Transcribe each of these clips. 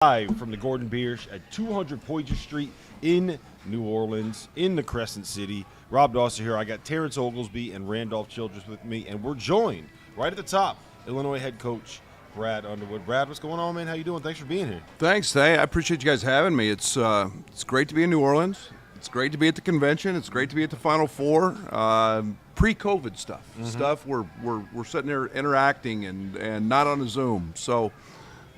Live from the Gordon Biersch at 200 Poydras Street in New Orleans, in the Crescent City. Rob Dawson here. I got Terrence Oglesby and Randolph Childress with me, and we're joined right at the top, Illinois head coach Brad Underwood. Brad, what's going on, man? How you doing? Thanks for being here. Thanks, Thay. I appreciate you guys having me. It's great to be in New Orleans. It's great to be at the convention. It's great to be at the Final Four. Pre-COVID stuff, we're sitting there interacting and not on a Zoom. So.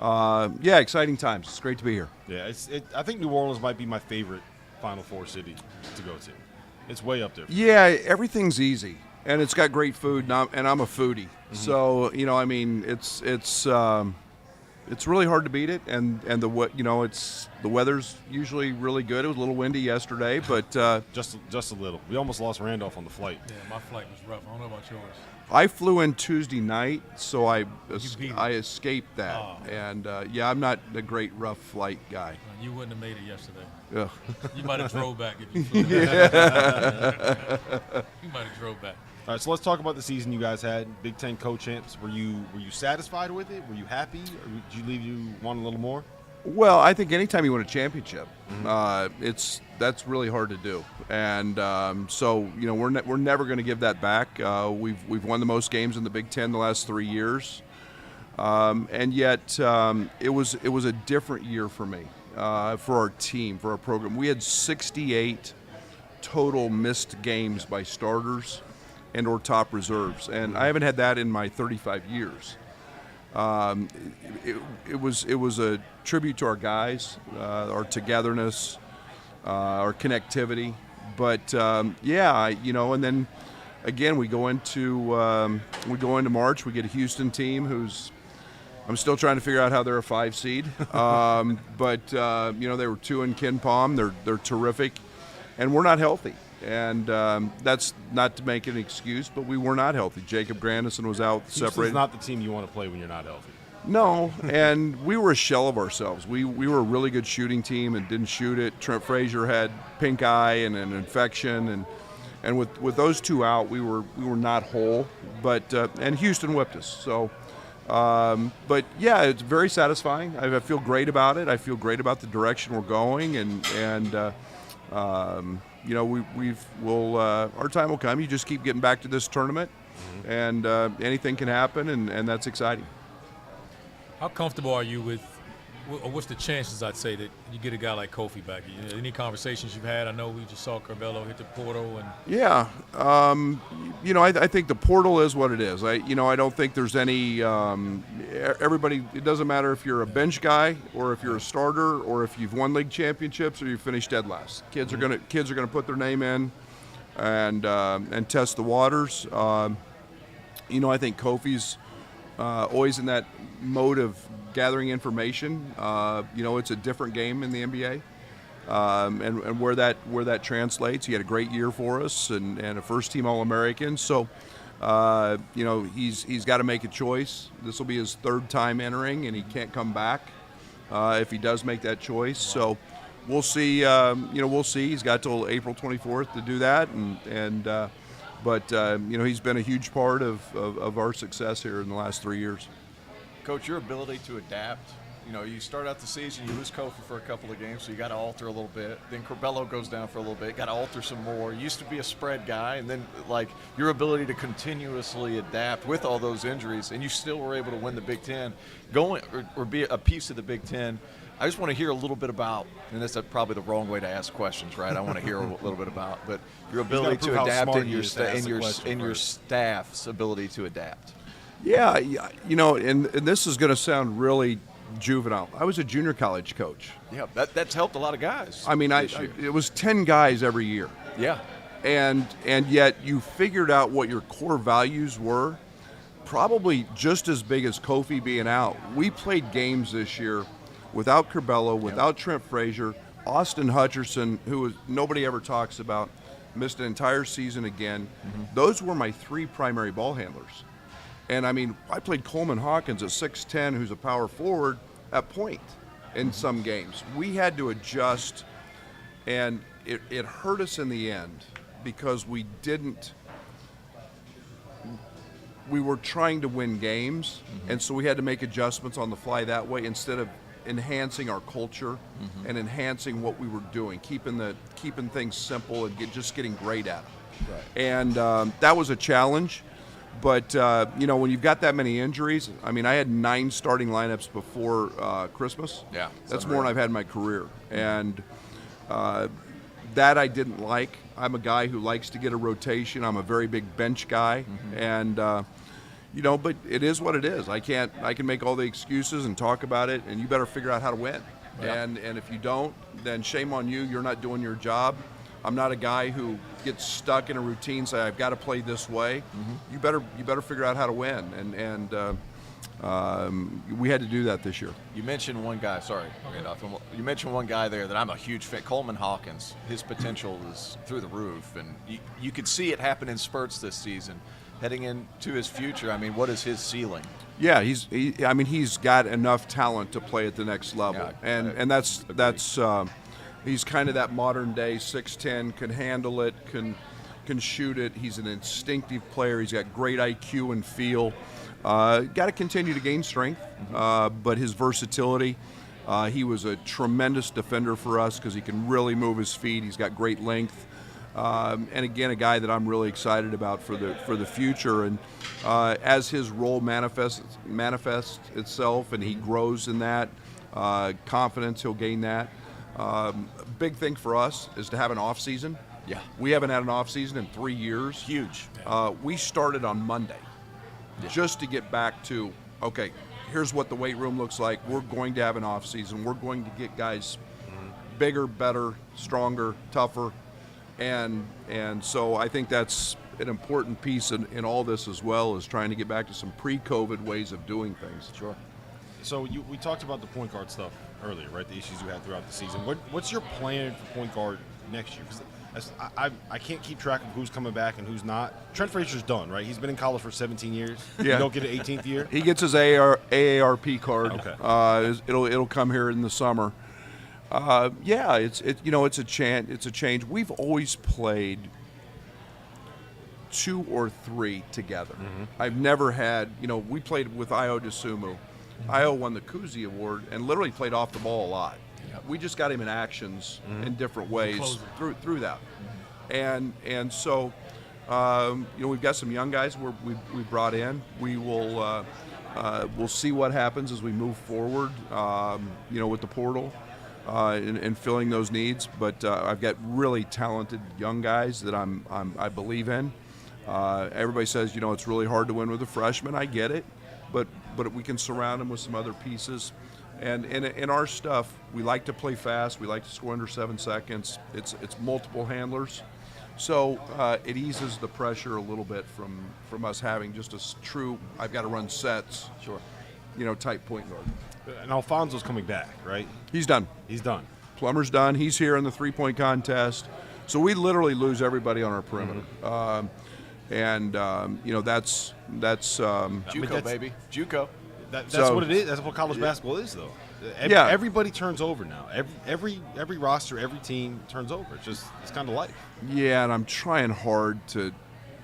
Exciting times. It's great to be here. Yeah, I think New Orleans might be my favorite Final Four city to go to. It's way up there. Yeah, everything's easy, and it's got great food, and I'm a foodie. So it's really hard to beat it, and the weather's usually really good. It was a little windy yesterday, but just a little. We almost lost Randolph on the flight. Yeah, my flight was rough. I don't know about yours. I flew in Tuesday night, so I escaped that. Oh. And, I'm not a great rough flight guy. You wouldn't have made it yesterday. Ugh. You might have drove back if you flew. You might have drove back. All right, so let's talk about the season you guys had. Big Ten co-champs. Were you satisfied with it? Were you happy? Or did you want a little more? Well, I think anytime you win a championship, that's really hard to do, and we're never going to give that back. We've won the most games in the Big Ten the last 3 years, and yet it was a different year for me, for our team, for our program. We had 68 total missed games by starters and or top reserves, and I haven't had that in my 35 years. It was a tribute to our guys, our togetherness, our connectivity. But and then again we go into March. We get a Houston team who's I'm still trying to figure out how they're a 5 seed. They were 2 in Ken Palm. They're terrific, and we're not healthy. And that's not to make an excuse, but we were not healthy. Jacob Grandison was out, separated. Houston's not the team you want to play when you're not healthy. No, and we were a shell of ourselves. We were a really good shooting team and didn't shoot it. Trent Frazier had pink eye and an infection, and with those two out, we were not whole. But and Houston whipped us. So, it's very satisfying. I feel great about it. I feel great about the direction we're going, our time will come. You just keep getting back to this tournament, and anything can happen, and that's exciting. How comfortable are you with, or what's the chances, I'd say, that you get a guy like Kofi back? Any conversations you've had? I know we just saw Curbelo hit the portal. Yeah. I think the portal is what it is. I don't think there's any everybody, it doesn't matter if you're a bench guy or if you're a starter or if you've won league championships or you finished dead last. Kids are gonna put their name in and test the waters. I think Kofi's always in that mode of gathering information. It's a different game in the NBA, and where that translates. He had a great year for us and a first-team All-American. So, he's got to make a choice. This will be his 3rd time entering, and he can't come back if he does make that choice. So, we'll see. We'll see. He's got till April 24th to do that, But he's been a huge part of our success here in the last 3 years. Coach, your ability to adapt, you start out the season, you lose Kofi for a couple of games, so you got to alter a little bit. Then Curbelo goes down for a little bit, got to alter some more. You used to be a spread guy, and then your ability to continuously adapt with all those injuries, and you still were able to win the Big Ten, or be a piece of the Big Ten. I just want to hear a little bit about, and that's probably the wrong way to ask questions, right? I want to hear a little bit about, but your ability to adapt and your staff's ability to adapt. Yeah, and this is going to sound really juvenile. I was a junior college coach. Yeah, that's helped a lot of guys. I mean, it was 10 guys every year. Yeah. And yet you figured out what your core values were, probably just as big as Kofi being out. We played games this year without Curbelo, without Trent Frazier, Austin Hutcherson, who nobody ever talks about, missed an entire season again. Those were my 3 primary ball handlers. And, I played Coleman Hawkins at 6'10", who's a power forward, at point in some games. We had to adjust, and it hurt us in the end because we were trying to win games, and so we had to make adjustments on the fly that way instead of enhancing our culture and enhancing what we were doing, keeping things simple and just getting great at it. Right. And that was a challenge. But, when you've got that many injuries, I mean, I had 9 starting lineups before Christmas. Yeah. That's more than I've had in my career. And that I didn't like. I'm a guy who likes to get a rotation. I'm a very big bench guy. And, but it is what it is. I can make all the excuses and talk about it, and you better figure out how to win. Yeah. And if you don't, then shame on you. You're not doing your job. I'm not a guy who gets stuck in a routine, say I've got to play this way. You better figure out how to win, and we had to do that this year. You mentioned one guy. Sorry, Randolph. You mentioned one guy there that I'm a huge fan. Coleman Hawkins. His potential is through the roof, and you could see it happen in spurts this season. Heading into his future, I mean, what is his ceiling? Yeah, he's got enough talent to play at the next level, and that's he's kind of that modern day 6'10", can handle it, can shoot it. He's an instinctive player. He's got great IQ and feel. Got to continue to gain strength, but his versatility. He was a tremendous defender for us because he can really move his feet. He's got great length. And again, a guy that I'm really excited about for the future. And as his role manifests itself and he grows in that, confidence, he'll gain that. Big thing for us is to have an off season. Yeah. We haven't had an off season in 3 years. Huge. We started on Monday just to get back to, okay, here's what the weight room looks like. We're going to have an off season. We're going to get guys bigger, better, stronger, tougher. And so I think that's an important piece in all this as well, is trying to get back to some pre-COVID ways of doing things. Sure. So we talked about the point guard stuff earlier, right? The issues you had throughout the season. What's your plan for point guard next year? Because I can't keep track of who's coming back and who's not. Trent Frazier's done, right? He's been in college for 17 years. Yeah. You don't get an 18th year? He gets his AARP card. Okay. It'll come here in the summer. It's a change. We've always played 2 or 3 together. I've never had, we played with Io DeSumo. Io won the Kuzi Award and literally played off the ball a lot. Yep. We just got him in actions in different ways through that. And so, we've got some young guys we brought in. We will we'll see what happens as we move forward, with the portal. And filling those needs, but I've got really talented young guys that I believe in. Everybody says it's really hard to win with a freshman. I get it, but we can surround them with some other pieces. And in our stuff, we like to play fast. We like to score under 7 seconds. It's multiple handlers, so it eases the pressure a little bit from us having just a true I've got to run sets. Sure. Type point guard. And Alfonso's coming back, right? He's done. He's done. Plummer's done. He's here in the 3-point contest. So we literally lose everybody on our perimeter. That's JUCO, baby. JUCO. That's what it is. That's what college basketball is, though. Everybody turns over now. Every roster, every team turns over. It's kind of life. Yeah, and I'm trying hard to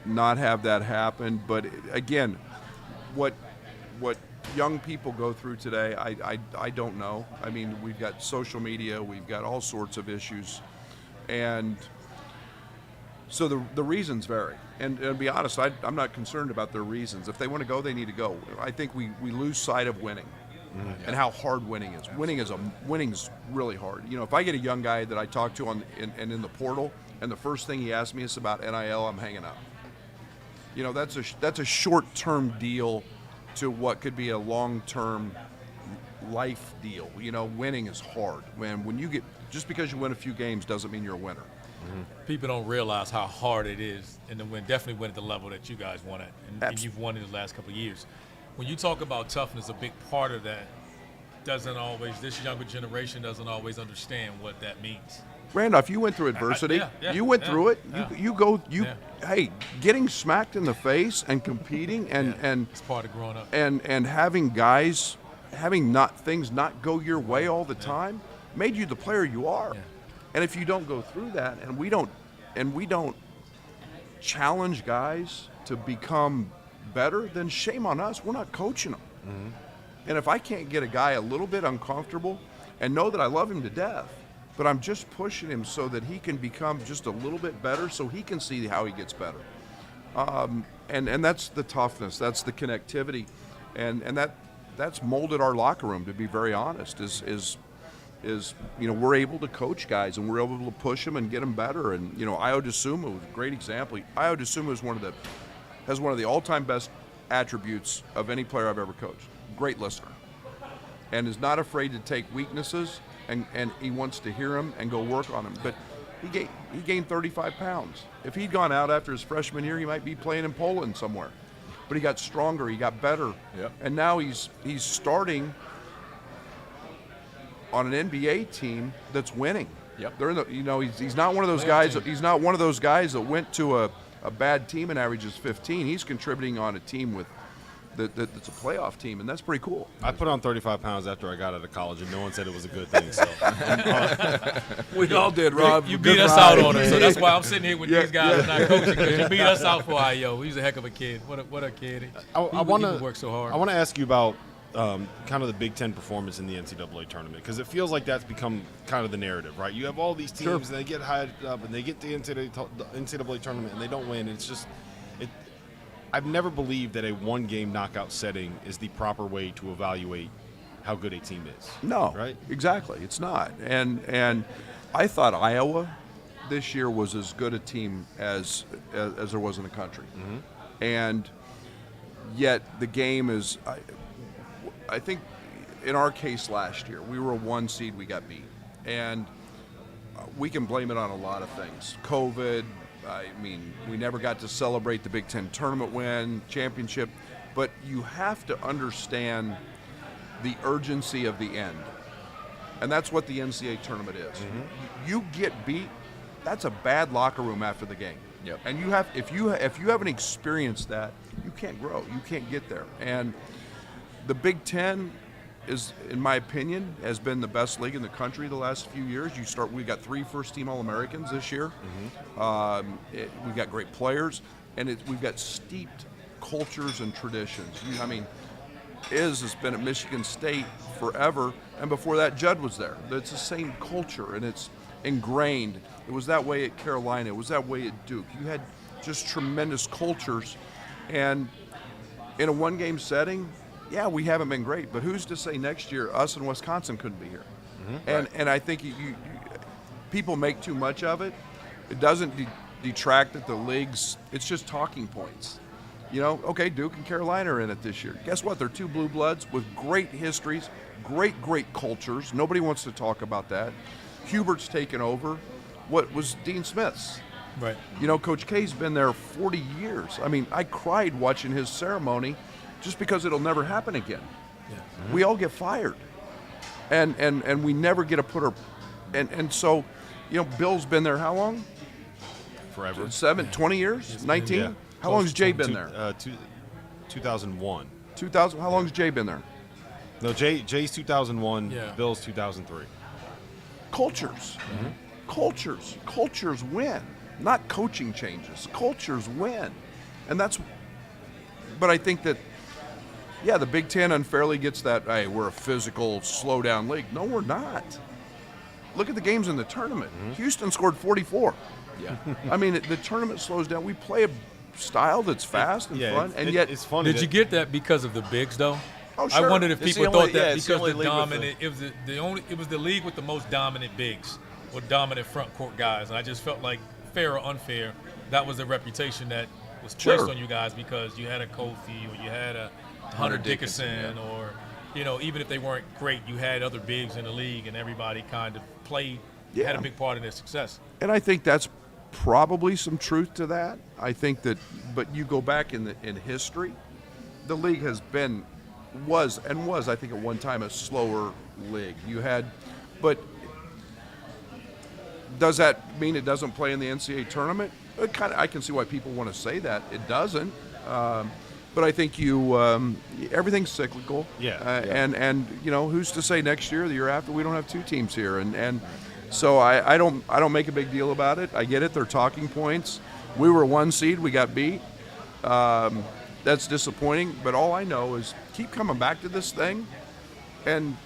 not have that happen. But again, what young people go through today, I don't know. I mean, we've got social media, we've got all sorts of issues, and so the reasons vary. And to be honest, I'm not concerned about their reasons. If they want to go, they need to go. I think we lose sight of winning and how hard winning is. Winning's really hard. If I get a young guy that I talk to in the portal, and the first thing he asks me is about NIL, I'm hanging up. That's a short-term deal to what could be a long-term life deal. Winning is hard. Just because you win a few games doesn't mean you're a winner. People don't realize how hard it is, and then definitely win at the level that you guys won at, and you've won in the last couple of years. When you talk about toughness, a big part of that this younger generation doesn't always understand what that means. Randolph, you went through adversity. You went through it. Hey, getting smacked in the face and competing and it's part of growing up. And having guys things not go your way all the time made you the player you are. Yeah. And if you don't go through that, and we don't challenge guys to become better, then shame on us. We're not coaching them. And if I can't get a guy a little bit uncomfortable and know that I love him to death, but I'm just pushing him so that he can become just a little bit better so he can see how he gets better. And that's the toughness, that's the connectivity, and that's molded our locker room, to be very honest, is we're able to coach guys and we're able to push them and get them better. And Ayo Dosunmu was a great example. Ayo Dosunmu has one of the all-time best attributes of any player I've ever coached. Great listener, and is not afraid to take weaknesses and he wants to hear them and go work on them. But he gained 35 pounds. If he'd gone out after his freshman year, he might be playing in Poland somewhere. But he got stronger, he got better, and now he's starting on an NBA team that's winning. Yep. They're in the, he's not one of those guys. He's not one of those guys that went to a bad team and averages 15. He's contributing on a team that's a playoff team, and that's pretty cool. I put on 35 pounds after I got out of college, and no one said it was a good thing. So We all did, Rob. You beat us out on it, so that's why I'm sitting here with these guys not coaching. Because you beat us out for Ayo. He's a heck of a kid. What a kid. I want to work so hard. I want to ask you about kind of the Big Ten performance in the NCAA tournament, because it feels like that's become kind of the narrative, right? You have all these teams, and they get hyped up, and they get to the NCAA tournament, and they don't win. It's just I've never believed that a one-game knockout setting is the proper way to evaluate how good a team is. No, right? Exactly. It's not. And I thought Iowa this year was as good a team as there was in the country. Mm-hmm. And yet the game is, I think in our case last year, we were a 1 seed, we got beat. And we can blame it on a lot of things. COVID, I mean, we never got to celebrate the Big Ten tournament win, championship, but you have to understand the urgency of the end. And that's what the NCAA tournament is. Mm-hmm. You get beat, that's a bad locker room after the game. Yep. And if you haven't experienced that, you can't grow. You can't get there. And the Big Ten is, in my opinion, has been the best league in the country the last few years. We got 3 first-team All-Americans this year. Mm-hmm. We've got great players, and we've got steeped cultures and traditions. Iz has been at Michigan State forever, and before that, Judd was there. It's the same culture, and it's ingrained. It was that way at Carolina. It was that way at Duke. You had just tremendous cultures, and in a one-game setting, yeah, we haven't been great, but who's to say next year us and Wisconsin couldn't be here? Mm-hmm. And I think people make too much of it. It doesn't detract at the leagues. It's just talking points. Okay, Duke and Carolina are in it this year. Guess what? They're 2 blue bloods with great histories, great cultures. Nobody wants to talk about that. Hubert's taken over what was Dean Smith's. Right. Coach K's been there 40 years. I cried watching his ceremony just because it'll never happen again. Yeah. Mm-hmm. We all get fired. And we never get a putter. And so, Bill's been there how long? Forever. 20 years? 19? Yeah. How long has Jay been there? 2001. 2000. How long has Jay been there? No, Jay's 2001. Yeah. Bill's 2003. Cultures. Mm-hmm. Cultures win. Not coaching changes. Cultures win. And but I think that, the Big Ten unfairly gets that, hey, we're a physical, slow-down league. No, we're not. Look at the games in the tournament. Mm-hmm. Houston scored 44. Yeah. The tournament slows down. We play a style that's fast and fun, and yet it's funny. Did you get that because of the bigs, though? Oh, sure. I wondered if people thought that because the the dominant. It was the league with the most dominant bigs, or dominant front court guys, and I just felt like, fair or unfair, that was the reputation that was placed on you guys because you had a Kofi or you had a Hunter Dickinson or, even if they weren't great, you had other bigs in the league and everybody kind of played, had a big part in their success. And I think that's probably some truth to that. I think that, but you go back in history, the league was I think at one time a slower league. But does that mean it doesn't play in the NCAA tournament? I can see why people want to say that. It doesn't. But I think everything's cyclical. Yeah. And who's to say next year, the year after, we don't have 2 teams here, and so I don't make a big deal about it. I get it. They're talking points. We were 1 seed. We got beat. That's disappointing. But all I know is keep coming back to this thing, and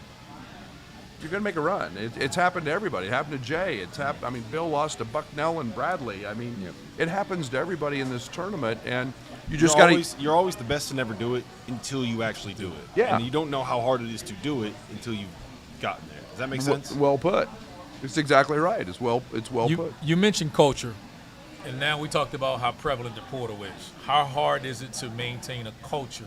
you're going to make a run. It's happened to everybody. It happened to Jay. It's happened. I mean, Bill lost to Bucknell and Bradley. I mean, it happens to everybody in this tournament, and you just got to. You're always the best to never do it until you actually do it. Yeah. And you don't know how hard it is to do it until you've gotten there. Does that make sense? Well put. It's exactly right. It's well put. You mentioned culture, and now we talked about how prevalent the portal is. How hard is it to maintain a culture?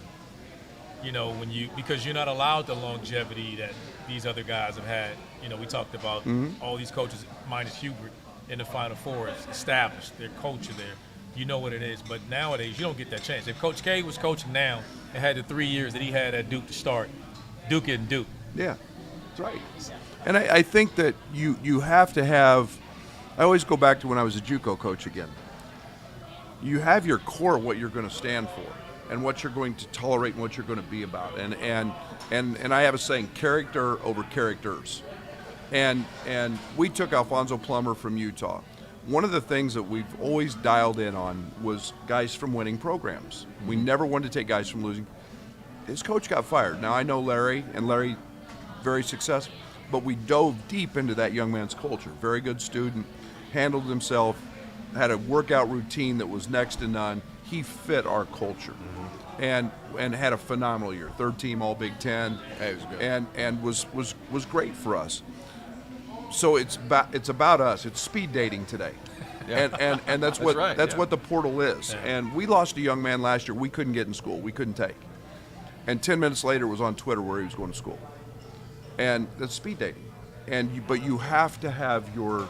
You know, because you're not allowed the longevity that these other guys have had. You know, we talked about all these coaches, minus Hubert, in the Final Four, is established their culture there. You know what it is, but nowadays you don't get that chance. If Coach K was coaching now and had the 3 years that he had at Duke to start, Duke isn't Duke. Yeah, that's right. And I think that you have to have. I always go back to when I was a JUCO coach again. You have your core, what you're going to stand for, and what you're going to tolerate, and what you're going to be about. And I have a saying: character over characters. And we took Alfonso Plummer from Utah. One of the things that we've always dialed in on was guys from winning programs. We never wanted to take guys from losing. His coach got fired. Now I know Larry, and Larry, very successful. But we dove deep into that young man's culture. Very good student, handled himself, had a workout routine that was next to none. He fit our culture, and had a phenomenal year. Third team All Big Ten, It was good. and was great for us. So it's about us. It's speed dating today, Yeah. and that's right, what the portal is. Yeah. And we lost a young man last year. We couldn't get in school. We couldn't take. And 10 minutes later, it was on Twitter where he was going to school. And that's speed dating. But you have to have your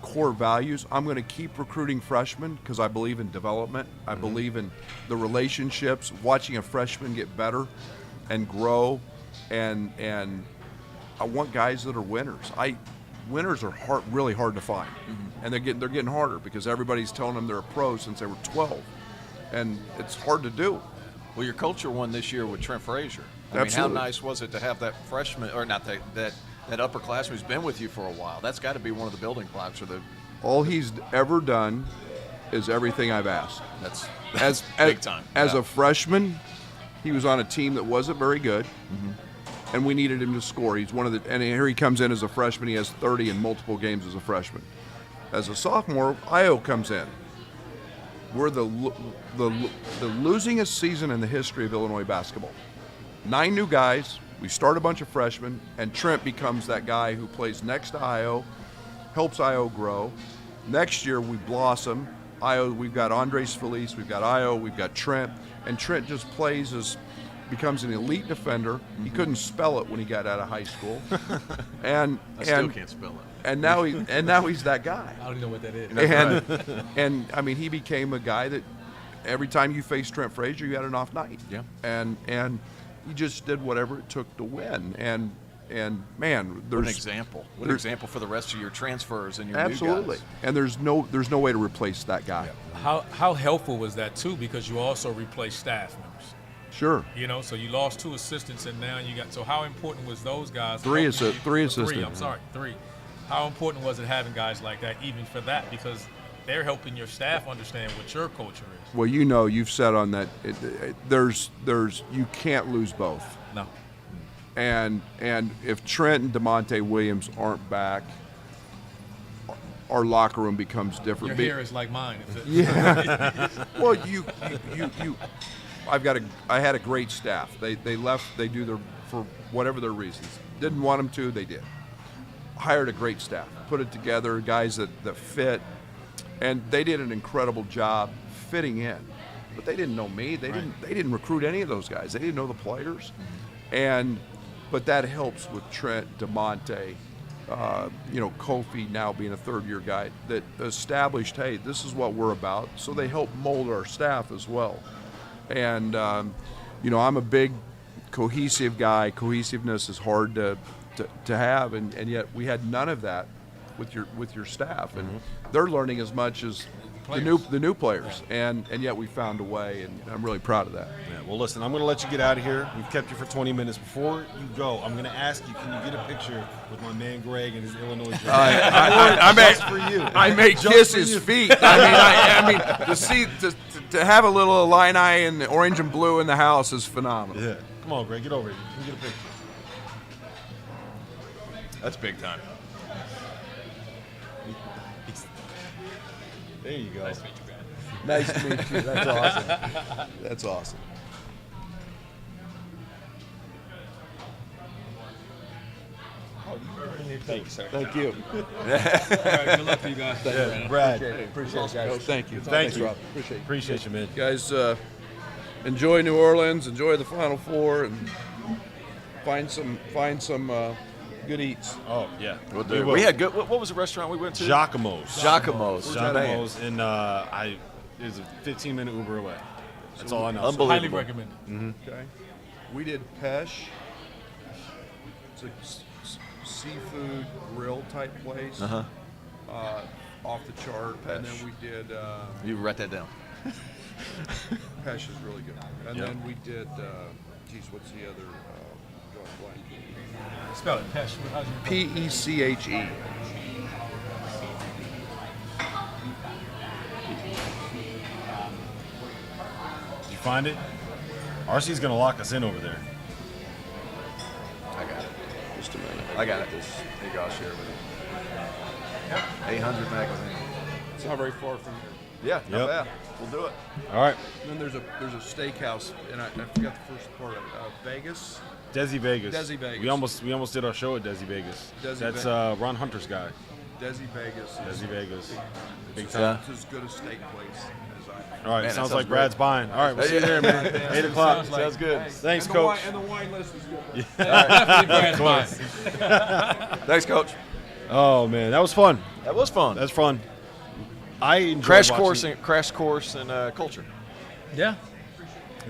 core values. I'm going to keep recruiting freshmen because I believe in development. I believe in the relationships, watching a freshman get better and grow, and I want guys that are winners. Winners are really hard to find, and they're getting harder because everybody's telling them they're a pro since they were 12, and it's hard to do. Well, your culture won this year with Trent Frazier. I mean, Absolutely. how nice was it to have that freshman, or not that upperclassman who's been with you for a while? That's got to be one of the building blocks, or All he's ever done is everything I've asked. that's big time. As Yeah. a freshman, he was on a team that wasn't very good, and we needed him to score. He's and here he comes in as a freshman. He has 30 in multiple games as a freshman. As a sophomore, Io comes in. We're the losingest season in the history of Illinois basketball. 9 new guys. We start a bunch of freshmen, and Trent becomes that guy who plays next to Io, helps Io grow. Next year, we blossom. Io, we've got Andres Felice, we've got Io, we've got Trent, and Trent just becomes an elite defender. He couldn't spell it when he got out of high school, and I still can't spell it. and now he's that guy. I don't know what that is. And I mean, he became a guy that every time you faced Trent Frazier, you had an off night. Yeah. And he just did whatever it took to win. And man, What there's an example. What an example for the rest of your transfers and your absolutely. new guys. And there's no way to replace that guy. How helpful was that too? Because you also replaced staff members. Sure. You know, so you lost 2 assistants, and now you got. So how important was those guys? Three helping you- three I'm assistants. sorry, 3. How important was it having guys like that, even for that? Because they're helping your staff understand what your culture is. Well, you've said on that. There's you can't lose both. No. And if Trent and DeMonte Williams aren't back, our locker room becomes different. Your hair is like mine. Yeah. Well, I had a great staff. They left. They do their for whatever their reasons. Didn't want them to. They did. Hired a great staff. Put it together. Guys that fit, and they did an incredible job fitting in. But they didn't know me. They didn't recruit any of those guys. They didn't know the players, but that helps with Trent, DeMonte, Kofi now being a third-year guy that established, hey, this is what we're about. So they help mold our staff as well. And, I'm a big cohesive guy. Cohesiveness is hard to have, and yet we had none of that with your staff. And they're learning as much as the new players, and yet we found a way, and I'm really proud of that. Yeah, well, listen, I'm going to let you get out of here. We've kept you for 20 minutes. Before you go, I'm going to ask you, can you get a picture with my man Greg and his Illinois jersey? I may kiss his feet. I mean, to have a little Illini and the orange and blue in the house is phenomenal. Yeah. Come on, Greg, get over here. Can you get a picture? That's big time. There you go. Nice to meet you guys. Nice to meet you. That's awesome. That's awesome. Thank you, sir. Thank you. All right, good luck to you guys. Yeah, Brad. Appreciate it, guys. Thank you. Thank you. Rob. Appreciate it. Appreciate you, man. Guys, enjoy New Orleans. Enjoy the Final Four, and find some good eats. Oh, yeah. We will. had good. What was the restaurant we went to? Giacomo's. Giacomo's. Giacomo's, and it was a 15-minute Uber away. That's all I know. Unbelievable. Highly recommend it. Okay. We did Pesh. It's a seafood grill type place. Off the chart. And then we did You write that down. Pesh is really good. And Yep. then we did what's the other drawing blank? Spell it, Pesh. How's your Peche. Did you find it? RC's going to lock us in over there. I got it. Just a minute. I got it. There you go. I'll share it with you. 800 magazine. It's not very far from here. Yeah, not Yep. bad. We'll do it. All right. And then there's a steakhouse, and I forgot the first part of it. Vegas. Desi Vegas. Desi Vegas. We almost did our show at Desi Vegas. Desi That's Vegas. Ron Hunter's guy. Desi Vegas. Desi Vegas. Big It's time. as good a steak place as I. All right. Man, that sounds sounds like great. Brad's buying. All right. We'll see you there, man. 8 o'clock. Sounds good. Thanks, and Coach. The wine list is good. Definitely Brad's mine. Thanks, Coach. Oh, man. That was fun. That was fun. That's fun. I enjoyed Crash watching- course in culture. Yeah.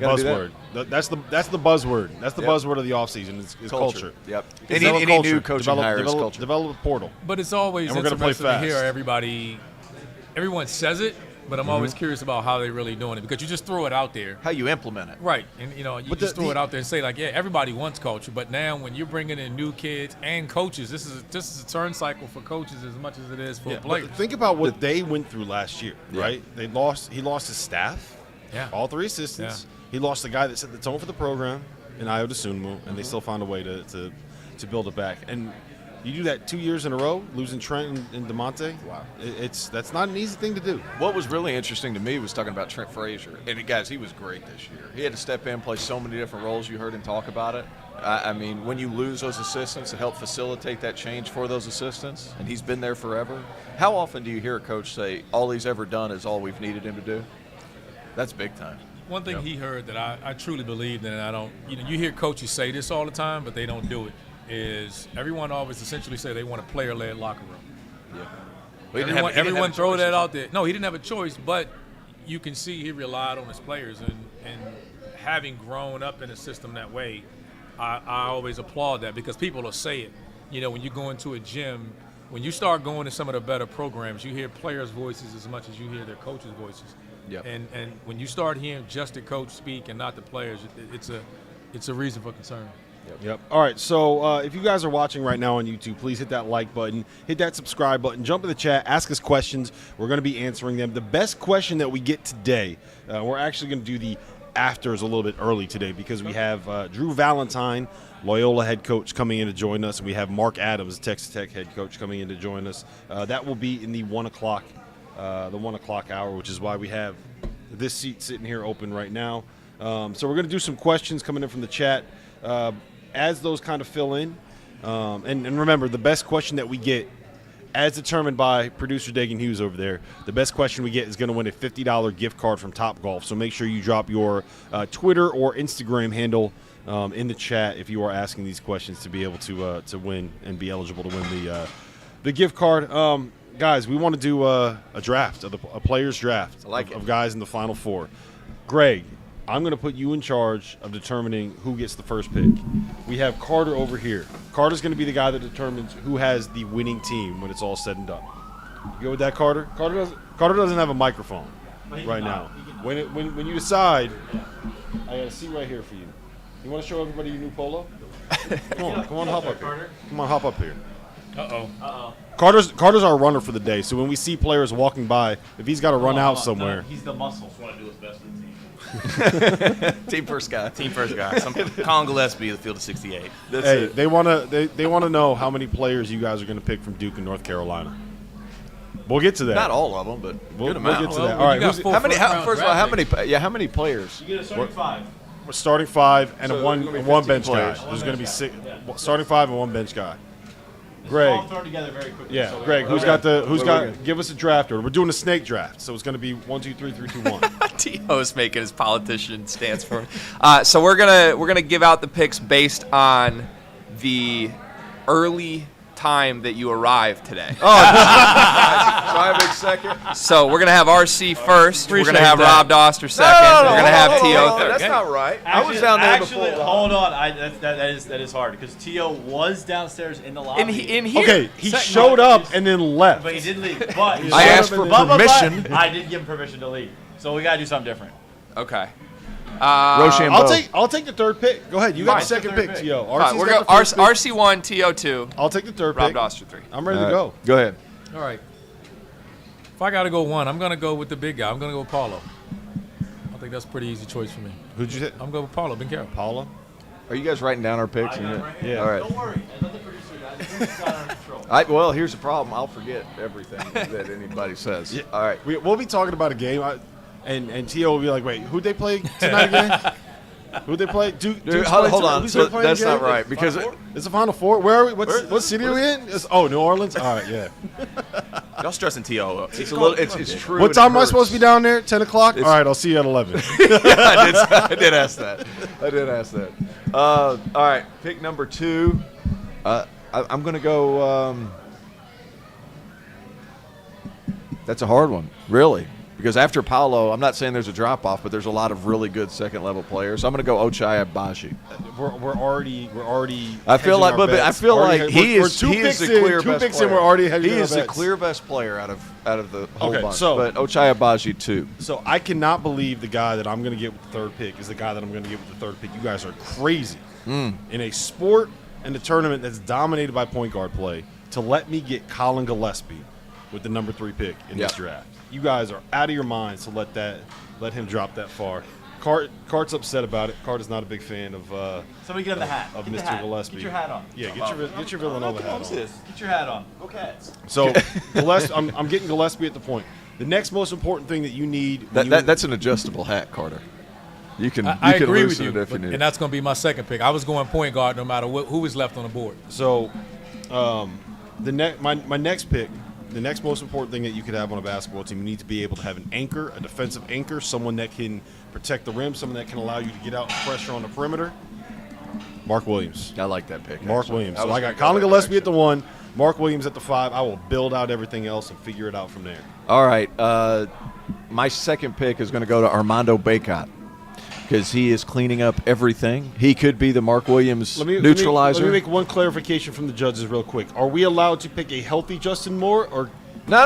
Gotta do that. Buzzword. That's the buzzword. That's the Yep. buzzword of the offseason is culture. Yep. Develop Any culture. new coaching hire is culture. Develop a portal. But it's always And we're gonna play interesting to hear fast. everyone says it, but I'm always curious about how they're really doing it, because you just throw it out there. How you implement it. Right. And, you But just the- throw it out there and say, like, yeah, everybody wants culture. But now when you're bringing in new kids and coaches, this is a turn cycle for coaches as much as it is for Yeah, players. but think about what they went through last year, Yeah. right? He lost his staff, Yeah. all 3 assistants. He lost the guy that set the tone for the program in Iota Sunmu, and they still found a way to build it back. And you do that 2 years in a row, losing Trent and DeMonte. Wow. That's not an easy thing to do. What was really interesting to me was talking about Trent Frazier. And guys, he was great this year. He had to step in, play so many different roles. You heard him talk about it. I mean, when you lose those assistants to help facilitate that change for those assistants, and he's been there forever, how often do you hear a coach say, all he's ever done is all we've needed him to do? That's big time. One thing he heard that I truly believed in, and I don't, you hear coaches say this all the time, but they don't do it, is everyone always essentially say they want a player-led locker room. Yeah. Everyone throw that out there. No, he didn't have a choice, but you can see he relied on his players, and having grown up in a system that way, I always applaud that, because people will say it. When you go into a gym, when you start going to some of the better programs, you hear players' voices as much as you hear their coaches' voices. Yep. And when you start hearing just the coach speak and not the players, it's a reason for concern. Yep. All right. So if you guys are watching right now on YouTube, please hit that like button, hit that subscribe button, jump in the chat, ask us questions. We're going to be answering them. The best question that we get today, we're actually going to do the afters a little bit early today, because we have Drew Valentine, Loyola head coach, coming in to join us. We have Mark Adams, Texas Tech head coach, coming in to join us. That will be in the 1 o'clock hour, which is why we have this seat sitting here open right now. So we're going to do some questions coming in from the chat. As those kind of fill in, and remember, the best question that we get, as determined by producer Dagan Hughes over there, the best question we get is going to win a $50 gift card from Topgolf. So make sure you drop your Twitter or Instagram handle in the chat if you are asking these questions, to be able to win and be eligible to win the gift card. Guys, we want to do a draft, a players draft of guys in the Final Four. Greg, I'm going to put you in charge of determining who gets the first pick. We have Carter over here. Carter's going to be the guy that determines who has the winning team when it's all said and done. You go with that, Carter? Carter doesn't have a microphone right now. When you decide, I got a seat right here for you. You want to show everybody your new polo? Come on, hop up here. Come on, hop up here. Uh-oh. Carter's our runner for the day. So when we see players walking by, if he's got to run out somewhere, he's the muscle. Just want to do his best for the team. Team first guy. Team first guy. Colin Gillespie, the field of 68. hey, they want to know how many players you guys are going to pick from Duke and North Carolina. We'll get to that. Not all of them, but We'll good get amount. to that. All right, How many? First of all, how many players? You get a starting 5. we're starting 5 and So a one there's gonna be one 15 bench players. guy. There's going to be 6 starting 5 and one bench guy. It's Greg. all thrown together very quickly. Yeah, so Greg. Who's Okay. got? Give us a draft order. We're doing a snake draft, so it's going to be 1, 2, 3, 3, 2, 1. T.O.'s making his politician stance for him. So we're gonna give out the picks based on the early time that you arrived today. So I have a second. So we're gonna have RC first. We're gonna have that. Rob Doster second. We're gonna have T.O. third. That's not right. I was Actually- down there actually, before. hold on. That is hard because T.O. was downstairs in the lobby. In here. Okay, he Second showed one up is- and then left. But he did leave. But I asked for permission. I did give him permission to leave. So we gotta do something different. Okay. Rochambeau. I'll take the third pick. Go ahead. You got Fine. the second Third pick, pick. T.O. All right, RC's we're got going the first pick. RC1, T.O. 2, I'll take the third Rob pick. Doster 3. I'm ready to go. Go ahead. All right. If I got to go one, I'm going to go with the big guy. I'm going to go with Paulo. I think that's a pretty easy choice for me. Who'd you say? I'm going with Paulo. Ben Carroll. Paula? Are you guys writing down our picks? Yeah. All right. Don't worry. Let the producer. It's got under control. Well, here's the problem. I'll forget everything that anybody says. All right. We'll be talking about a game, and T.O. will be like, wait, who'd they play tonight again? Who'd they play? Dude, Duke's hold playing on. who's So playing that's not again? right because It's the Final Four. Where are we? What city are we in? New Orleans? All right, yeah. Y'all stressing T.O. up. it's a little. It's true. What and time am it I supposed to be hurts. down there? 10 o'clock? All right, I'll see you at 11. I did ask that. All right, pick number 2. I'm going to go. That's a hard one, really, because after Paolo, I'm not saying there's a drop off, but there's a lot of really good second level players. So I'm going to go Ochai Agbaji. We're already. I feel hedging like, our but I bets. feel Already like hed- he we're is two he is picks the in, clear two best picks player. in. We're already hedging He our is the bets. clear best player out of the whole Okay, bunch. so- but Ochai Agbaji 2. So I cannot believe the guy that I'm going to get with the third pick is the guy that I'm going to get with the third pick. You guys are crazy. In a sport and a tournament that's dominated by point guard play, to let me get Colin Gillespie with the number 3 pick in this Yep. draft. You guys are out of your minds to let him drop that far. Cart's upset about it. Cart is not a big fan of Somebody get him the hat. of Get the Mr. hat. Gillespie. Get your hat on. Yeah, get your Villanova hat on. Get your hat on. Go Cats. So Gillespie, I'm getting Gillespie at the point. The next most important thing that you need when That's an adjustable hat, Carter. You can I you can agree with loosen you, it if you need. and that's going to be my second pick. I was going point guard no matter who was left on the board. So, my next pick, the next most important thing that you could have on a basketball team, you need to be able to have an anchor, a defensive anchor, someone that can protect the rim, someone that can allow you to get out and pressure on the perimeter. Mark Williams. I like that pick. Mark actually. Williams. I So was I got gonna go Colin that Gillespie at the direction. 1, Mark Williams at the 5. I will build out everything else and figure it out from there. All right. My second pick is going to go to Armando Bacot because he is cleaning up everything. He could be the Mark Williams neutralizer. Let me make one clarification from the judges real quick. Are we allowed to pick a healthy Justin Moore or No.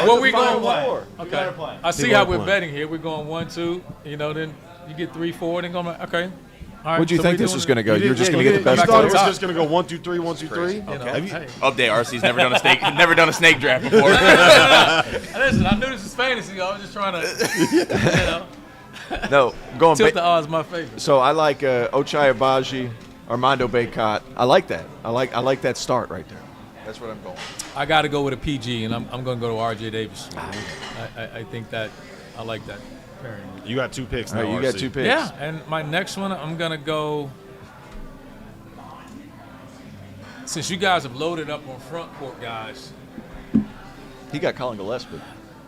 What we going for? Okay. I see People how are we're playing. betting here. We're going 1, 2. Then you get 3, 4. Then go. Okay. All right. What do you so think we this doing was it. going to go? You're just going to you get the best You thought it player? was just going to go 1, 2, 3, 1, 2, 3. You know, Have you- hey. Update. RC's never done a snake draft before. Listen, I knew this was fantasy. I was just trying to, No, going tilt the back. odds my favor. So I like Ochai Agbaji, Armando Bacot. I like that. I like that start right there. That's what I'm going. I got to go with a PG, and I'm going to go to R.J. Davis. I think that I like that pairing. You got 2 picks now. All right, you got RC. 2 picks. Yeah, and my next one, I'm going to go. Since you guys have loaded up on front court guys, He got Colin Gillespie.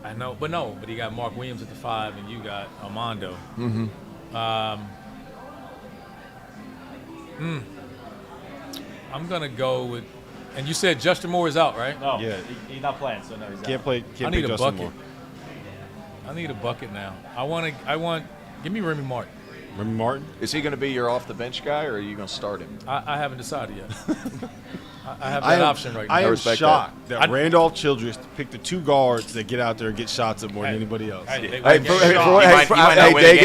I know, but he got Mark Williams at the 5, and you got Armando. I'm gonna go with, and you said Justin Moore is out, right? No. Yeah. He's not playing, so no, he's Can't out. play I need a Justin bucket. Moore. I need a bucket now. Give me Remy Martin. Remy Martin? Is he going to be your off the bench guy, or are you going to start him? I haven't decided yet. I have that option right now. I am respect shocked that Randolph Childress picked the 2 guards that get out there and get shots at more than anybody else. Hey, Dagan,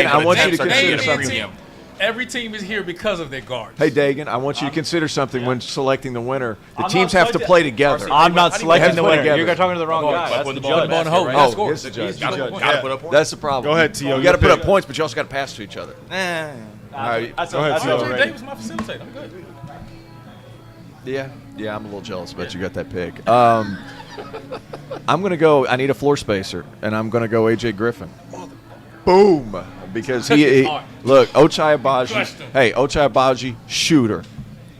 I want you to consider something. Every team is here because of their guards. Hey, Dagan, I want you to consider something when selecting the winner. The teams have to play together. I'm not selecting the winner. together. You're talking to the wrong guy. That's the judge. Oh, he's the judge. Gotta put up points. That's the problem. Go ahead, T.O. You got to put up points, but you also got to pass to each other. Go ahead, T.O. Davis my facilitator. I'm good. Yeah, I'm a little jealous, but you got that pick. I'm going to go, I need a floor spacer, and I'm going to go A.J. Griffin. Boom! Because he look, Ochai Abaji, shooter.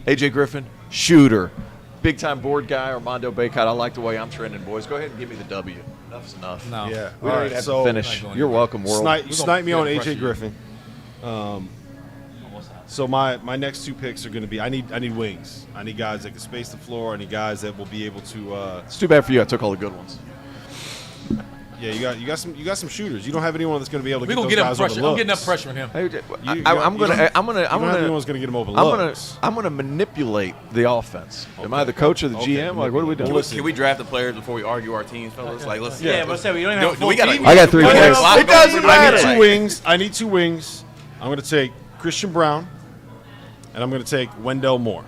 A.J. Griffin, shooter. Big-time board guy, Armando Bacot. I like the way I'm trending, boys. Go ahead and give me the W. Enough's enough. No. Yeah. We All don't right, even have so to finish. You're welcome, world. Snipe me on A.J. pressure you. Griffin. So my next 2 picks are going to be I need wings. I need guys that can space the floor. I need guys that will be able to. It's too bad for you. I took all the good ones. Yeah, you got some shooters. You don't have anyone that's going to be able to We're get gonna those get him guys over pressure. looks. I'm getting up pressure on him. Hey, You don't have anyone's going to get him over looks. I'm gonna manipulate the offense. Am I the coach or the GM? Like, what are we doing? Can we draft the players before we argue our teams, fellas? Like, let's. Yeah, but say we don't even have a full we gotta- team. I got 3 players. It doesn't I need 2 wings. I need 2 wings. I'm going to take Christian Brown, and I'm going to take Wendell Moore.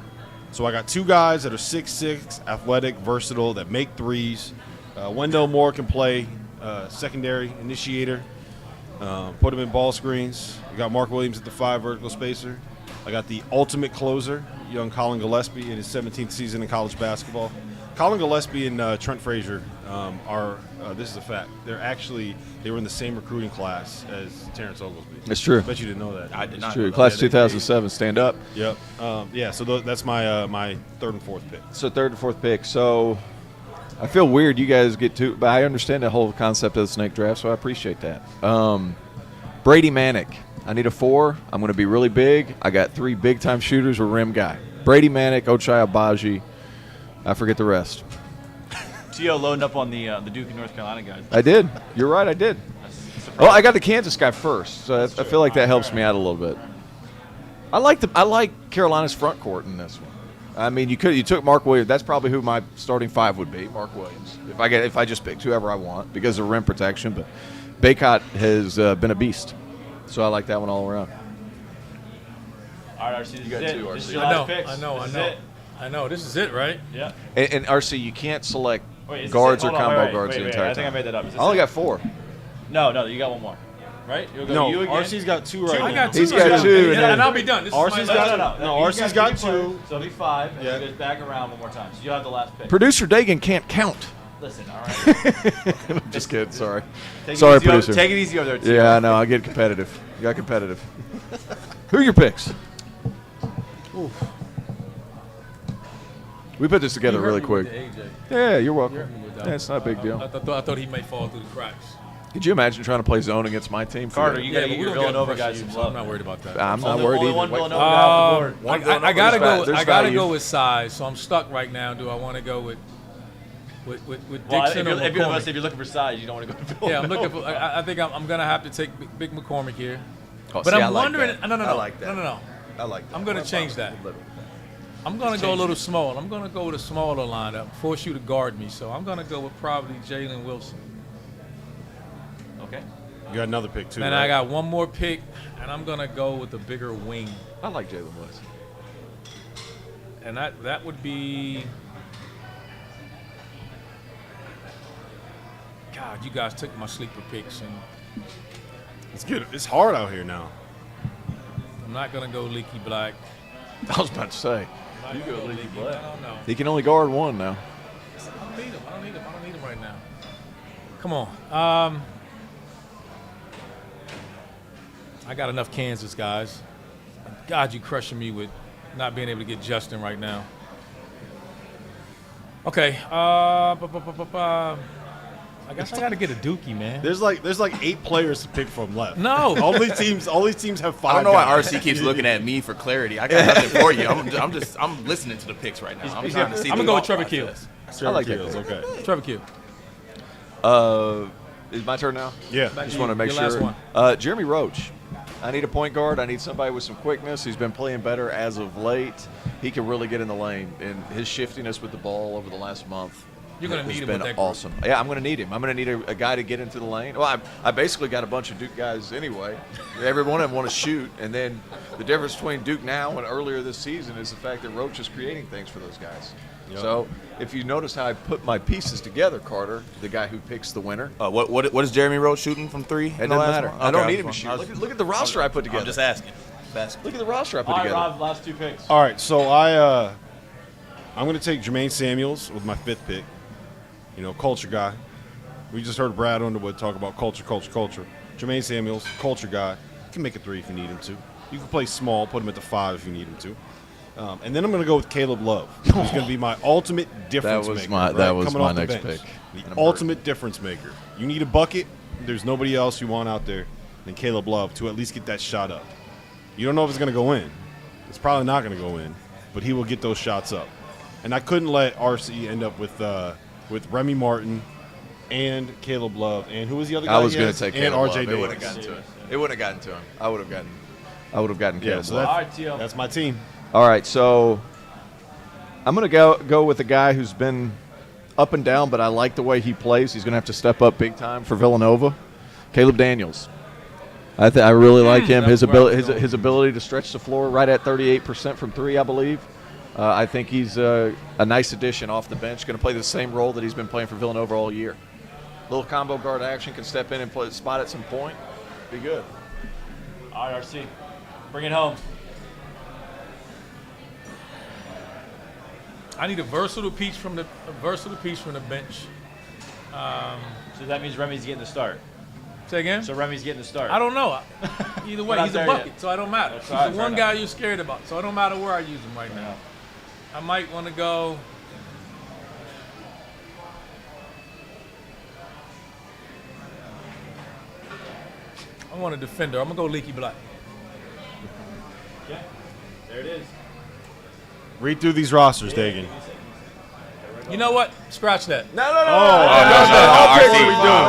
So I got 2 guys that are 6'6", athletic, versatile, that make threes. Wendell Moore can play secondary initiator, put him in ball screens. We got Mark Williams at the 5 vertical spacer. I got the ultimate closer, young Colin Gillespie in his 17th season in college basketball. Colin Gillespie and Trent Frazier are this is a fact. They were in the same recruiting class as Terrence Oglesby. That's true. I bet you didn't know that. I did not. True. Class 2007. Stand up. Yep. So that's my my 3rd and 4th pick. So 3rd and 4th pick. So I feel weird you guys get to, but I understand the whole concept of the snake draft, so I appreciate that. Brady Manick. I need a 4. I'm going to be really big. I got 3 big-time shooters or rim guy. Brady Manick, Ochai Abaji. I forget the rest. T.O. loading up on the Duke and North Carolina guys. I did. You're right, I did. Oh, I got the Kansas guy first, so I feel like that helps me out a little bit. I like Carolina's front court in this one. I mean, you took Mark Williams. That's probably who my starting 5 would be, Mark Williams. If I just picked whoever I want because of rim protection, but Bacot has been a beast, so I like that one all around. All right, RC, this is it. two, This is RC. your I last know. picks. I know. This I is know. it. I know. This is it, right? Yeah. And RC, you can't select Wait, is this guards it? or Hold on, combo wait, guards wait, the wait, entire I think I time. made that up. Is I this only it? got 4. No, you got one more. Right? You'll go No, you again. RC's got 2 right I now. got 2. He's got 2, and I'll be done. This RC's is my got- last. No, He's RC's got 3 players, 2. So it'll be 5, and Yeah. it goes back around one more time. So you'll have the last pick. Producer Dagan can't count. Listen, all right. I'm just kidding. Sorry. Take Sorry, it easy producer. Take it easy over there, T.O. Yeah, I know. I get competitive. You got competitive. Who are your picks? We put this together really quick. Yeah, you're welcome. Yeah, it's not a big deal. I thought he may fall through the cracks. Could you imagine trying to play zone against my team? Carter, you got to but get we your don't get Villanova pressure guys you, some so I'm love. not worried about that. I'm not Only worried one either. Villanova guy off the board. I gotta go. There's I gotta value. go with size. So I'm stuck right now. Do I want to go with Well, Dixon or if McCormick? you're looking for size, you don't want to go to Villanova. Yeah, I'm looking for. I think I'm gonna have to take Big McCormick here. Oh, But see, I I'm like wondering. that. No. I like that. No. I like that. I'm gonna change that. I'm gonna go a little small. I'm gonna go with a smaller lineup. Force you to guard me. So I'm gonna go with probably Jalen Wilson. Okay. You got another pick too. And right? I got one more pick, and I'm gonna go with a bigger wing. I like Jalen Wilson. And that would be. God, you guys took my sleeper picks, and It's good. It's hard out here now. I'm not gonna go Leaky Black. I was about to say. You go Leaky Black. I don't know. He can only guard one now. I don't need him right now. Come on. I got enough Kansas guys. God, you crushing me with not being able to get Justin right now. Okay. I guess I got to get a Dookie, man. There's like 8 players to pick from left. No. all these teams have 5. I don't know why guys. RC keeps looking at me for clarity. I got nothing for you. I'm listening to the picks right now. I'm trying to see. I'm the gonna go with thought Trevor process. Keels. Trevor like that Keels, pick. okay. Trevor Keels. Is my turn now? Yeah. I just want to make Your last sure. one. Jeremy Roach. I need a point guard. I need somebody with some quickness. He's been playing better as of late. He can really get in the lane, and his shiftiness with the ball over the last month. You're going to need him been with that awesome. group. Yeah, I'm going to need him. I'm going to need a guy to get into the lane. Well, I basically got a bunch of Duke guys anyway. Every one of them want to shoot, and then the difference between Duke now and earlier this season is the fact that Roach is creating things for those guys. Yep. So if you notice how I put my pieces together, Carter, the guy who picks the winner, What is Jeremy Roach shooting from 3? it doesn't matter. I don't need him to shoot. Look at the roster I put together. I'm just asking. Look at the roster I put All right, together. Rob, last 2 picks. All right, so I'm going to take Jermaine Samuels with my 5th pick. Culture guy. We just heard Brad Underwood talk about culture. Jermaine Samuels, culture guy. Can make a 3 if you need him to. You can play small, put him at the 5 if you need him to. And then I'm going to go with Caleb Love, who's going to be my ultimate difference maker. That was Coming my off the next bench. pick. The ultimate difference maker. You need a bucket. There's nobody else you want out there than Caleb Love to at least get that shot up. You don't know if it's going to go in. It's probably not going to go in, but he will get those shots up. And I couldn't let RC end up with Remy Martin and Caleb Love. And who was the other guy? I was going to take and Caleb RJ Love. Davis. It wouldn't have gotten to him. It wouldn't have gotten to him. I would have gotten Yeah, Caleb so Love. All right, T.O. that's my team. All right, so I'm going to go with a guy who's been up and down, but I like the way he plays. He's going to have to step up big time for Villanova. Caleb Daniels. I really like him. His ability to stretch the floor right at 38% from 3, I believe. I think he's a nice addition off the bench. Going to play the same role that he's been playing for Villanova all year. Little combo guard action, can step in and play spot at some point. Be good. All right, RC. Bring it home. I need a versatile piece from the bench. So that means Remy's getting the start. Say again? So Remy's getting the start. I don't know. Either way, We're not he's a there bucket, yet. so I don't matter. That's He's right, the one fair guy enough. you're scared about, so it don't matter where I use him right now. I might want to go. I want a defender. I'm gonna go Leaky Black. Okay. There it is. Read through these rosters, Dagan. You know what? Scratch that. No.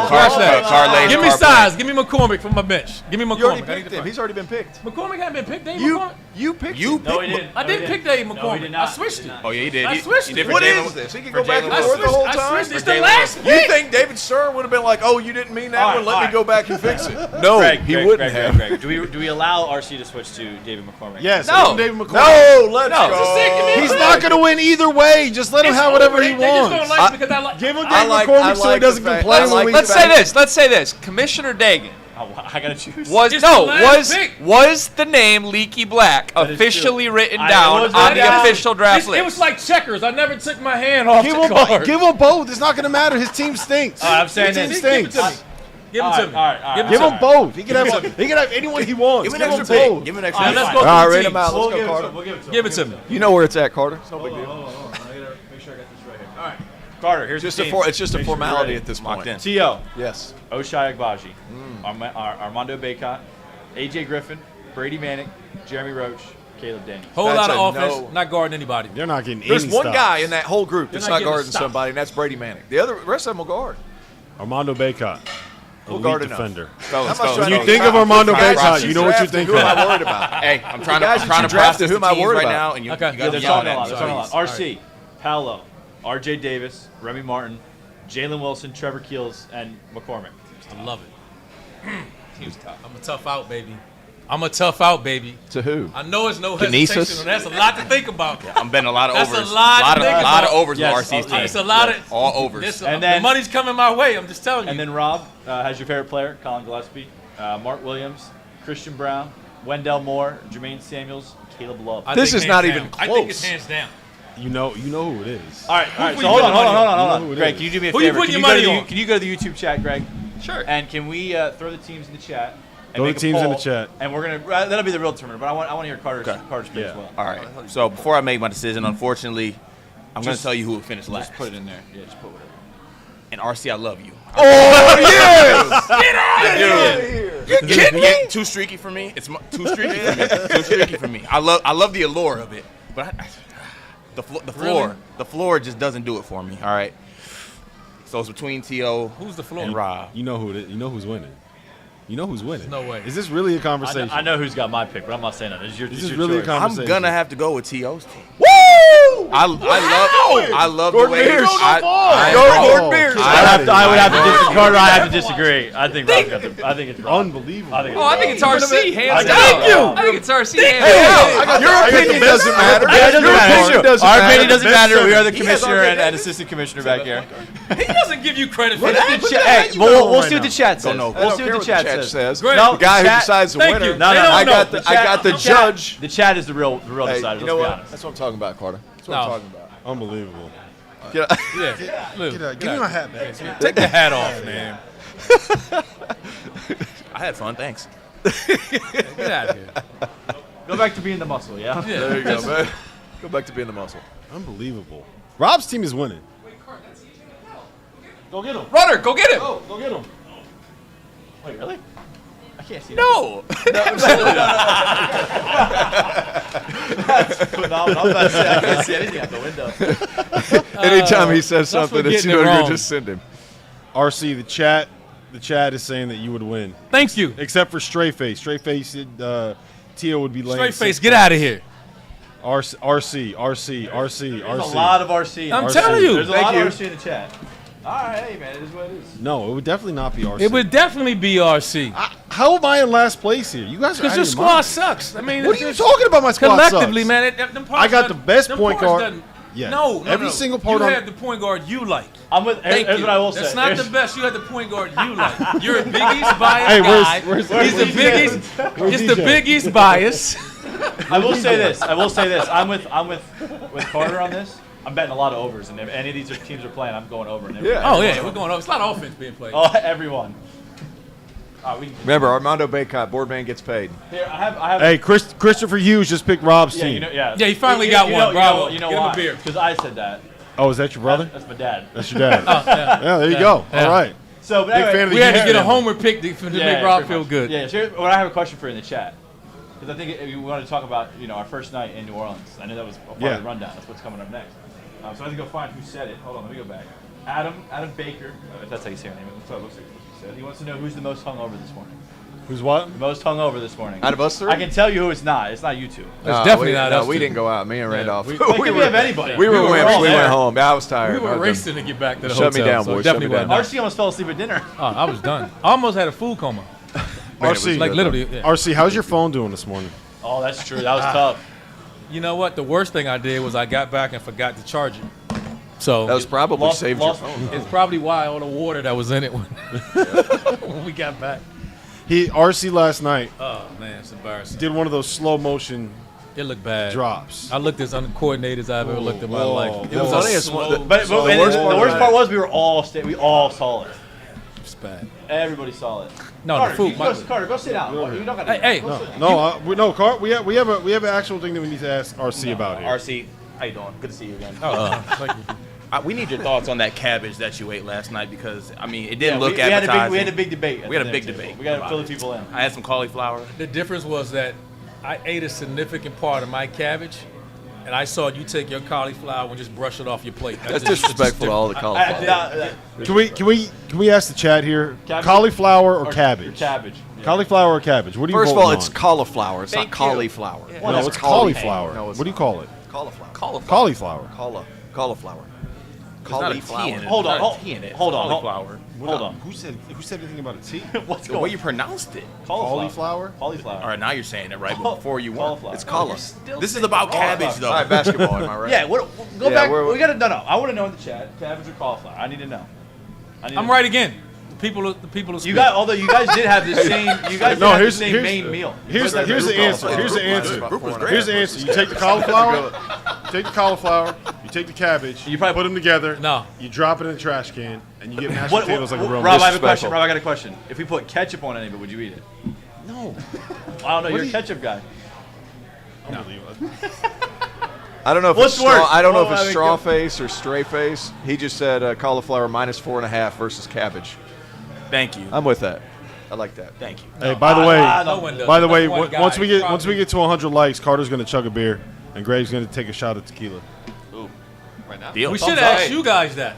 Scratch that. Parlay. Give me size. Give me McCormick from my bench. Give me McCormick. You already I need picked to him. find- He's already been picked. McCormick hadn't been picked. Dave You McCormick. picked You him. No, he didn't. I didn't pick Dave No, McCormick. he did I not. switched He it. did not. Oh yeah, you did. I You switched did it. for What Jalen- is this? He can for go back Jalen and I forth switched, the whole I time. switched. It's For the Jalen last You pick. think David Stern would have been like, "Oh, you didn't mean that All right, one. Let all me right. go back and fix it." No, Greg, he Greg, wouldn't Greg, have. Greg. Do we allow RC to switch to David McCormick? Yes. No. David McCormick. No, let's No, go. just say, give me He's a not going to win either way. Just let him have whatever he They just don't wants. like it because I like. Give him I David like- McCormick I so he like doesn't the fact- complain I when like we the Let's say this. Commissioner Dagan I gotta choose. was It's the last pick. the name Leaky Black That is officially true. written I down was on written the down. official draft It was list? like checkers. I never took my hand off Give the him, card. give him both. It's not going to matter. His team stinks. I'm saying His team this. Give it stinks. to me. Give it to me. All right. Give it Give to him me. both. He can have anyone he wants. Give him Give an him extra pick. both. Give him an All extra right, pick. Let's go All right, through read teams. him out. We'll Let's give go, it to Carter. him. We'll give it to him. Give it to me. You know where it's at, Carter. Hold on. I gotta make sure I got this right here. All right. Carter, here's Just the a team. it's just a Make sure you're formality ready. at this Locked point. in. T.O. Yes. Oshai Agbaji, Armando Bacot, A.J. Griffin, Brady Manick, Jeremy Roach, Caleb Daniels. Whole That's lot of a offense, no. not guarding anybody. They're not getting There's any one stops. guy in that whole group that's not not getting a guarding stop. somebody, and that's Brady Manick. The rest of them will guard. Armando Bacot, elite guard enough. defender. Fellas, How much fellas, do I When you know? think of Armando Guys Bacot, that you know what you drafted, think Who am I of. worried about? Hey, I'm trying guys to that you drafted, process who the am I teams worried right about? now, and you Okay. you Yeah, got they're to talking yell a lot. at They're me. talking a lot. RC, Paolo, R.J. Davis, Remy Martin, Jalen Wilson, Trevor Keels, and McCormick. I love it. I'm a tough out, baby. I'm a tough out, baby. To who? I know it's no Kinesis? hesitation. That's a lot to think about. I'm betting a lot of That's overs. a lot to think lot about. of overs Yes, with RC's team. It's a lot of All overs. This, And the then- money's coming my way. I'm just telling you. And then Rob has your favorite player, Colin Gillespie, Mark Williams, Christian Brown, Wendell Moore, Jermaine Samuels, Caleb Love. I This think is not hands even down. I think it's close. hands down. You know who it is. All right. put So hold on. your money on? You know Hold who on. it Greg, is. can you do me a Who you favor? putting Can your you go to money the- on? Can you go to the YouTube chat, Greg? Sure. And can we throw the teams in the chat? And Throw the make a teams in the poll? chat. And we're gonna that'll be the real determiner. But I want to hear Carter's pick Yeah. as well. All right. So before I make my decision, unfortunately, I'm going to tell you who will finish last. Just put it in there. Yeah, just put it. And RC, I love you. Oh yes! You're kidding me? Too streaky for me. It's too streaky for me. Too streaky for me. I love the allure of it, but the floor just doesn't do it for me. All right. So it's between T.O. Who's the floor? and Rob. You know who it is. You know who's winning. You know who's winning. No way. Is this really a conversation? I know who's got my pick, but I'm not saying that. This is your really a choice. conversation. I'm gonna have to go with T.O.'s team. Woo! I love Gordon the way Biersch. Gordon Biersch. I would have to disagree. Carter, I have to disagree. I think Rob's got the. I think it's Rob. Unbelievable. I think it's RC, hands down. Thank you. I think it's RC, hands down. Your opinion doesn't matter. Our opinion doesn't matter. We are the commissioner and assistant commissioner back here. He doesn't give you credit for that. Hey, we'll see what the chat says. know. We'll see what the chat says. Great. No, The guy who chat- decides the Thank winner. you. No, no, They don't no. know. I got the judge. The chat is the real Hey, decider. you know Let's be what? honest. That's what I'm talking about, Carter. That's what No. I'm talking about. Unbelievable. Yeah. Look, Give me my hat back. Take the hat off, man. I had fun, thanks. Get out of here. Go back to being the muscle, yeah? There you go, man. Go back to being the muscle. Unbelievable. Rob's team is winning. Go get him. Runner, go get him. Go get him. Wait, really? I can't see No. That's phenomenal. I'm about to say I can't see anything out the window. Anytime he says something, for it's getting it wrong. just send him. RC, the chat is saying that you would win. Thank you. Except for Stray Face. Stray Face, Tio would be laying. Straight face, get out of here. RC. There's a lot of RC. I'm telling you. There's a Thank lot you. of RC in the chat. All right, hey, man, it is what it is. No, it would definitely not be RC. It would definitely be RC. How am I in last place here? You guys are Because out your of squad mind. sucks. I mean, What are you talking about? My squad collectively, sucks? man. Them parts I got the doesn't- best them point parts guard. doesn't- Yeah. No, Every single part You on- have the point guard you like. I'm with. Thank Here's you. what I will That's say. not the best. You have the point guard you like. You're a Big East bias Hey, guy. where's He's the DJ? Big East. Where's It's the DJ? Big East bias. I will say this. I'm with Carter on this. I'm betting a lot of overs, and if any of these teams are playing, I'm going over. And Yeah. Oh yeah, we're going over. It's a lot of offense being played. Oh, everyone. Remember, Armando Baycott, boardman gets paid. Here, I have. Hey, Christopher Hughes just picked Rob's yeah, team. you know, yeah. Yeah, he finally got one. Bravo. You know Get him a why? beer. Because I said that. Oh, is that your brother? That's my dad. That's your dad. Yeah. Yeah, there you go. Yeah. All right. So, but Big anyway, fan of the We had to get a Yeah. homer pick to make Rob pretty feel much. good. Yeah, sure. Well, I have a question for you in the chat. Because I think we wanted to talk about, our first night in New Orleans. I know that was a part Yeah. of the rundown. That's what's coming up next. So I have to go find who said it. Hold on, let me go back. Adam Baker, if that's how you say her name. That's what it looks like what she said. He wants to know who's the most hungover this morning. Who's what? The most hungover this morning. Out of us three? I can tell you who it's not. It's not you two. It's definitely not us We two. didn't go out. Me and Randolph. we- It could be of anybody. We were We were wimps. all We there. went home. I was tired. We I were was racing to get back to the Shut me hotel. down, so boys. it Shut me definitely down. wasn't us. RC almost fell asleep at dinner. Oh, I was done. I almost had a food coma. RC. Like literally. Yeah. RC, how's your phone doing this morning? Oh, that's true. That was tough. You know what? The worst thing I did was I got back and forgot to charge it. So That was probably Lost- saved lost- your phone. it's probably why all the water that was in it when we got back. RC last night Oh man, it's embarrassing. did one of those slow motion It looked bad. drops. I looked as uncoordinated as I've ever looked in my Whoa. life. It The was funniest a one- slow. But So the the worst worst part part was we all saw it. It's bad. Everybody saw it. No, Carter, the food. Carter, go sit down. You don't gotta. Hey, go sit down. No, Car, we have an actual thing that we need to ask RC about here. RC, how you doing? Good to see you again. thank you. We need your thoughts on that cabbage that you ate last night because it Yeah, didn't look we had appetizing. we had a big debate. We had a big debate We got to about fill the it. people in. I had some cauliflower. The difference was that I ate a significant part of my cabbage, and I saw you take your cauliflower and just brush it off your plate. That's disrespectful to all the cauliflower. Can we ask the chat here? Cabbage? Cauliflower or cabbage? Cabbage. Yeah. Cauliflower or cabbage? What do you First of voting all, it's on? cauliflower. It's Thank not you. cauliflower. No, it's cauliflower. No, it's What do you not. call it? Cauliflower. Cauliflower. Cauliflower. There's not a T in it. Hold on, There's not a hold- T in it. hold on, hold- Cauliflower. Hold on. Who said anything about a T? What's The going way on? you pronounced it. Cauliflower? Cauliflower. All right, now you're saying it right, but before you weren't. Cauliflower. It's caula. This is about cabbage, though. All right, basketball. Am I right? Yeah, go Yeah, back. we're- We gotta no. I want to know in the chat, cabbage or cauliflower. I need to know. I'm right again. The people You guys, although you guys did have the same, you guys did No, have the here's- same here's- main meal. Here's the answer. Here's the answer. Group was great. Here's the answer. You take the cauliflower, you take the cabbage, You probably- put them together. No. You drop it in the trash can, and you get mashed What, potatoes like a real Rob, I man. have a question. Rob, I got a question. If we put ketchup on any of it, would you eat it? No. I don't know. You're do a you- ketchup guy. Unbelievable. I don't know if What's it's straw, worse? I don't know if Well, it's I mean, straw go- face or stray face. He just said cauliflower -4.5 versus cabbage. Thank you. I'm with that. I like that. Thank you. Hey, by the way, No one does. by the way, That's one guy. once we get Probably. to 100 likes, Carter's gonna chug a beer, and Greg's gonna take a shot of tequila. Deal. We should have asked you guys that.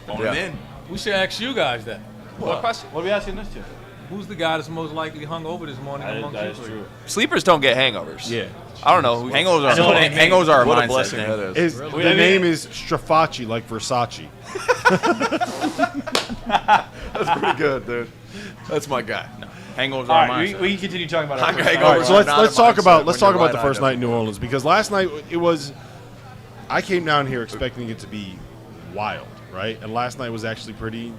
Phone Yeah. it in. We should ask you guys that. What question? What are we asking this to? Who's the guy that's most likely hung over this morning among That you is three? true. Sleepers don't get hangovers. Yeah. I don't know. Hangovers I know what I are mean. hangovers are a What a mindset blessing thing. that is. His, Really? the I mean- name is Strafacci, like Versace. That's pretty good, dude. That's my guy. Hangovers All are a right, mindset. we can continue talking about our I'm first gonna night. go All right, so Not let's a talk mindset about when the you're right first on night it. in New Orleans, because last night it was. I came down here expecting it to be wild, right? And last night was actually pretty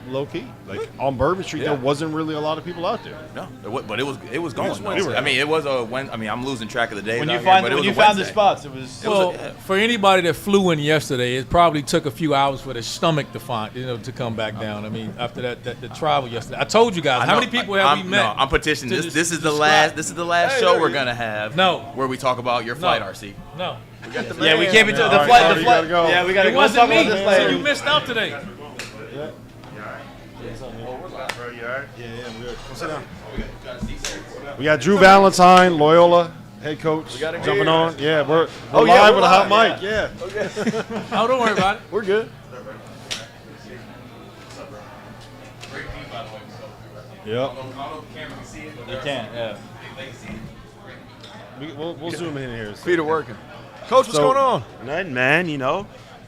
low key. Like on Bourbon Street, there wasn't really a lot of people out there. No, but it was going. Wednesday. I mean, it was a when. I mean, I'm losing track of the days. When out you here, find but it when was you a found the Wednesday. spots, it was. Well, for anybody that flew in yesterday, it probably took a few hours for their stomach to find, to come back down. I mean, after the travel yesterday, I told you guys. I How know, many people have we met? No, I'm petitioning. to This is the describe- last. This is the last show we're gonna have. No. where we talk about your flight, RC. No, Yeah, we came into All the right, flight. sorry, The you flight. gotta go. Yeah, we got to it go. Let's talk wasn't about me. this So later. you missed out today. Sit down. We got Drew Valentine, Loyola head coach, jumping on. Yeah, we're live with a hot mic. Yeah. Oh, don't worry about it. We're good. Yep. You can't. Yeah. We'll zoom in here. Feet are working. Coach, what's going on? Nothing, man.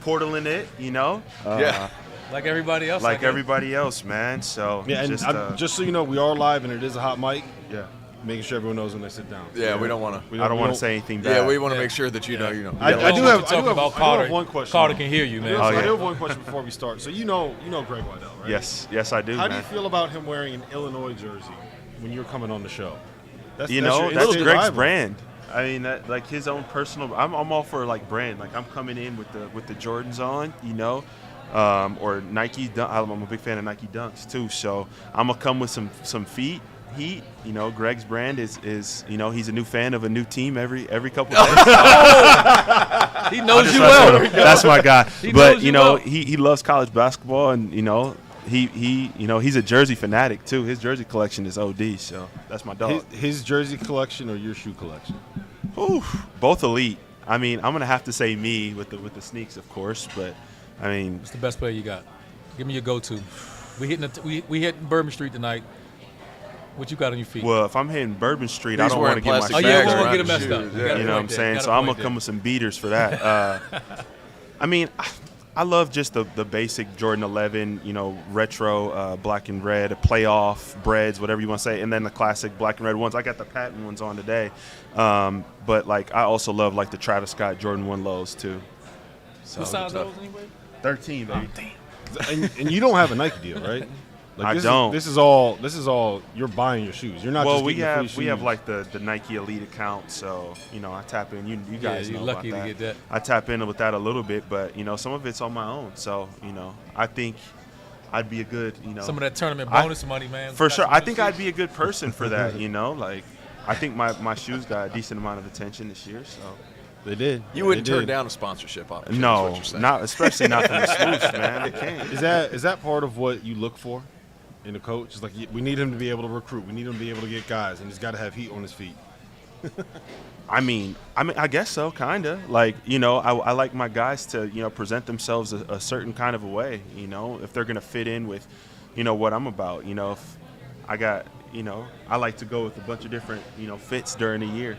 Portaling it. Yeah. Like everybody else. Like I guess. everybody else, man. So Yeah, and just, just so you know, we are live and it is a hot mic. yeah. Making sure everyone knows when they sit down. Yeah, we don't want to. I don't want to say anything bad. Yeah, we want to make sure that you know. I Well, do we have. can talk about I do Carter. have one question. Carter can hear you, man. I yeah. do have one question before we start. So you know Greg Waddell, right? Yes, I do, How man. do you feel about him wearing an Illinois jersey when you're coming on the show? That's That's your Greg's rival. brand. I mean, that like his own personal. I'm all for like brand. Like I'm coming in with the Jordans on, or Nike. I'm a big fan of Nike Dunks too. So I'm gonna come with some heat. Greg's brand is he's a new fan of a new team every couple of days. He knows you well. That's my guy. He But knows you well. he loves college basketball, and he's a jersey fanatic too. His jersey collection is OD. So that's my dog. His jersey collection or your shoe collection? Oof, both elite. I mean, I'm gonna have to say me with the sneaks, of course. But I mean, What's the best player you got? Give me your go-to. We hitting Bourbon Street tonight. What you got on your feet? well, if I'm hitting Bourbon Street, I He's don't want to wearing get my plastic Oh shoes yeah, bags we dirty. won't around get it his messed up. shoes, You yeah. got a You know what I'm point there. saying? Got a So I'm point gonna there. come with some beaters for that. I mean, I love just the basic Jordan 11, retro black and red, playoff breads, whatever you want to say, and then the classic black and red ones. I got the patent ones on today, but like I also love like the Travis Scott Jordan 1 lows too. So What size those anyway? 13, baby. And you don't have a Nike deal, right? I this don't. This is all. You're buying your shoes. You're not. Well, just we getting have free we have shoes. like the Nike Elite account, so I tap in. You guys you're know lucky about to that. get that. I tap in with that a little bit, but some of it's on my own. So I think I'd be a good Some of that tournament I- bonus money, man. for Got sure. some I good think shoes. I'd be a good person for that. Like I think my shoes got a decent amount of attention this year. So They did. You wouldn't They turn did. down a sponsorship opportunity. is no, what you're saying. not especially not from the swoosh, man. I can't. Is that part of what you look for in a coach? It's like we need him to be able to recruit. We need him to be able to get guys, and he's got to have heat on his feet. I mean, I guess so, kind of. Like, I like my guys to, present themselves a certain kind of a way, if they're going to fit in with, what I'm about. If I got, I like to go with a bunch of different, fits during the year,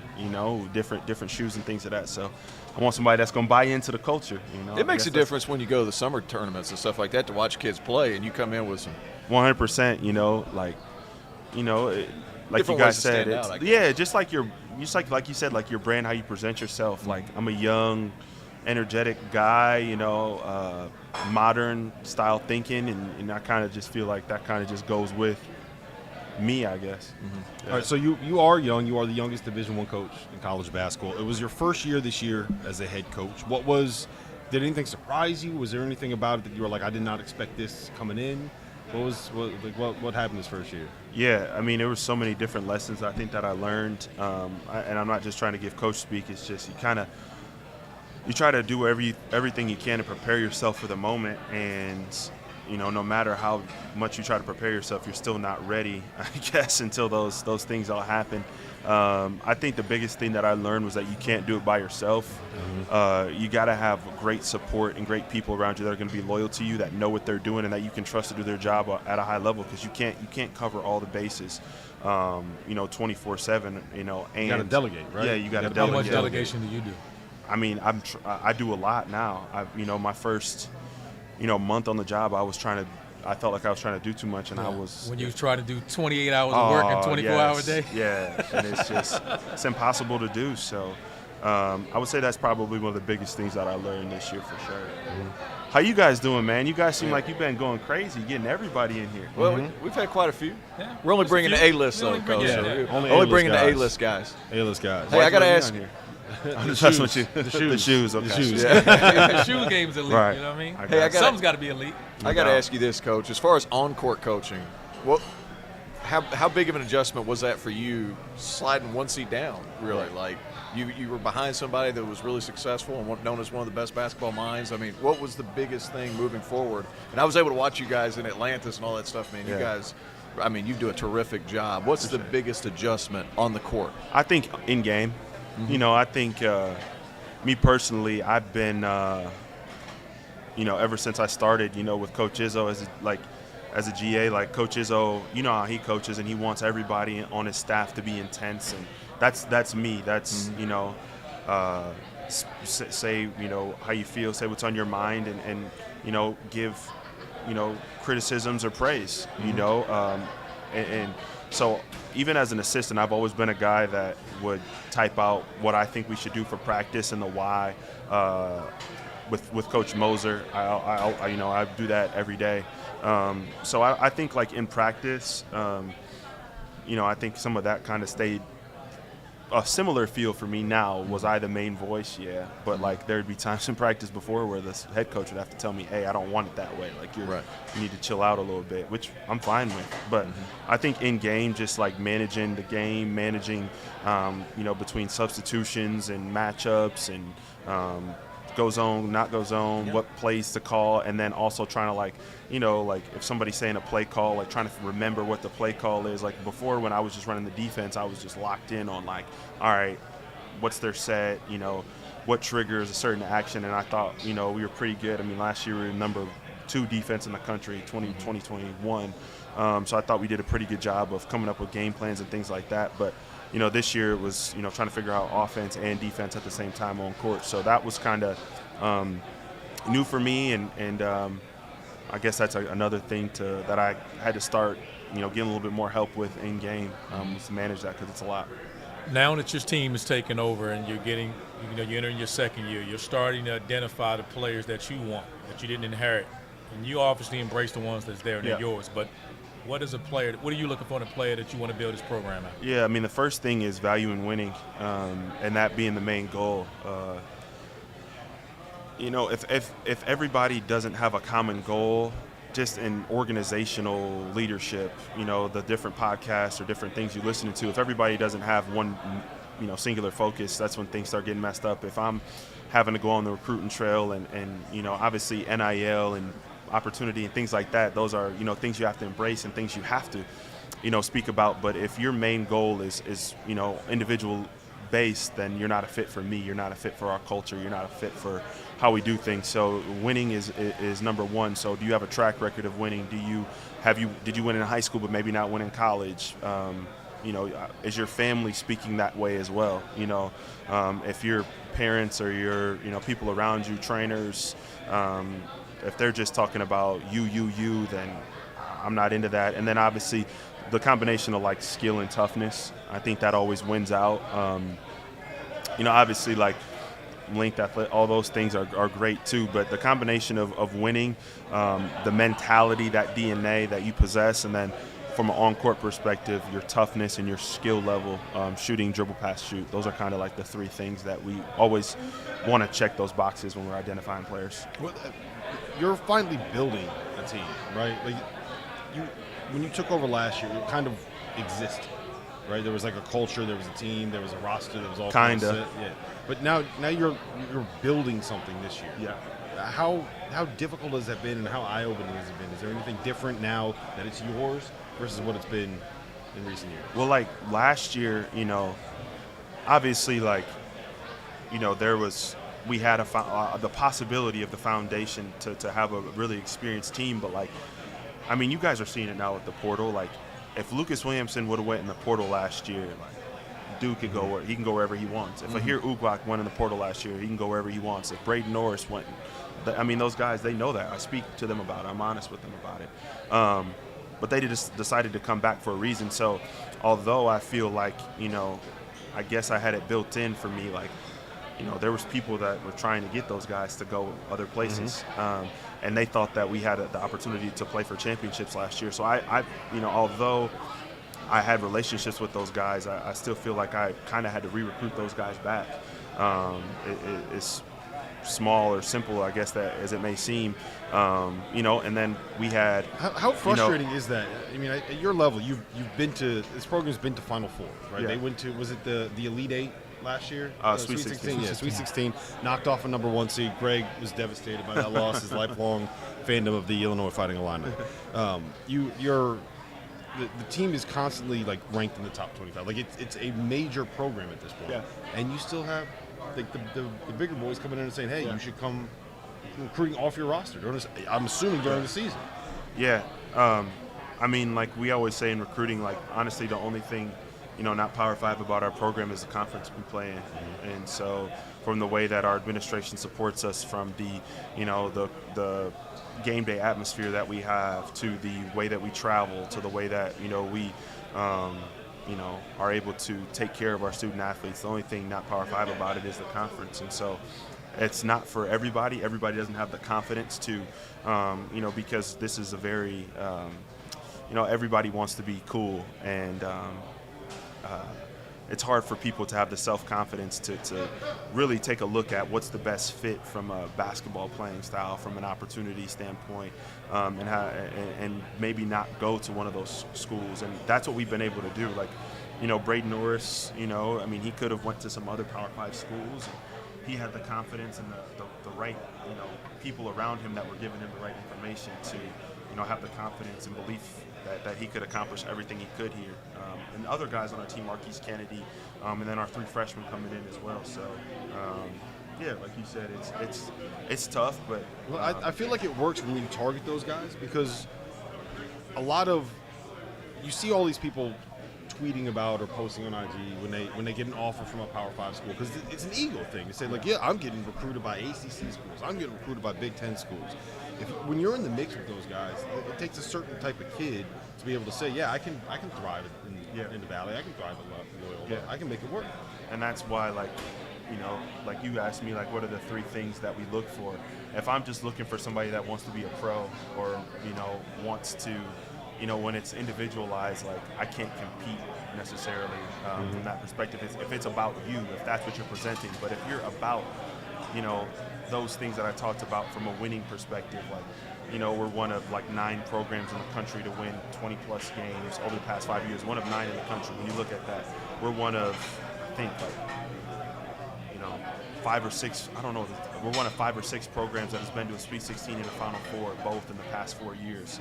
different shoes and things of that. So I want somebody that's going to buy into the culture, It makes a difference when you go to the summer tournaments and stuff like that to watch kids play, and you come in with some. 100%, like you Different guys ways to said, stand it's, out, I guess. yeah, just like you said, like your brand, how you present yourself. Like I'm a young, energetic guy, modern style thinking, and I kind of just feel like that kind of just goes with me, I guess. All right, so you are young. You are the youngest Division I coach in college basketball. It was your first year this year as a head coach. Did anything surprise you? Was there anything about it that you were like, I did not expect this coming in? What happened this first year? Yeah, I mean, there were so many different lessons I think that I learned, and I'm not just trying to give coach speak. It's just you try to do everything you can to prepare yourself for the moment, and no matter how much you try to prepare yourself, you're still not ready, I guess, until those things all happen. I think the biggest thing that I learned was that you can't do it by yourself. You got to have great support and great people around you that are going to be loyal to you, that know what they're doing, and that you can trust to do their job at a high level, because you can't cover all the bases, 24/7. And you got to delegate, right? Yeah, you got to How delegate. much delegation do you do? I mean, I do a lot now. My first month on the job, I felt like I was trying to do too much, and I was. When you try to do 28 hours of work in 24-hour day? Yeah, and it's impossible to do. So I would say that's probably one of the biggest things that I learned this year for sure. How you guys doing, man? You guys seem like you've been going crazy, getting everybody in here. Well, we've had quite a few. Yeah. We're only Just a bringing the few. A-list, We though, only bring- Coach. yeah, So yeah. Only bringing the A-list guys. A-list guys. Hey, I got to ask you. you. That's what you. The shoes. Okay. The shoes. The shoe game's elite, Right. you know what I mean? Hey, I got Something's got to be elite. I got to ask you this, Coach. As far as on-court coaching, how big of an adjustment was that for you, sliding one seat down? Really, like you were behind somebody that was really successful and known as one of the best basketball minds. I mean, what was the biggest thing moving forward? And I was able to watch you guys in Atlantis and all that stuff, man. You guys, I mean, you do a terrific job. What's the biggest adjustment on the court? I think in game. I think me personally, I've been, ever since I started, with Coach Izzo as a GA, like Coach Izzo, how he coaches, and he wants everybody on his staff to be intense, and that's me. That's say how you feel, say what's on your mind, and give criticisms or praise. And so even as an assistant, I've always been a guy that would type out what I think we should do for practice and the why. With Coach Moser, I do that every day. So I think like in practice, I think some of that kind of stayed. A similar feel for me now. Was I the main voice? Yeah, but like there'd be times in practice before where the head coach would have to tell me, "Hey, I don't want it that way. Like you need to chill out a little bit," which I'm fine with. But I think in game, just like managing the game, managing, between substitutions and matchups and go zone, not go zone, what plays to call, and then also trying to like if somebody's saying a play call, like trying to remember what the play call is. Like before, when I was just running the defense, I was just locked in on like, all right, what's their set, what triggers a certain action, and I thought, we were pretty good. I mean, last year we were number 2 defense in the country, 2021. So I thought we did a pretty good job of coming up with game plans and things like that. But this year it was, trying to figure out offense and defense at the same time on court. So that was kind of new for me, and I guess that's another thing that I had to start, getting a little bit more help with in game, was to manage that, because it's a lot. Now that your team is taking over and you're getting, you're entering your second year, you're starting to identify the players that you want, that you didn't inherit, and you obviously embrace the ones that's there and they're yours. But what is a player? What are you looking for in a player that you want to build this program at? Yeah, I mean, the first thing is value in winning, and that being the main goal. If everybody doesn't have a common goal, just in organizational leadership, the different podcasts or different things you listen to, if everybody doesn't have one, singular focus, that's when things start getting messed up. If I'm having to go on the recruiting trail and obviously NIL and opportunity and things like that, those are, things you have to embrace and things you have to, speak about. But if your main goal is individual based, then you're not a fit for me. You're not a fit for our culture. You're not a fit for how we do things. So winning is number one. So do you have a track record of winning? Did you win in high school but maybe not win in college? Is your family speaking that way as well? If your parents or your people around you, trainers, if they're just talking about you, then I'm not into that. And then obviously the combination of like skill and toughness, I think that always wins out. Obviously like length, athletic, all those things are great too, but the combination of winning, the mentality, that DNA that you possess, and then from an on-court perspective, your toughness and your skill level, shooting, dribble, pass, shoot, those are kind of like the 3 things that we always want to check those boxes when we're identifying players. Well, you're finally building a team, right? Like when you took over last year, it kind of existed, right? There was like a culture, there was a team, there was a roster, there was all kinds of. Yeah. But now you're building something this year. Yeah. How difficult has that been, and how eye-opening has it been? Is there anything different now that it's yours versus what it's been in recent years? Well, like last year, obviously, like, we had the possibility of the foundation to have a really experienced team, but like, I mean, you guys are seeing it now with the portal. Like, if Lucas Williamson would have went in the portal last year, like, dude could go he can go wherever he wants. If Ahir Uguak went in the portal last year, he can go wherever he wants. If Braden Norris went, I mean, those guys, they know that. I speak to them about it. I'm honest with them about it. But they just decided to come back for a reason. So, although I feel like, I guess I had it built in for me, like, there was people that were trying to get those guys to go other places, and they thought that we had the opportunity to play for championships last year. So I although I had relationships with those guys, I still feel like I kind of had to re-recruit those guys back. It's small or simple, I guess, that as it may seem, and then we had. How frustrating is that? I mean, at your level, you've been to this program's been to Final Four, right? Yeah. They went to, was it the Elite Eight last year? Sweet 16. Yeah, Sweet 16. Knocked off a number 1 seed. Greg was devastated by that loss. His lifelong fandom of the Illinois Fighting Illini. The team is constantly like ranked in the top 25. Like it's a major program at this point. Yeah. And you still have like the bigger boys coming in and saying, "Hey, you should come recruiting off your roster." I'm assuming during the season. Yeah. I mean, like we always say in recruiting, like honestly, the only thing, not Power 5 about our program is the conference we play in. And so from the way that our administration supports us, from the game day atmosphere that we have, to the way that we travel, to the way that, we are able to take care of our student athletes, the only thing not Power 5 about it is the conference. And so it's not for everybody. Everybody doesn't have the confidence to, because this is a very, everybody wants to be cool, and it's hard for people to have the self-confidence to really take a look at what's the best fit from a basketball playing style, from an opportunity standpoint, and maybe not go to one of those schools. And that's what we've been able to do. Like, Braden Norris, I mean, he could have went to some other Power 5 schools. He had the confidence and the right, people around him that were giving him the right information to, have the confidence and belief that he could accomplish everything he could here. And other guys on our team, Marquise Kennedy, and then our 3 freshmen coming in as well. So, yeah, like you said, it's tough, but Well, I feel like it works when you target those guys, because you see all these people tweeting about or posting on IG when they get an offer from a Power 5 school, because it's an ego thing to say, like, yeah, I'm getting recruited by ACC schools, I'm getting recruited by Big Ten schools. When you're in the mix with those guys, it takes a certain type of kid to be able to say, yeah, I can thrive in the Valley, I can thrive in Loyola, Yeah. I can make it work. And that's why, like you asked me, like, what are the 3 things that we look for? If I'm just looking for somebody that wants to be a pro, or, wants to, when it's individualized, like, I can't compete necessarily from that perspective. If it's about you, if that's what you're presenting. But if you're about, those things that I talked about from a winning perspective, like, we're one of like 9 programs in the country to win 20-plus games over the past 5 years, one of 9 in the country. When you look at that, we're one of, I think, like, 5 or 6, I don't know, we're one of 5 or 6 programs that has been to a Sweet 16 and a Final Four, both in the past 4 years.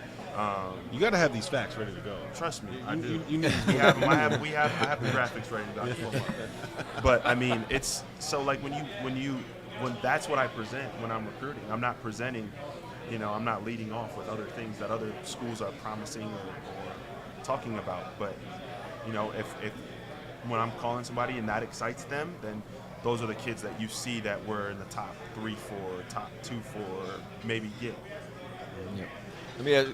You got to have these facts ready to go. Trust me, I do. You need we have them. I have the graphics ready to go. But I mean, it's so like when that's what I present when I'm recruiting. I'm not presenting, I'm not leading off with other things that other schools are promising or talking about. But if when I'm calling somebody and that excites them, then those are the kids that you see that were in the top 3 for, top 2 for, maybe get. Yeah.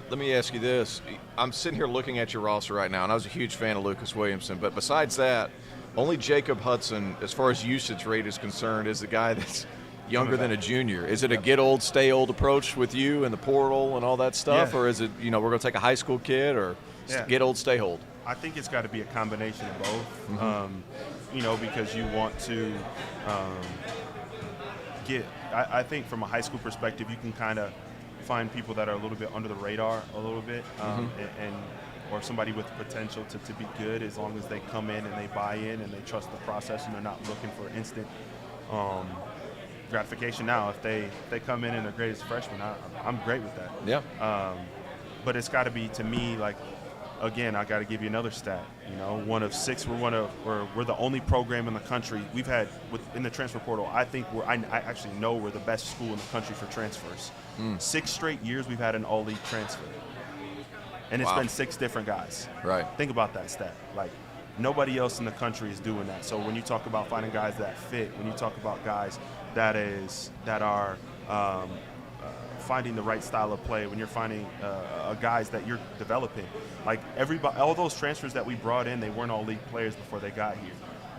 Let me ask you this. I'm sitting here looking at your roster right now, and I was a huge fan of Lucas Williamson. But besides that, only Jacob Hudson, as far as usage rate is concerned, is the guy that's younger than a junior. Is it a get old, stay old approach with you and the portal and all that stuff? Yeah. Or is it, we're going to take a high school kid, or get old, stay old? I think it's got to be a combination of both. Because you want to I think from a high school perspective, you can kind of find people that are a little bit under the radar a little bit, or somebody with potential to be good, as long as they come in and they buy in and they trust the process and they're not looking for instant gratification now. If they come in and they're great as freshmen, I'm great with that. Yeah. But it's got to be, to me, like, again, I got to give you another stat. You know, one of six. We're the only program in the country we've had in the transfer portal. I think I actually know we're the best school in the country for transfers. 6 straight years we've had an all-league transfer, and it's been 6 different guys. Right. Think about that stat. Like, nobody else in the country is doing that. So when you talk about finding guys that fit, when you talk about guys that are finding the right style of play, when you're finding guys that you're developing, like all those transfers that we brought in, they weren't all league players before they got here.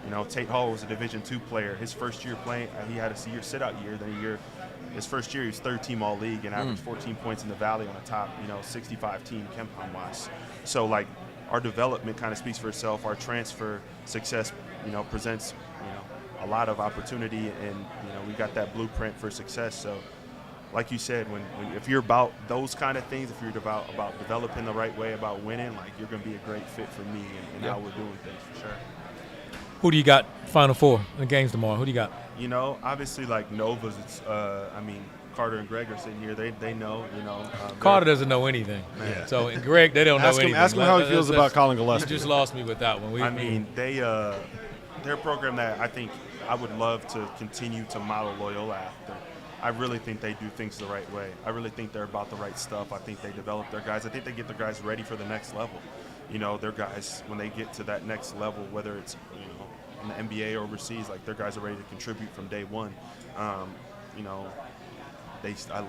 You know, Tate Hall was a Division II player. His first year playing, he had a sit-out year. Then his first year, he was third team all league and averaged 14 points in the Valley on a top, 65 team KenPom wise. So like, our development kind of speaks for itself. Our transfer success, presents, a lot of opportunity, and we got that blueprint for success. So, like you said, if you're about those kind of things, if you're about developing the right way, about winning, like, you're going to be a great fit for me and how we're doing things, for sure. Who do you got Final Four in the games tomorrow? Who do you got? Obviously, like Nova's, Carter and Greg are sitting here. They know, Carter doesn't know anything. Man. So, and Greg, they don't know anything. Ask him how he feels about Colin Gillespie. You just lost me with that one. They're a program that I think I would love to continue to model Loyola after. I really think they do things the right way. I really think they're about the right stuff. I think they develop their guys. I think they get their guys ready for the next level. Their guys, when they get to that next level, whether it's, in the NBA or overseas, like, their guys are ready to contribute from day one. I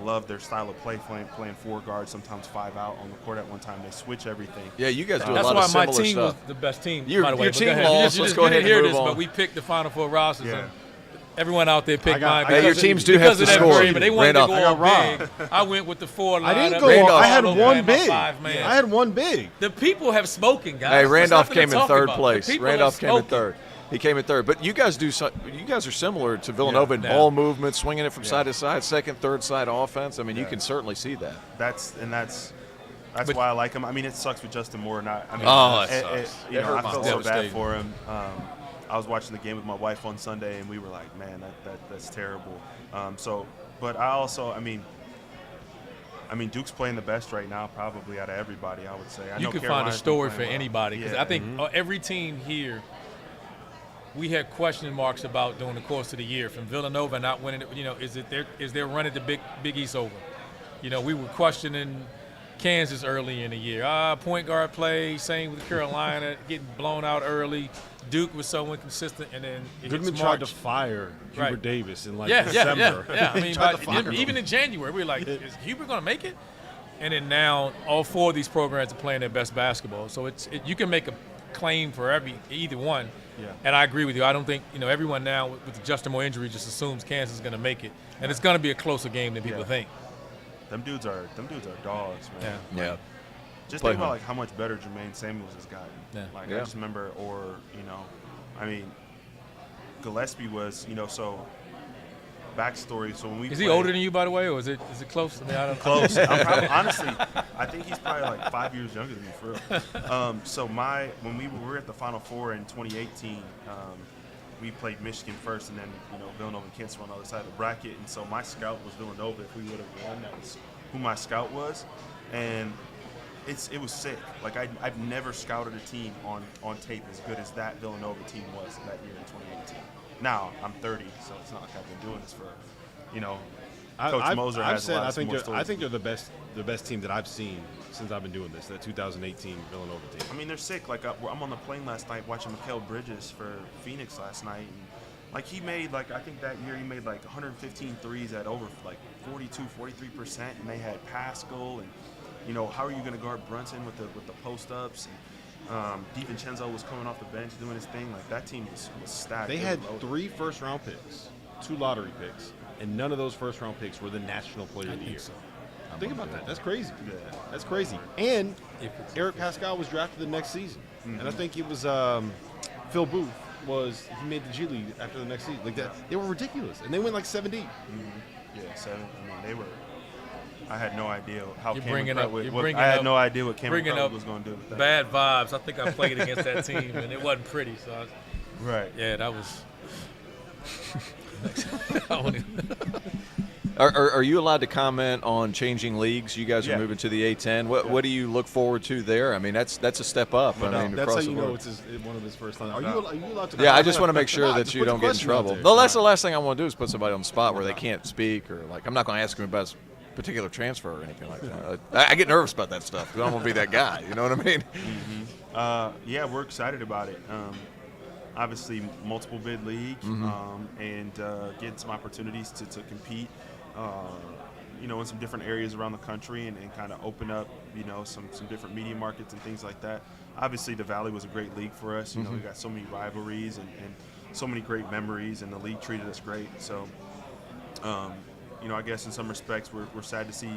love their style of play, playing 4 guards, sometimes 5 out on the court at one time. They switch everything. Yeah, you guys do a That's lot why of similar my team stuff. was the best team. Your by the way. team But go ahead. lost. Let's go ahead and hear move this, on. but we picked the Final Four rosters. Yeah. And everyone out there picked mine. Hey, your teams do have to score. But they wanted Randolph. to go all big. I went with the 4 lineup. I didn't go. Randolph. I had All one over my big. 5-man. I had one big. The people have spoken, guys. Hey, There's Randolph nothing to came in talk third about. place. The people Randolph have came in spoken. third. He came in third. But you guys are similar to Villanova in Yeah. ball movement, swinging it from side to side, second, third side offense. I mean, you can certainly see that. That's why I like him. I mean, it sucks with Justin Moore. That sucks. I hurt felt my so bad devastating. for him. I was watching the game with my wife on Sunday, and we were like, man, that's terrible. But I also, Duke's playing the best right now, probably out of everybody, I would say. I You know can find a Carolina's story been for playing well. anybody because Yeah. I think every team here, we had question marks about during the course of the year. From Villanova not winning it, is their run at the Big East over? We were questioning Kansas early in the year. Point guard play, same with Carolina, getting blown out early. Duke was so inconsistent, and then Goodman tried to fire Hubert Right. Davis in Yeah. December. I mean, Tried to fire him. even in January, we were like, is Hubert going to make it? And then now all 4 of these programs are playing their best basketball. So you can make a claim for either one. Yeah. And I agree with you. I don't think everyone now with the Justin Moore injury just assumes Kansas is going to make it, and it's going to be a closer game than people think. Them dudes are dogs, man. Yeah. Just Play think about home. like how much better Jermaine Samuels has gotten. Yeah. Like, Yeah. I just remember, Gillespie was, so backstory. So when we Is he played- older than you, by the way, or is it close? I mean, I don't Close. Honestly, I think he's probably like 5 years younger than me, for real. When we were at the Final Four in 2018, we played Michigan first, and then Villanova and Kansas were on the other side of the bracket. And so my scout was Villanova. If we would have won, that was who my scout was, and it was sick. Like, I've never scouted a team on tape as good as that Villanova team was that year in 2018. Now I'm 30, so it's not like I've been doing this for, Coach Moser I've has said a lot I think more they're, stories. I think they're the best team that I've seen since I've been doing this. That 2018 Villanova team. I mean, they're sick. Like, I'm on the plane last night watching Mikal Bridges for Phoenix last night. And, like, he made, I think that year he made, 115 threes at over, 42, 43%. And they had Pascal. And, how are you going to guard Brunson with the post-ups? And DiVincenzo was coming off the bench doing his thing. Like, that team was stacked. They were had loaded. 3 first-round picks, 2 lottery picks, and none of those first-round picks were the National Player of the Year. Think about that. That's crazy. Yeah. That's crazy. And Eric Pascal was drafted the next season, and I think it was Phil Booth he made the G League after the next season. Like that, they were ridiculous, and they went 7 deep. Yeah, 7. They were. I had no idea how You're Cameron bringing up- Crutwood- you're what- bringing I had up- no idea what Cameron bringing Crutwood up was going to do with that. bad vibes. I think I played against that team, and it wasn't pretty. So, Right. yeah, that was. Are you allowed to comment on changing leagues? You guys are Yeah. moving to the A10. What do you look forward to there? I mean, that's a step up. I mean, That's how across you the know board. it's one of his first times. Are you allowed to? Yeah, I just want to make sure Nah, that just you put the don't get in question out trouble. there. No, that's the last thing I want to do is put somebody on the spot where they can't speak or like I'm not going to ask him about his particular transfer or anything like that. I get nervous about that stuff because I don't want to be that guy. You know what I mean? Yeah, we're excited about it. Obviously, multiple bid league, and getting some opportunities to compete, in some different areas around the country and kind of open up, some different media markets and things like that. Obviously, the Valley was a great league for us. We got so many rivalries and so many great memories, and the league treated us great. So, I guess in some respects we're sad to see,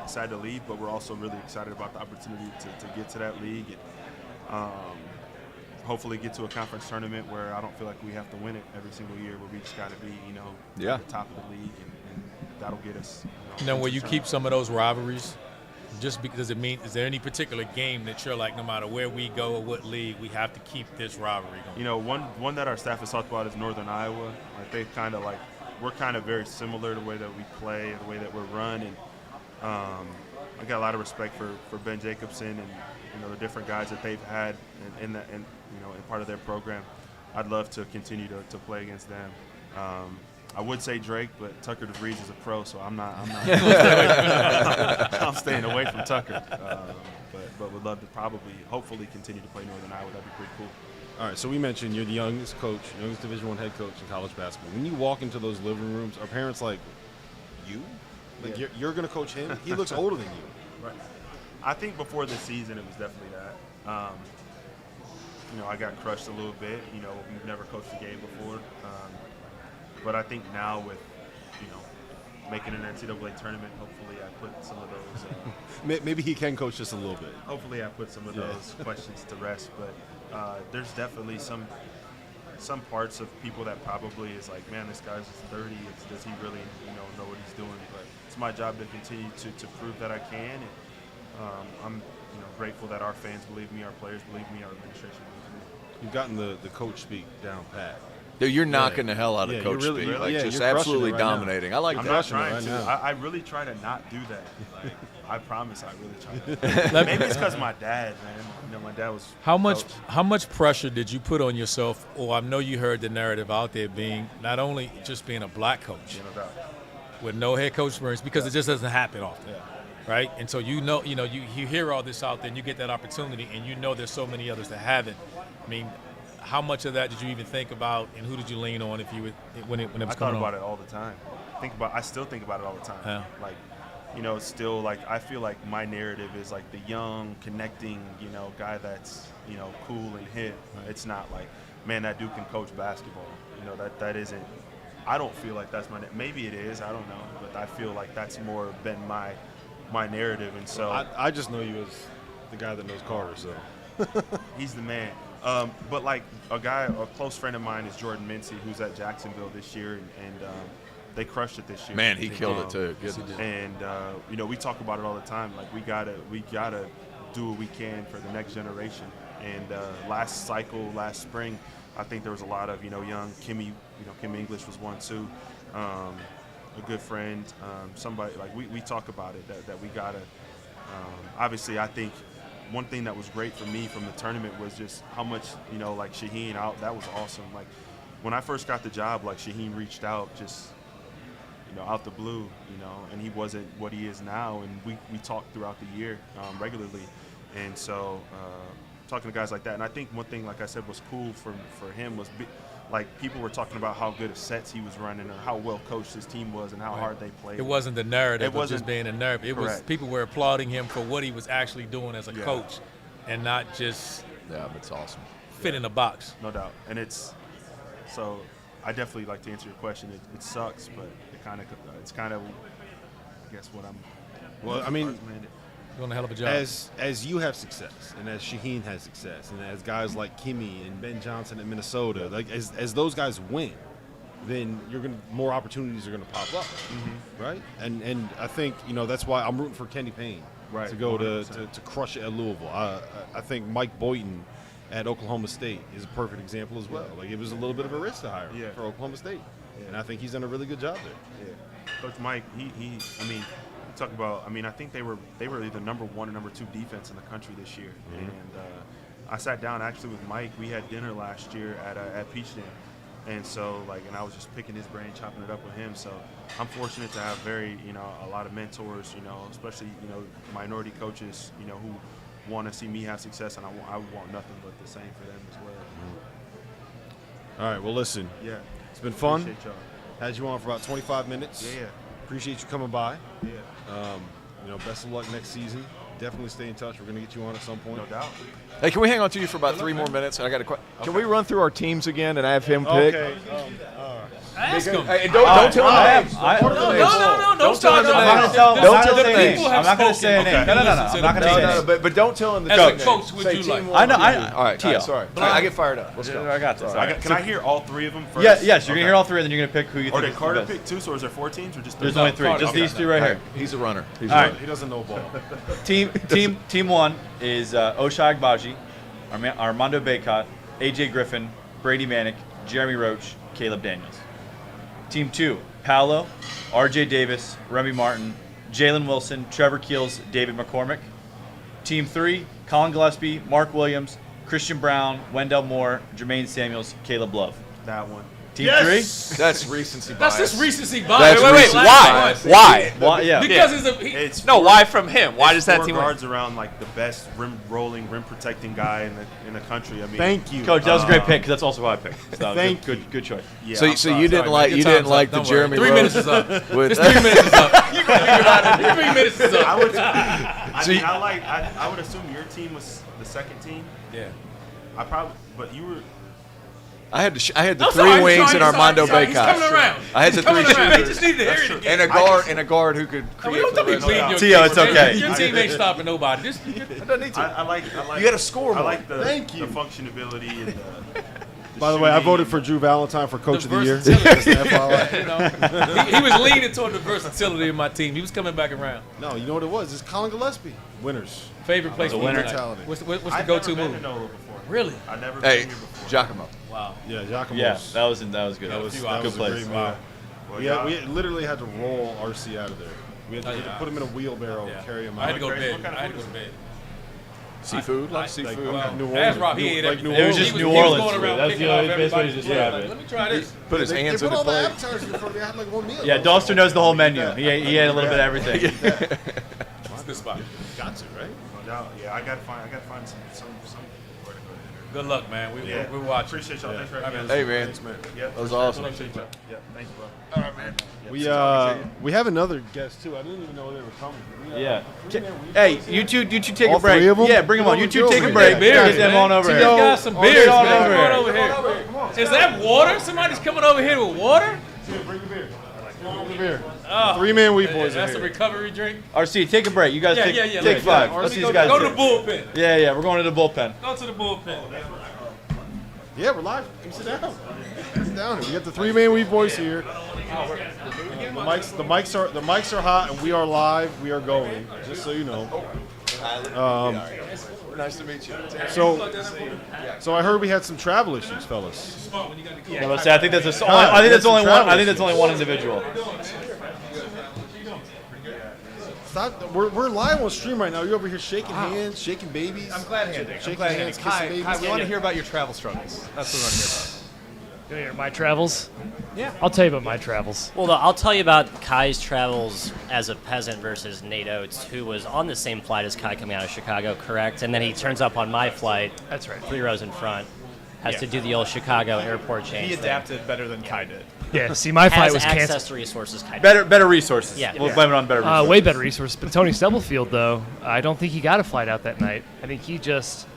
sad to leave, but we're also really excited about the opportunity to get to that league and hopefully get to a conference tournament where I don't feel like we have to win it every single year, where we just got to be, at the top of the league, and that'll get us. Now, will you keep some of those rivalries? Just because is there any particular game that you're like, no matter where we go or what league, we have to keep this rivalry going? One that our staff has talked about is Northern Iowa. Like they kind of we're kind of very similar to the way that we play and the way that we're run, and I got a lot of respect for Ben Jacobson and the different guys that they've had in part of their program. I'd love to continue to play against them. I would say Drake, but Tucker DeVries is a pro, so I'm not. I'm staying away from Tucker. But would love to hopefully continue to play Northern Iowa. That'd be pretty cool. All right, so we mentioned you're the youngest Division I head coach in college basketball. When you walk into those living rooms, are parents like, you? Like you're going to coach him? He looks older than you. Right. I think before this season it was definitely that. I got crushed a little bit. We've never coached a game before. But I think now with, making an NCAA tournament, hopefully I put some of those. Maybe he can coach just a little bit. Hopefully I put some of those questions to rest. But there's definitely some parts of people that probably is like, man, this guy's 30. Does he really, know what he's doing? But it's my job to continue to prove that I can. And I'm, grateful that our fans believe me, our players believe me, our administration believes me. You've gotten the coach speak down pat. Dude, you're knocking the hell out of coach really, speak. Like, just you're absolutely crushing it right dominating. I like I'm that. not trying right to. now. I really try to not do that. Like, I promise I really try to. Maybe it's because my dad, man. My dad was How much coach. how much pressure did you put on yourself? Or I know you heard the narrative out there being not only just being a black coach No doubt. with no head coach experience, because it just doesn't happen often. Right? And so you hear all this out there and you get that opportunity and there's so many others that haven't. I mean, how much of that did you even think about, and who did you lean on when it was I thought coming about on? it all the time. I still think about it all the time. Yeah. Like, it's still like I feel like my narrative is like the young, connecting, guy that's cool and hip. Right. It's not like, man, that dude can coach basketball. That isn't. I don't feel like that's my. Maybe it is. I don't know, but I feel like that's more been my narrative, and so I just know you as the guy that knows Carter, so he's the man. But like a close friend of mine is Jordan Mincy, who's at Jacksonville this year, and they crushed it this year. Man, he killed it too. Good. And we talk about it all the time. Like we gotta do what we can for the next generation. And last spring, I think there was a lot of young Kimmy. Kim English was one too. A good friend, somebody like we talk about it that we gotta. Obviously, I think one thing that was great for me from the tournament was just how much like Shaheen out. That was awesome. Like when I first got the job, like Shaheen reached out just out the blue, and he wasn't what he is now. And we talked throughout the year regularly, and so talking to guys like that. And I think one thing, like I said, was cool for him was. Like people were talking about how good of sets he was running and how well coached his team was and how hard they played. It wasn't the narrative It wasn't of just being a narrative. It was people were applauding him for what he was actually doing as a coach, and not just it's awesome. fit in a box. No doubt. And so I definitely like to answer your question. It sucks, but it's kind of I guess what I'm. Well, I mean, doing a hell of a job. As you have success, and as Shaheen has success, and as guys like Kimmy and Ben Johnson at Minnesota, like as those guys win, then more opportunities are gonna pop up, right? And I think that's why I'm rooting for Kenny Payne to go to crush it at Louisville. I think Mike Boynton at Oklahoma State is a perfect example as well. Like it was a little bit of a risk to hire for Oklahoma State. and I think he's done a really good job there. Yeah. Coach Mike, I mean, talk about. I mean, I think they were either number 1 or number 2 defense in the country this year. Mm-hmm. And I sat down actually with Mike. We had dinner last year at Peach Jam, and so and I was just picking his brain, chopping it up with him. So I'm fortunate to have a lot of mentors, especially minority coaches, who want to see me have success, and I want nothing but the same for them as well. Mm-hmm. All right. Well, listen. Yeah. It's been fun. Appreciate y'all. Had you on for about 25 minutes. Yeah. Appreciate you coming by. Yeah. Best of luck next season. Definitely stay in touch. We're going to get you on at some point. No doubt. Hey, can we hang on to you for about 3 more minutes? And I got a question. Can we run through our teams again and have him pick? Okay. Ask him. Hey, don't tell him the names. No, don't tell start him the talking names. about Don't tell the him the names. people have I'm not going to say a spoken. name. No, I'm not going to say a name. But don't tell him the As a names. coach, would Say you team like? one. I know. All right. Teal. Sorry. I get fired up. Let's go. I got this. All right. Can I hear all 3 of them first? Yes, you're going Okay. to hear all 3, and then you're going to pick who you Or think did is Carter the best. pick 2, so is there 4 teams or just 3? There's only 3. Just these 3 right here. He's a runner. All right. He doesn't know ball. Team 1 is Oshai Agbaji, Armando Baycott, AJ Griffin, Brady Manick, Jeremy Roach, Caleb Daniels. Team 2, Paolo, RJ Davis, Remy Martin, Jalen Wilson, Trevor Keels, David McCormick. Team 3, Colin Gillespie, Mark Williams, Christian Brown, Wendell Moore, Jermaine Samuels, Caleb Love. That one. Team Yes! 3? That's recency bias. That's just recency bias. Wait, why? Why? Well, yeah. Because Yeah. it's a No, why from him? Why does that Four team win? guards around the best rim protecting guy in the country. I mean, Thank you. Coach, that was a great pick because that's also who I picked. So Thank good choice. Yeah, So I'm you sorry. didn't Sorry, like man. Your the time's up. Don't Jeremy worry. 3 Roach minutes is up. with It's 3 minutes is up. You can figure it out. 3 minutes is I up. would. I would assume your team was the second team. Yeah. But you were. I had the I'm 3 sorry, wings sorry, and Armando sorry. He's coming Baycott. around. I had the He's coming 3 around. He shooters just needed to hear it again. and a guard who could We create don't for be the rest bleeding of your the Tio, team. it's okay. Your team ain't stopping nobody. Just I don't need to. I like. You gotta score I more. like the Thank you. the functionability and the By the way, I shooting. voted for Drew Valentine for Coach of the Year. versatility. Just an FYI. You know, he was leaning toward the versatility of my team. He was coming back around. No, you know what it was? It's Colin Gillespie. Winners. Favorite place for winner. winner. What's the I've go-to never been move? to NOLA before. Really? I've never Hey, been here before. Giacomo. Wow. Yeah, Giacomo. Yeah, that was good. That was- that good was a place. great move. Wow. Well, We literally had to roll RC out of there. We had to, yeah. put him in a wheelbarrow Yeah. and carry him I had out. to go to Crazy. bed. What kind of I had to food go to bed. Seafood, like Like, seafood. New Ask Orleans. Rob, he ate Like everything. New It was Orleans. just He New was going Orleans. around That's picking the only off best way to everybody's describe food. it. Let me try this. Put his hands in put the all the plate. appetizers in front of me. I had like one meal. Yeah, Doster knows the whole menu. He ate a little bit of everything. It's this spot. Got to, right? No doubt. Yeah, I gotta find some where to go to dinner. Good luck, man. Yeah. We're watching. Appreciate y'all. Thanks for All right, having man. me. Hey, man. Thanks, man. Yep. That was awesome. Appreciate y'all. Yep. Thanks, bro. We have another guest too. I didn't even know they were coming. Yeah. Hey, you two take All a break. 3 of them? Yeah, bring them on. You two take a Bring break. Hey, beers, Get them man. on over See, here. these guys some Oh, beers, get on man. over Come here. on over here. Is that water? Somebody's coming over here with water? Bring the beer. 3-man Wheat Boys are That's a here. recovery drink. RC, take a break. You guys Yeah, take, yeah, yeah. take Let's 5. Let's see go these guys. to the do. bullpen. Yeah, we're going to the bullpen. Go to the bullpen. Yeah, we're live. Come sit down. Sit down. We got the 3-man Wheat Boys here. The mics are hot and we are live. We are going. Just so you know. Nice to meet you. So I heard we had some travel issues, fellas. Yeah, let's say I think that's only one. I think that's only one individual. Stop. We're live on stream right now. You're over here shaking hands, shaking babies. I'm glad handing. Shaking I'm glad hands, handing. kissing Kai, babies. we want to hear about your travel struggles. That's what we want to hear about. You wanna hear my travels? Yeah. I'll tell you about my travels. Well, I'll tell you about Kai's travels as a peasant versus Nate Oates, who was on the same flight as Kai coming out of Chicago, correct? And then he turns up on my flight. That's right. 3 rows in front. Has Yeah. to do the old Chicago airport change. He thing. adapted better than Kai did. Yeah, see, my flight Has was access canceled. to resources. Kai Better resources. Yeah. We'll blame it on better resources. Way better resources. But Tony Stubblefield, though, I don't think he got a flight out that night. I think he's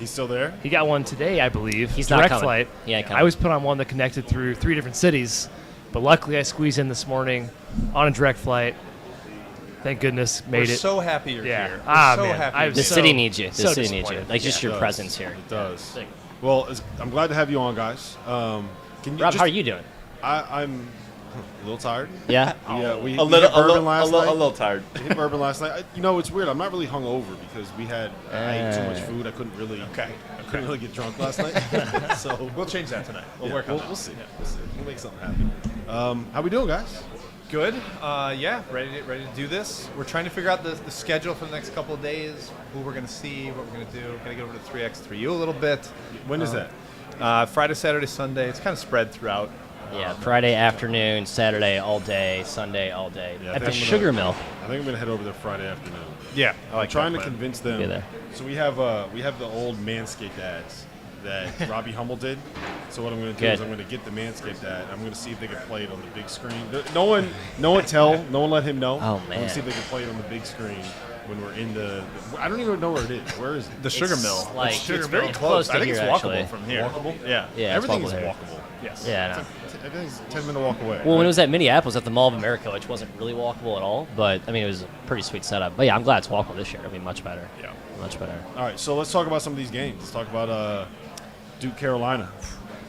still there? He got one today, I believe. He's not direct coming. flight. He ain't coming. I was put on one that connected through 3 different cities, but luckily I squeezed in this morning on a direct flight. Thank goodness, made We're it. so happy you're Yeah. here. We're Ah, so man. happy. I you're was The here. city needs you. The so city needs you. disappointed. Like, just Yeah, your it does. presence here. It does. Well, I'm glad to have you on, guys. Can you Rob, just, how are you doing? I'm a little tired. Yeah? Yeah, we a hit little bourbon last night. a little tired. We hit bourbon last night. It's weird. I'm not really hungover because I ate too much food. I couldn't really get drunk last night. So We'll change that tonight. We'll yeah, work on we'll see. We'll see. We'll make something happen. How we doing, guys? Good. Yeah, ready to do this. We're trying to figure out the schedule for the next couple of days, who we're going to see, what we're going to do. Going to get over to 3x3U a little bit. When is that? Friday, Saturday, Sunday. It's kind of spread throughout. Yeah, Friday afternoon, Saturday all day, Sunday all day. Yeah, at the Sugar Mill. I think I'm gonna head over there Friday afternoon. Yeah, I'm trying to convince them. Be there. So we have the old Manscaped ads that Robbie Hummel did. So what I'm going to do is I'm going to get the Manscaped ad. I'm going to see if they can play it on the big screen. No one let him know. Oh, I'm man. going to see if they can play it on the big screen when we're in the I don't even know where it is. Where is it? The Sugar Mill. Like, It's very close. to I think here, it's walkable actually. from here. Walkable? Yeah. Yeah, Everything it's is walkable walkable. Yes. Yeah, I know. Everything's a 10-minute walk away. Well, when it was at Minneapolis at the Mall of America, which wasn't really walkable at all, but I mean, it was a pretty sweet setup. But yeah, I'm glad it's walkable this year. I mean, much better. Yeah. Much better. All right, so let's talk about some of these games. Let's talk about Duke, Carolina.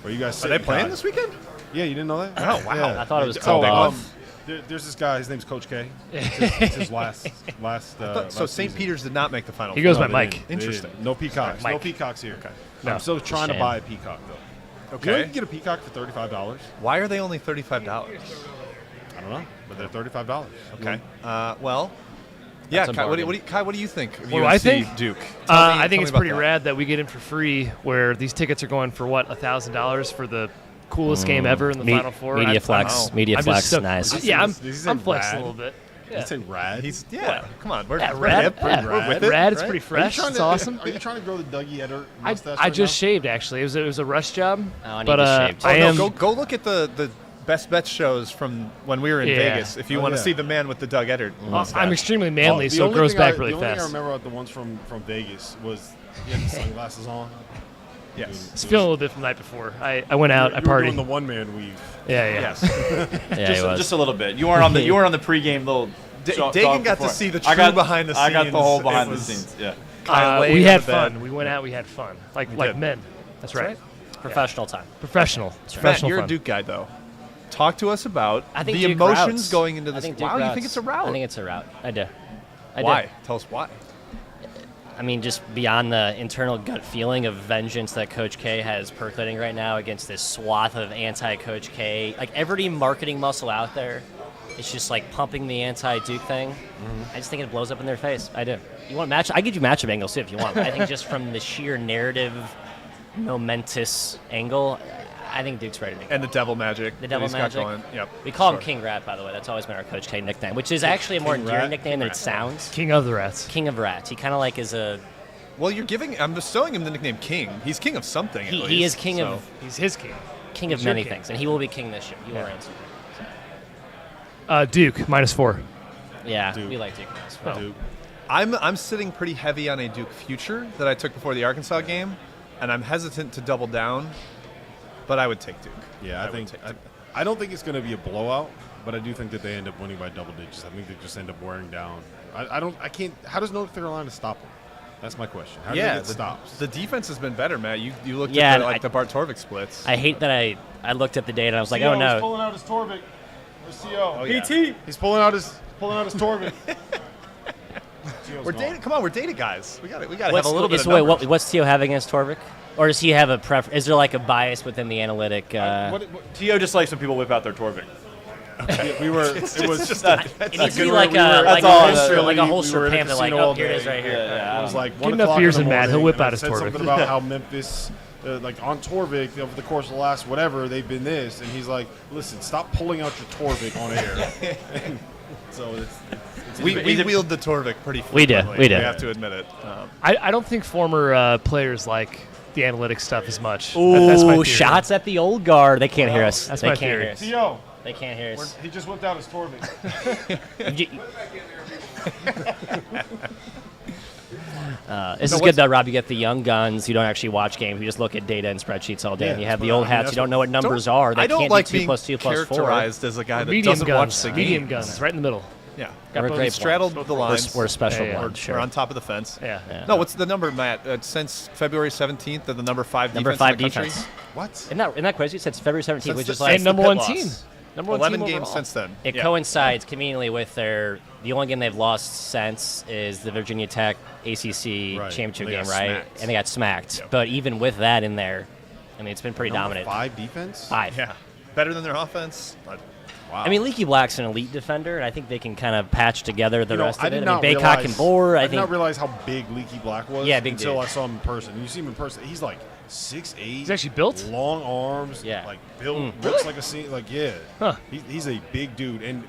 Where you guys Are they playing this weekend? Yeah, you didn't know that? Oh, wow. Yeah. I thought it was Oh, called off. there's this guy. His name's Coach K. It's his last. So last St. season. Peter's did not make the final. He goes four. by Mike. Interesting. No peacocks. No Mike. peacocks here. Okay. No. I'm still trying to Shame. buy a peacock though. Okay. You know you can get a peacock for $35. Why are they only $35? I don't know, but they're $35. Okay. Well. Yeah, That's a Kai, what do bargain. Kai, what do you think? of What do I UNC think? Duke. I think tell it's me about pretty that. rad that we get in for free. Where these tickets are going for what, $1,000 for the coolest game ever in the Final Four. Media I'm flex. just Media flex. so- Nice. Yeah, Does he say I'm flexing rad? a little bit. Did you say rad? He's come on, Yeah, we're rad. hip, Yeah, we're with it, rad. It's right? pretty fresh. It's awesome. Are you trying to grow the Dougie Eddard I mustache? I right just now? shaved actually. It was a rush job. Oh, I need but to shave, too. I am. Go look at the best bet shows from when we were in Yeah. Vegas. If you want to yeah. see the man with the Doug Eddard mustache. I'm extremely manly, The so it only grows thing back I- really The only thing I fast. remember about the ones from Vegas was he had the sunglasses on. Yes. It's feeling a little bit from the night before. I went out. You I were partied. doing the one-man weave. Yeah. Yes. Yeah, he was. Just a little bit. You weren't on the pregame little. Dagan got to see the true behind the I got the scenes. whole It behind the was- scenes. Yeah. Kyle laying We on had the bed. fun. We went out. We had fun. Like did. men. That's right. Professional time. Professional. Matt, Professional you're fun. a Duke guy, though. Talk to us about I think the Duke emotions routes. going into I this. think Duke Wow, you routes. think it's a route? I think it's a route. I do. Why? Tell us why. I mean, just beyond the internal gut feeling of vengeance that Coach K has percolating right now against this swath of anti-Coach K, like every marketing muscle out there, it's just like pumping the anti-Duke thing. I just think it blows up in their face. I do. You want match? I give you matchup angles too if you want. But I think just from the sheer narrative, momentous angle, I think Duke's ready to go. And the devil magic. The that devil he's got magic. going. Yep. We call Sure. him King Rat, by the way. That's always been our Coach K nickname, which is actually a more King endearing Rat? nickname than it sounds. King of the Rats. King of Rats. He kind of like is a. Well, you're giving. I'm bestowing him the nickname King. He's king of something. at He least, is king so. of He's his king. king of He's your many king. things, and he will be king this year. You will answer. Duke -4. Yeah, Duke. we like Duke. Oh. Dude, I'm sitting pretty heavy on a Duke future that I took before the Arkansas game, and I'm hesitant to double down, but I would take Duke. yeah, I don't think it's going to be a blowout, but I do think that they end up winning by double digits. I think they just end up wearing down. I can't. How does North Carolina stop them? That's my question. How do they get stops? The defense has been better, Matt. You looked Yeah, at and the Bart Torvik splits. I hate that I looked at the data and I was like, CO oh is no. pulling out his Torvik. Where's CO? Oh, yeah. PT. He's pulling out his Torvik. We're data. Come on, we're data guys. We got to have What's, a little bit of wait, numbers. what's Tio have against Torvik? Or does he have a is there like a bias within the analytic? T.O. just likes when people whip out their Torvik. We were. It was just. It needs to be good like we were- a that's like all. a holster, like a We holster were in a pamphlet. Like, casino oh, all here it is day. right here. It was like 1 Get enough o'clock beers in in the Matt, he'll morning, whip and I out his said Torvik. something about how Memphis, like on Torvik, over the course of the last whatever, they've been this, and he's like, "Listen, stop pulling out your Torvik on air." And so it's We wield the Torvik pretty We do, frequently. we do. We have to admit it. I don't think former players like the analytics stuff as much. That's my Ooh, theory. shots at the old guard. They can't hear us. That's They my can't theory. hear us. T.O. They can't hear us. He just whipped out his Torvik. This is good though, Rob. You get the young guns. You don't actually watch games. You just look at data and spreadsheets all day. and you have the old hats. You don't know what numbers are. They I don't can't like do 2 being plus 2 plus 4. characterized as a guy that Medium doesn't guns. watch the Medium games. guns. Right in the middle. Yeah. We're both great straddled ones. the lines. We're a special Yeah, yeah. one. Sure. We're on top of the fence. Yeah. No, what's the number, Matt? Since February 17th, they're the number 5 Number defense 5 in the country? defense. What? Isn't that crazy? It said February 17th, Since which the- is like And number pit one loss. team. Number one 11 team games overall. since then. It Yeah. coincides conveniently with the only game they've lost since is the Virginia Tech ACC Right. championship They game, got right? smacked. And they got smacked. Yep. But even with that in there, I mean, it's been pretty Number dominant. 5 defense. 5. Yeah. better than their offense. But, Wow. I mean, Leaky Black's an elite defender, and I think they can kind of patch together the rest I of did it. not I mean, Baycock realize, and Bohr, I I did not think. realize how big Leaky Black was Yeah, big until dude. I saw him in person. You see him in person, he's like 6'8". He's actually built? Long arms. Yeah. Like built. Looks Really? like a scene. Like, yeah. Huh. He's a big dude. And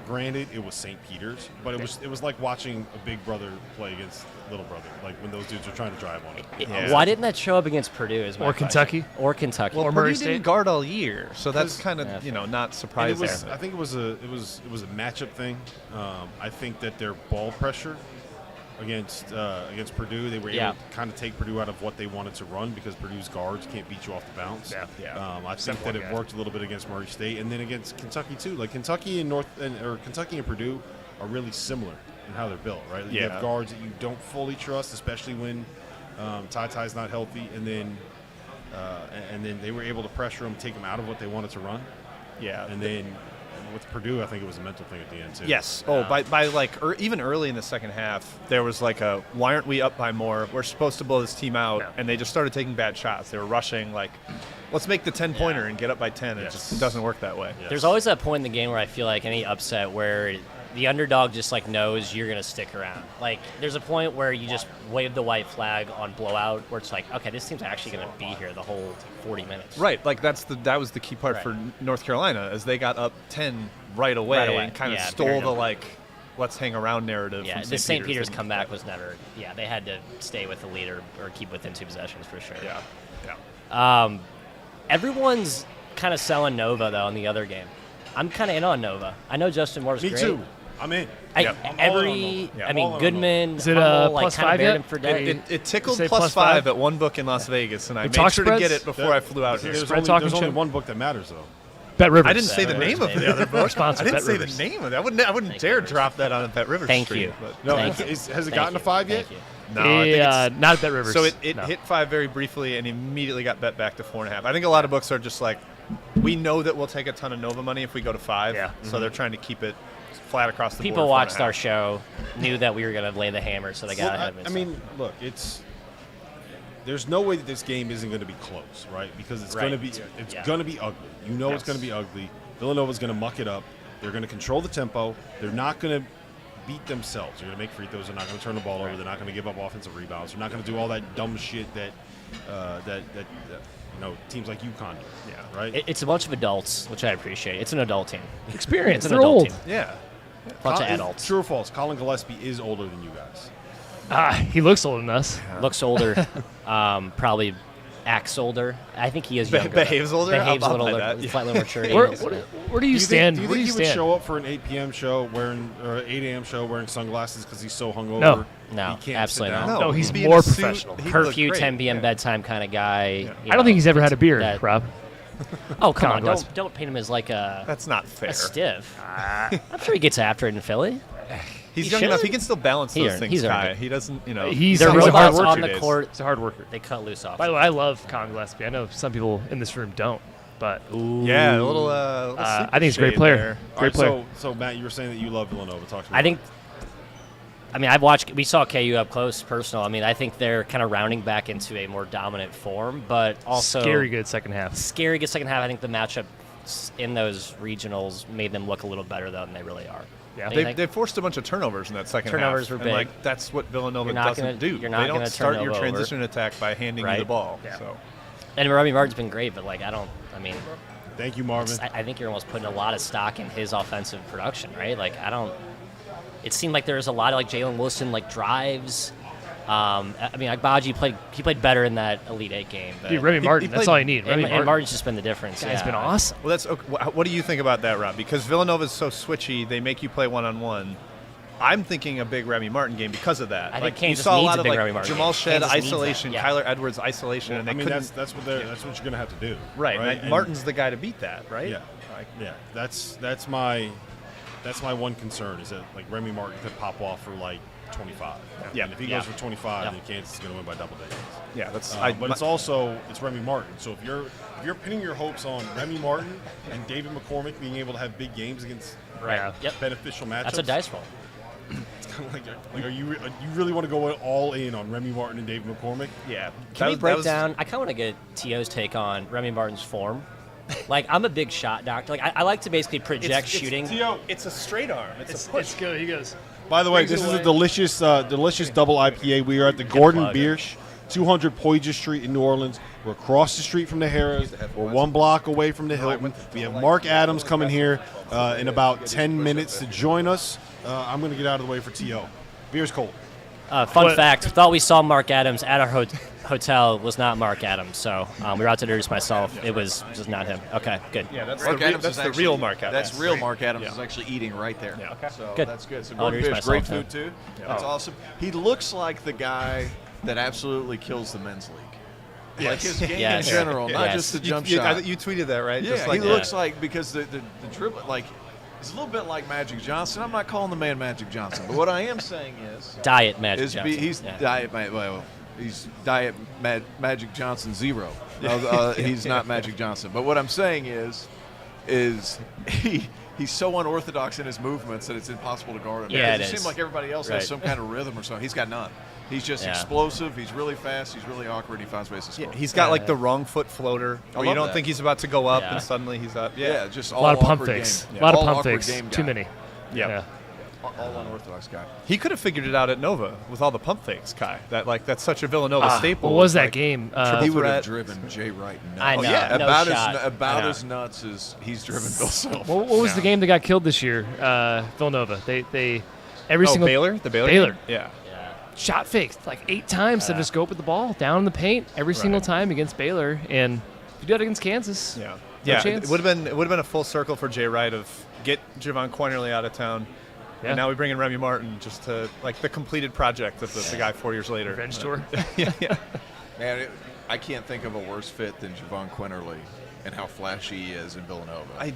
granted, it was St. Peter's, but it was like watching a big brother play against little brother. Like when those dudes are trying to drive on it. Why didn't that show up against Purdue? Is my Or question. Kentucky? Or Kentucky. well, Or Purdue Murray didn't State? guard all year, so that's Because- kind of Yeah, not And it surprising. was, I think it was a matchup thing. I think that their ball pressure against Purdue, they were able Yeah. to kind of take Purdue out of what they wanted to run because Purdue's guards can't beat you off the bounce. Yeah. I think Simple that it guy. worked a little bit against Murray State, and then against Kentucky too. Like Kentucky and Kentucky and Purdue are really similar in how they're built, right? You Yeah. have guards that you don't fully trust, especially when Ty's not healthy, and then they were able to pressure them, take them out of what they wanted to run. Yeah. And then with Purdue, I think it was a mental thing at the end too. Yes. Oh, by like even early in the second half, there was like a why aren't we up by more? We're supposed to blow this team out, Yeah. and they just started taking bad shots. They were rushing like, let's make the 10-pointer and get up by 10. It just doesn't work that way. Yes. There's always that point in the game where I feel like any upset where the underdog just like knows you're gonna stick around. Like there's a point where you just wave the white flag on blowout, where it's like, okay, this team's actually gonna be here the whole 40 minutes. Right. Like that was the key part for North Carolina, as they got up 10 right away, Right away. and kind of Yeah, stole bigger the number. like, let's hang around narrative. Yeah, from the St. Peter's and- comeback was never. Yeah, they had to stay with the lead or keep within 2 possessions for sure. Yeah. Yeah. Everyone's kind of selling Nova though in the other game. I'm kind of in on Nova. I know Justin Moore's Me great. too. I'm in. I I'm all in on every, Nova. Yeah, I I'm mean, all in on Goodman, Is it, Hummel, like plus kind of 5 buried yet? him for days. It tickled say plus plus 5 5? at one book in Las Vegas, and I We made talk sure to get spreads? it before I flew out here. There's Spread only, talking there's only chip? one book that matters though. Bet Rivers. I didn't say the name of the other book. Sponsor, I didn't Bet say Rivers. the name of it. I wouldn't dare drop that on a Bet Rivers Thank stream. you. But No, Thank you. has it Thank gotten you. to 5 yet? Thank you. no, I think it's, Not Bet Rivers. so it No. hit 5 very briefly and immediately got bet back to 4.5. I think a lot of books are just like, we know that we'll take a ton of Nova money if we go to 5. Yeah. So they're trying to keep it flat across the board. People watched 4.5. our show, knew that we were going to lay the hammer, so they got ahead of it. I mean, look, there's no way that this game isn't going to be close, right? Because it's Right. going to be Yeah. going to be ugly. You know it's going to be ugly. Villanova's going to muck it up. They're going to control the tempo. They're not going to beat themselves. They're going to make free throws. They're not going to turn the ball over. They're not going to give up offensive rebounds. They're not going to do all that dumb shit that teams like UConn do. Yeah, right. It's a bunch of adults, which I appreciate. It's an adult team. Experience. It's an They're adult old. team. Yeah. Bunch of adults. True or false? Colin Gillespie is older than you guys. He looks older than us. Looks older. Probably acts older. I think he is younger. Behaves older? Behaves a I'll little buy older. that. Slightly more maturity. Where do you stand? Do you Where think do you he would stand? show up for an 8 p.m. show or 8 a.m. show wearing sunglasses because he's so hungover? No. No, he can't absolutely sit not. down? No, he's He'd be in more a suit. professional. He'd look Curfew, great. 10 p.m. Yeah. bedtime kind of guy. you I don't think he's ever had a beer, that- Rob. Oh, come Colin on. Gillespie. Don't paint him as like a That's not fair. stiff. I'm sure he gets after it in Philly. He's He young enough. should. He can still balance He those earned- things, he's earned Kai. it. He doesn't, He's They're a hard robots worker. on the court. He's a hard worker. They cut loose off. By the way, I love Colin Gillespie. I know some people in this room don't, but Yeah, a little I think he's a great shade player. there. All Great right, player. so Matt, you were saying that you love Villanova. Talk to me. I think. I mean, we saw KU up close, personal. I mean, I think they're kind of rounding back into a more dominant form, but also scary good second half. Scary good second half. I think the matchup in those regionals made them look a little better though than they really are. Yeah. They forced a bunch of turnovers in that second Turnovers half. were And, big. like, that's what Villanova You're not doesn't gonna- do. you're not they don't gonna start turn your Nova over. transition attack by handing you Right. the ball. Yeah. So And Robbie Martin's been great, but Thank you, Marvin. I think you're almost putting a lot of stock in his offensive production, right? Like it seemed like there was a lot of like Jalen Wilson like drives. I mean, Agbaji played better in that Elite Eight game. But Dude, Remy Martin, that's all you need. Remy and Martin's just been the difference. Guy's yeah. been awesome. well, that's okay. What do you think about that, Rob? Because Villanova's so switchy, they make you play one-on-one. I'm thinking a big Remy Martin game because of that. I think like you Kansas saw a needs lot a of big like Remy Martin Jamal game. Shed Kansas needs that, isolation, yeah. Kyler Edwards isolation, and they I mean, couldn't. that's what you're gonna have to do. right. Right. And Martin's the guy to beat that, right? Yeah. Like, Yeah. That's my one concern is that like Remy Martin could pop off for like 25. Yeah. And if he Yeah. goes for 25, Yeah. then Kansas is gonna win by double digits. yeah, that's. But it's Remy Martin. So if you're pinning your hopes on Remy Martin and David McCormick being able to have big games against Right. Yep. beneficial matchups, That's a dice roll. It's kind of like are you really want to go all in on Remy Martin and David McCormick? yeah. Can we break down? I kind of want to get T.O.'s take on Remy Martin's form Like, I'm a big shot doctor. Like, I like to basically project shooting. It's a straight arm. It's a push. It's good. He goes. By the way, this is a delicious double IPA. We are at the Gordon Biersch, 200 Poydras Street in New Orleans. We're across the street from the Harrah's. We're 1 block away from the Hilton. We have Mark Adams coming here in about 10 minutes to join us. I'm going to get out of the way for T.O. Beer's cold. Fun fact, thought we saw Mark Adams at our hotel. Was not Mark Adams. So we were out to introduce myself. It was just not him. Okay, good. Yeah, that's Mark Adams that's is the actually, real Mark Adams. That's real Mark Adams is actually eating right there. Yeah. Okay. So Good. that's good. So I'll Gordon introduce Biersch, great myself, food too. That's awesome. He looks like the guy that absolutely kills the men's league. Like his game in general, not just the jump shot. You tweeted that, right? Yeah, he looks like, because the dribble, like, it's a little bit like Magic Johnson. I'm not calling the man Magic Johnson, but what I am saying is Diet Magic Johnson. He's he's Diet Magic Johnson 0. He's not Magic Johnson. But what I'm saying is he's so unorthodox in his movements that it's impossible to guard him. Yeah, it seems like everybody else has some kind of rhythm or something. He's got none. He's just explosive. He's really fast. He's really awkward. He finds ways to score. Yeah, he's got like the wrong foot floater. Where you don't think he's about to go up, and suddenly he's up. Yeah, just a all lot of pump awkward fakes. game. A lot of All pump awkward fakes. game Too guy. many. Yeah. All unorthodox guy. He could have figured it out at Nova with all the pump fakes, Kai. That's such a Villanova staple. What was that game? He would have driven Jay Wright nuts. I know. About as nuts as he's driven Bill Self. What was the game that got killed this year? Villanova. They every single Baylor? The Baylor? Baylor. Game? Yeah. Shot faked like 8 times to just go up with the ball down in the paint every single time against Baylor, and you do that against Kansas. Yeah. No chance. It would have been a full circle for Jay Wright of get Javon Quinterly out of town. Yeah. And now we bring in Remy Martin just to like the completed project of the guy 4 years later. Revenge tour. yeah. Man, I can't think of a worse fit than Javon Quinterly and how flashy he is in Villanova. I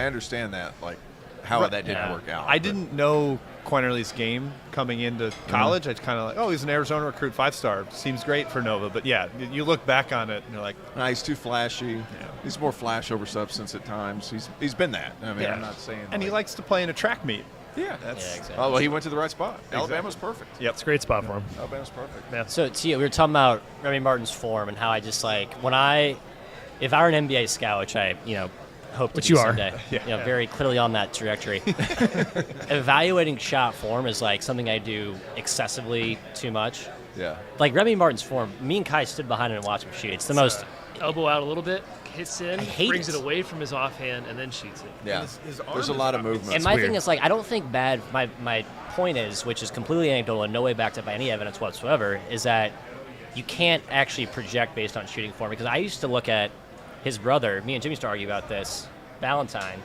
understand that, like how that didn't work out. I didn't know Quinterly's game coming into college. I kind of like, he's an Arizona recruit, 5-star. Seems great for Nova. But yeah, you look back on it and you're like, nah, he's too flashy. Yeah. He's more flash over substance at times. He's been that. I mean, I'm not saying. And he likes to play in a track meet. Yeah, exactly. Oh well, he went to the right spot. Alabama's perfect. Yep, it's a great spot for him. Alabama's perfect. Yeah. So, Tia, we were talking about Remy Martin's form and how I just like if I were an NBA scout, which I hope to Which be you are. someday, very clearly on that trajectory. Evaluating shot form is like something I do excessively too much. Yeah. Like Remy Martin's form, me and Kai stood behind him and watched him shoot. It's the most elbow out a little bit, hits in, brings it. it away from his offhand, and then shoots it. Yeah. There's a lot of movement. And my thing is, like, I don't think my point is, which is completely anecdotal and no way backed up by any evidence whatsoever, is that you can't actually project based on shooting form. Because I used to look at his brother, me and Jimmy used to argue about this, Valentine,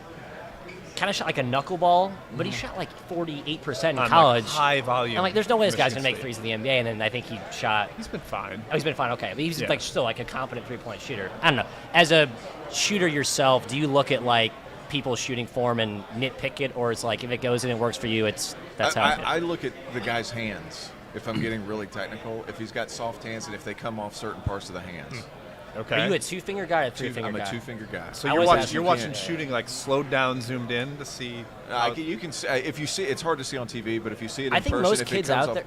kind of shot like a knuckleball, but he shot like 48% in college. Like high volume. I'm like, there's no way this guy's going to make threes in the NBA. And then I think he shot. He's been fine. Oh, he's been fine. Okay. But he's like still like a competent 3-point shooter. I don't know. As a shooter yourself, do you look at like people's shooting form and nitpick it? Or it's like if it goes in and works for you, that's how it is? I look at the guy's hands if I'm getting really technical. If he's got soft hands and if they come off certain parts of the hands. Okay. Are you a 2-finger guy or a 3-finger guy? I'm a 2-finger guy. So you're watching shooting like slowed down, zoomed in to see. You can see, if you see, it's hard to see on TV, but if you see it in I think person, most if kids it comes out there,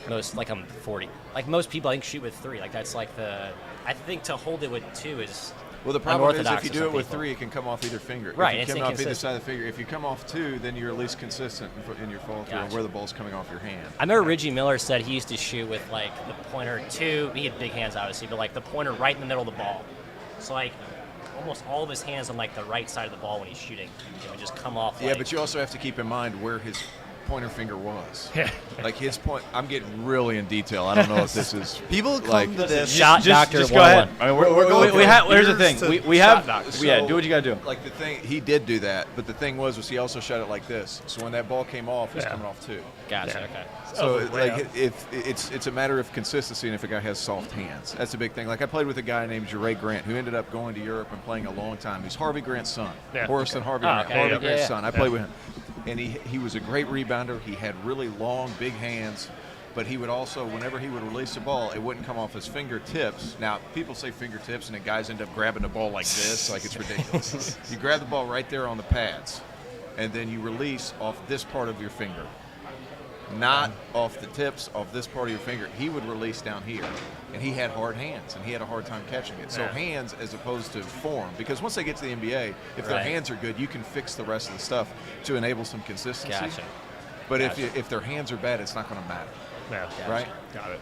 most like I'm 40. Like most people, I think shoot with 3. Like that's like I think to hold it with 2 is. Well, the problem is if you to do some it with people. 3, it can come off either finger. Right, If it's you come off either inconsistent. side of the finger. If you come off 2, then you're at least consistent in your fall through and where the ball's coming off your hand. I remember Reggie Miller said he used to shoot with like the pointer 2. He had big hands, obviously, but like the pointer right in the middle of the ball. So like almost all of his hands on like the right side of the ball when he's shooting. It would just come off. Yeah, but you also have to keep in mind where his pointer finger was. Yeah. Like his point. I'm getting really in detail. I don't know if this is People come like, to this. Shot doctor. Just go ahead. 101. I mean, we're going. Here's the thing. We have. So, do what you got to do. Like the thing, he did do that, but the thing was he also shot it like this. So when that ball came off, it was coming off 2. Gotcha. Okay. So like if it's a matter of consistency and if a guy has soft hands, that's a big thing. Like I played with a guy named Jeray Grant who ended up going to Europe and playing a long time. He's Harvey Grant's son, Horace and Harvey Grant. Harvey Grant's son. I played with him, and he was a great rebounder. He had really long, big hands. But he would also, whenever he would release the ball, it wouldn't come off his fingertips. Now, people say fingertips, and the guys end up grabbing the ball like this, like it's ridiculous. You grab the ball right there on the pads, and then you release off this part of your finger. not off the tips of this part of your finger. He would release down here, and he had hard hands, and he had a hard time catching it. So Yeah. hands as opposed to form, because once they get to the NBA, if their Right. hands are good, you can fix the rest of the stuff to enable some consistency. Gotcha. But Gotcha. if their hands are bad, it's not going to matter. Yeah. Right? Got it.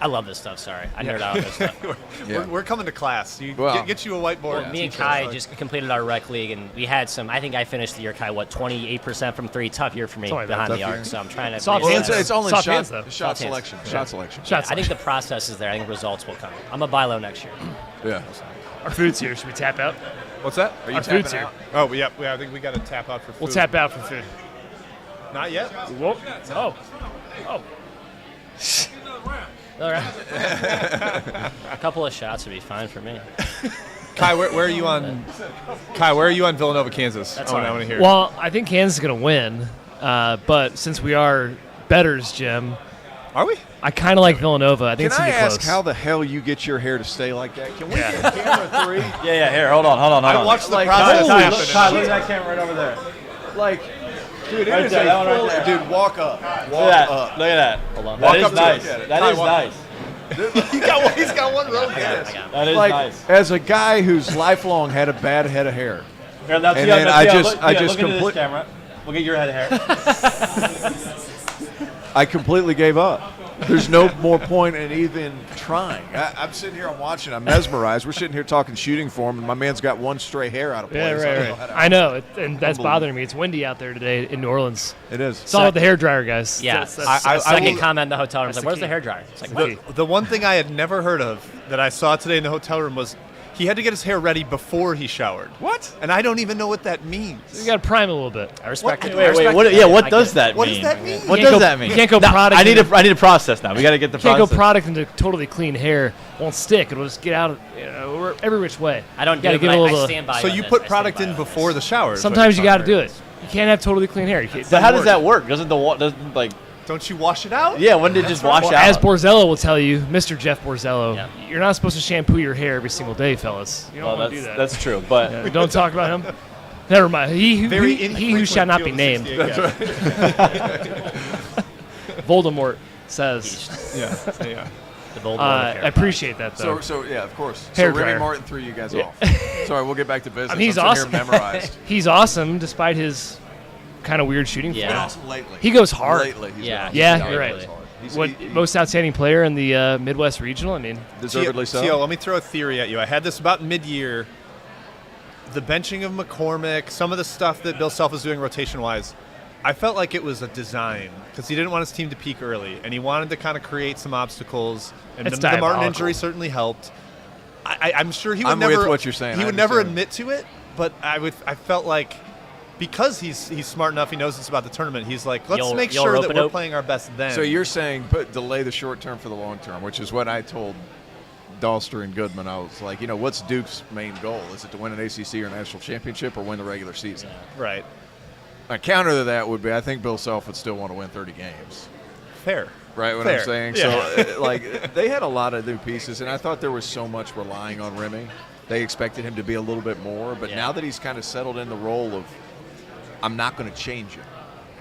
I love this stuff. Sorry, I nerd out on this stuff. We're coming to class. Well, Get you a whiteboard. Well, me and Kai just completed our rec league, and we had some. I think I finished the year, Kai, 28% from three. Tough year for me Sorry, behind tough the arc. year. So I'm trying to. Soft raise hands, that. It's only Soft shot, hands, though. shot Soft hands. selection. Yeah. Shot selection. Yeah, Shots I think the process is there. I think results will come. I'm a buy low next year. Yeah. Our food's here. Should we tap out? What's that? Are you Our tapping food's here. out? Oh, yeah. I think we got to tap out for food. We'll tap out for food. Not yet. Whoa. Oh. All right. A couple of shots would be fine for me. Kai, where are you on? Kai, where are you on Villanova, Kansas? That's I all right. want to hear. Well, I think Kansas is going to win, but since we are betters, Jim, Are we? I kind of like Villanova. I think Can it's I going to be ask close. how the hell you get your hair to stay like that? Can we get camera 3? Yeah, here, hold on. I watched the Like, process Kyle, happen. look, Kyle, look at that camera right over there. Like, dude, Right it is there, that one right full. there. Dude, walk up. Look Walk at that. up. Look at that. Hold on. That Walk is up to nice. look at it. That Kai, is walk- nice. He's got one real good. That is Like, nice. as a guy who's lifelong had a bad head of hair, Here, now, and Tia, then now, I Tia, just- look, I Tia, just look into this complete- camera. Look at your head of hair. I completely gave up. There's no more point in even trying. I'm sitting here, I'm watching, I'm mesmerized. We're sitting here talking shooting form, and my man's got one stray hair out of place. Yeah, I don't know right. how to- I know, and that's Unbelievable. bothering me. It's windy out there today in New Orleans. It is. It's all with the hairdryer, guys. Yeah. That's Second will- comment in the hotel room. I was like, that's where's the the key. hairdryer? It's like, The- The one thing I had never heard of that I saw today in the hotel room was he had to get his hair ready before he showered. What? And I don't even know what that means. You got to prime it a little bit. I respect it. Wait, I respect what? it. Yeah, I what get does it. that What mean? does that mean? What You does can't that go- mean? you can't go No, product I need into- a process now. We got to get the You can't go process. product into totally clean hair. It won't stick. It'll just get out of every which way. I don't You do gotta it, give but it a I little. stand by So on you this. put I stand product by in on before the this. shower. is what Sometimes you you're got to telling do me. it. You can't have totally clean hair. You can't, So how does that work? Doesn't like? Don't you wash it out? Yeah, when did it just wash Well, out? as Borzello will tell you, Mr. Jeff Borzello, Yeah. you're not supposed to shampoo your hair every single day, fellas. You don't Well, want to do that. that's true, but Yeah, don't talk about him. Never mind. He who shall not be named. Voldemort says. Yeah. The Voldemort of I hair appreciate that, though. So yeah, of course. Hair so Remy dryer. Martin threw you guys Yeah. off. Sorry, we'll get back to business. I mean, he's I'm sitting awesome. Here memorized. He's awesome despite his kind of weird shooting Yeah. form. Been awesome lately. He goes hard. Lately, he's Yeah. been awesome. Yeah, Yeah, you're really. right. He's- What he- most outstanding player in the Midwest Regional? I mean, Deservedly so. Tio, let me throw a theory at you. I had this about mid-year. The benching of McCormick, some of the stuff that Bill Self is doing rotation-wise, I felt like it was a design because he didn't want his team to peak early, and he wanted to kind of create some obstacles. And It's the Martin diabolical. injury certainly helped. I'm sure he would I'm never. with what you're saying. He I would never understand. admit to it, but I felt like because he's smart enough, he knows it's about the tournament. He's like, let's make you'll sure rope that it we're up. playing our best then. So you're saying delay the short term for the long term, which is what I told Dalster and Goodman. I was like, what's Duke's main goal? Is it to win an ACC or national championship or win the regular season? right, My counter to that would be I think Bill Self would still want to win 30 games. fair. Right, what Fair. I'm saying? Yeah. So, they had a lot of new pieces, and I thought there was so much relying on Remy. They expected him to be a little bit more, but Yeah. now that he's kind of settled in the role of, I'm not going to change him.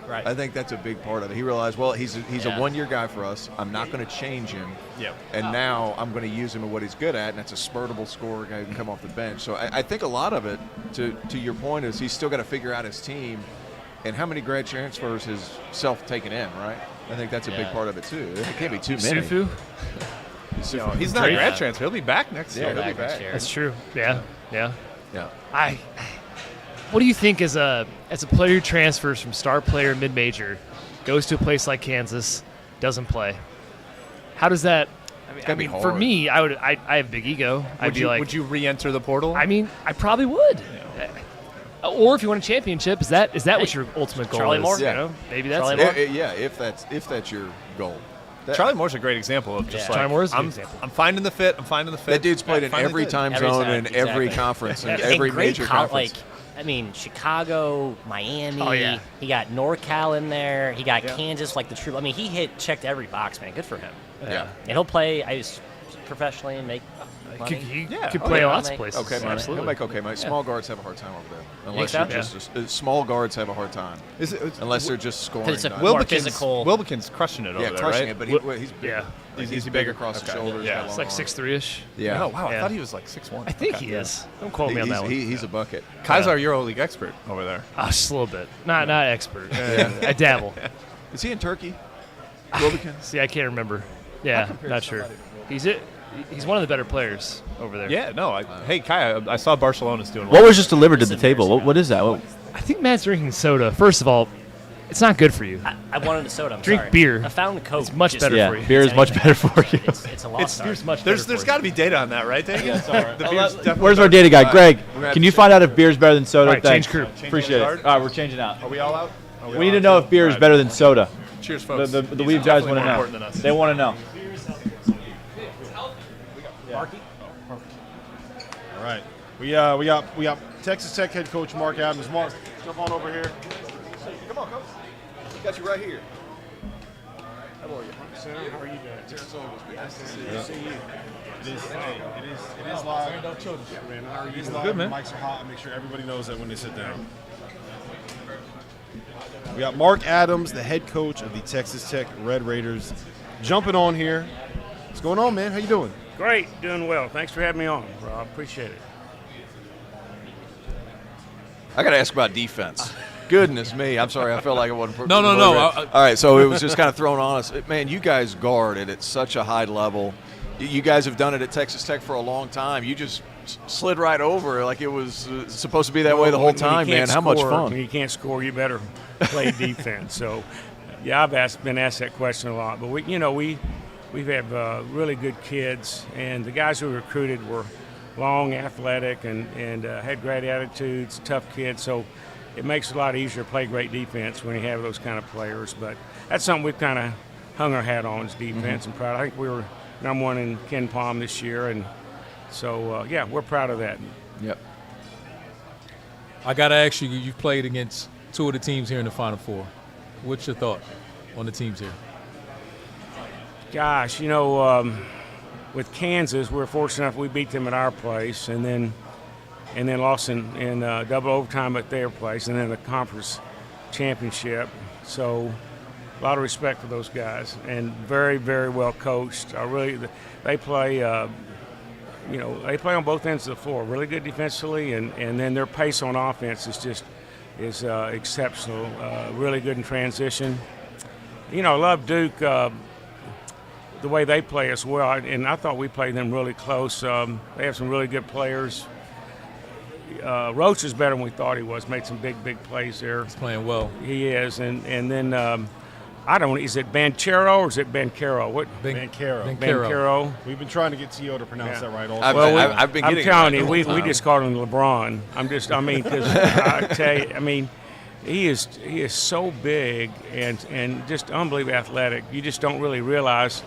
Right. I think that's a big part of it. He realized, well, he's Yeah. a one-year guy for us. I'm not going to change him. Yep. And now I'm going to use him in what he's good at, and that's a spurtable scorer guy who can come off the bench. So I think a lot of it, to your point, is he's still got to figure out his team and how many grad transfers has Self taken in, right? I think that's a big Yeah. part of it, too. It can't be too many. Sufu. He's not a Great. grad transfer. He'll be back next year. he'll be Back next back. year. That's true. Yeah. Yeah. What do you think as a player who transfers from star player mid-major, goes to a place like Kansas, doesn't play? How does that? gotta be for hard. me, I have big ego. I'd be like, would you re-enter the portal? I mean, I probably would. Or if you want a championship, is that what your ultimate goal Charlie is? Moore? You Yeah. know, maybe that's Charlie it. Moore? Yeah, if that's your goal. Charlie Moore's a great example of just Yeah. like Charlie Moore's a good I'm, example. I'm finding the fit. I'm finding the fit. That dude's played in Finally every good. time Every zone time, and every exactly. conference and And every great major conference. Chicago, Miami. Oh, yeah. He got NorCal in there. He got Yeah. Kansas, like the true. I mean, checked every box, man. Good for him. Yeah. And he'll play. professionally and make money? He could play lots of places. Okay, Mike. Absolutely. He'll make okay, Mike. Small guards have a hard time over there. Unless so? you're just small guards have a hard time. Unless they're just scoring. It's a guys. more physical. Wilbekin's crushing it over Yeah, there, crushing right? it, but he's big. Yeah. He's big across the shoulders. Yeah. got It's long like arms. 6'3"-ish. Yeah. Oh, wow. I Yeah. thought he was like 6'1". I think he is. Don't quote me on that one. He's a bucket. Kai's our EuroLeague expert over there. Just a little bit. Not expert. I dabble. Is he in Turkey? Wilbekin? See, I can't remember. Yeah, not sure. He's one of the better players over there. Yeah, no. Hey, Kai, I saw Barcelona's doing well. What was just delivered to the table? What is that? I think Matt's drinking soda. First of all, it's not good for you. I wanted a soda. I'm Drink sorry. beer. A fountain Coke. It's much just better for you. Beer is much better for you. It's a lost art. Beer's much better There's for got to be data on that, right, Dave? Yeah, it's all right. The beer's definitely Where's our better. data guy? Greg, gonna have can to you find out if beer is better than soda? All right, Thanks. change crew. Appreciate it. card? All right, we're changing out. Are we all out? We need to know if beer is better than soda. Cheers, folks. The These weeb are guys definitely want to more know. important than us. They want to know. All right. We got Texas Tech head coach Mark Adams. Mark, jump on over here. Come on, coach. Got you right here. How are you? Sam, how are you doing? Terrence Oglesby. Nice to see you. It is live. Man, how are you? Good, man. The mics are hot. Make sure everybody knows that when they sit down. We got Mark Adams, the head coach of the Texas Tech Red Raiders, jumping on here. What's going on, man? How you doing? Great, doing well. Thanks for having me on, Rob. Appreciate it. I got to ask about defense. Goodness me. I'm sorry. I felt like I wasn't. No. All right. So it was just kind of thrown on us. Man, you guys guard it at such a high level. You guys have done it at Texas Tech for a long time. You just slid right over like it was supposed to be that way the whole time, man. How much fun. When you can't score, you better play defense. So, yeah, I've been asked that question a lot. But we've had really good kids, and the guys we recruited were long, athletic, and had great attitudes, tough kids. So it makes it a lot easier to play great defense when you have those kind of players. But that's something we've kind of hung our hat on is defense and proud. I think we were number one in Ken Palm this year, and so, yeah, we're proud of that. Yep. I got to ask you, you've played against two of the teams here in the Final Four. What's your thought on the teams here? Gosh, with Kansas, we're fortunate enough we beat them at our place, and then lost in double overtime at their place, and then the conference championship. So a lot of respect for those guys, and very, very well coached. They play, they play on both ends of the floor. Really good defensively, and then their pace on offense is exceptional. Really good in transition. I love Duke. The way they play as well, and I thought we played them really close. They have some really good players. Roach is better than we thought he was. Made some big plays there. He's playing well. He is, and then I don't. Is it Banchero or is it Bancaro? What? Bancaro. We've been trying to get T.O. to pronounce that right. Also, I've been getting. I'm telling you, we just called him LeBron. Because I tell you, he is so big and just unbelievably athletic. You just don't really realize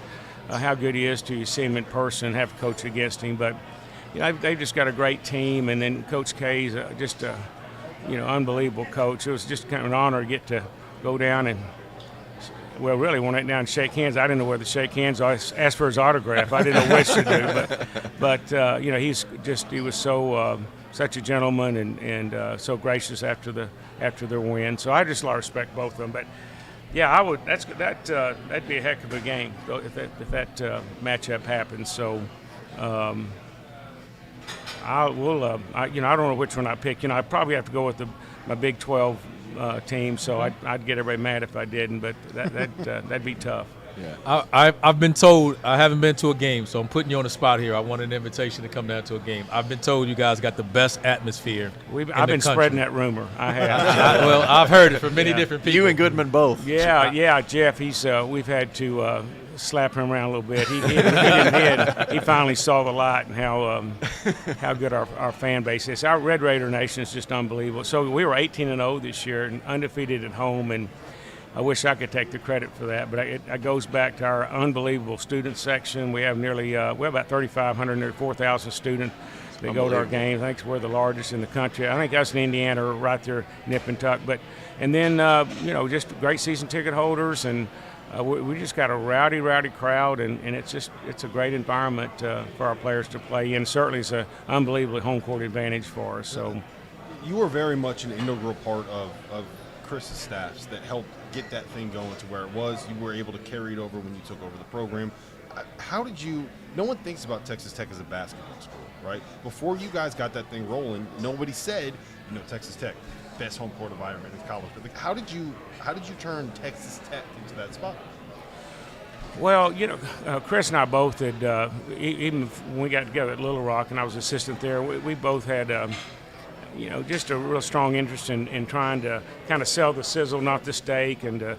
how good he is till you see him in person, have to coach against him. But they've just got a great team, and then Coach K is just a unbelievable coach. It was just kind of an honor to get to go down and really went down and shake hands. I didn't know whether to shake hands. I asked for his autograph. I didn't know which to do, but he was so such a gentleman and so gracious after their win. So I just a lot of respect both of them. But yeah, I would. That'd be a heck of a game if that matchup happens. So I don't know which one I pick. I probably have to go with my Big 12 team. So I'd get everybody mad if I didn't. But that'd be tough. Yeah. I've been told I haven't been to a game, so I'm putting you on the spot here. I want an invitation to come down to a game. I've been told you guys got the best atmosphere. I've been spreading that rumor. I have. Well, I've heard it from many different people. You and Goodman both. Yeah, Jeff. We've had to slap him around a little bit. He finally saw the light and how good our fan base is. Our Red Raider Nation is just unbelievable. So we were 18-0 this year and undefeated at home, and I wish I could take the credit for that, but it goes back to our unbelievable student section. We have we have about 3,500, nearly 4,000 students that go to our games. I think we're the largest in the country. I think us in Indiana are right there, nip and tuck. And then just great season ticket holders, and we just got a rowdy crowd, and it's a great environment for our players to play in. Certainly, it's an unbelievable home court advantage for us. So, you were very much an integral part of Chris's staffs that helped get that thing going to where it was. You were able to carry it over when you took over the program. How did you? No one thinks about Texas Tech as a basketball school, right? Before you guys got that thing rolling, nobody said, Texas Tech, best home court environment in college. But how did you turn Texas Tech into that spot? Well, Chris and I both had, even when we got together at Little Rock and I was assistant there, we both had, just a real strong interest in trying to kind of sell the sizzle, not the steak, and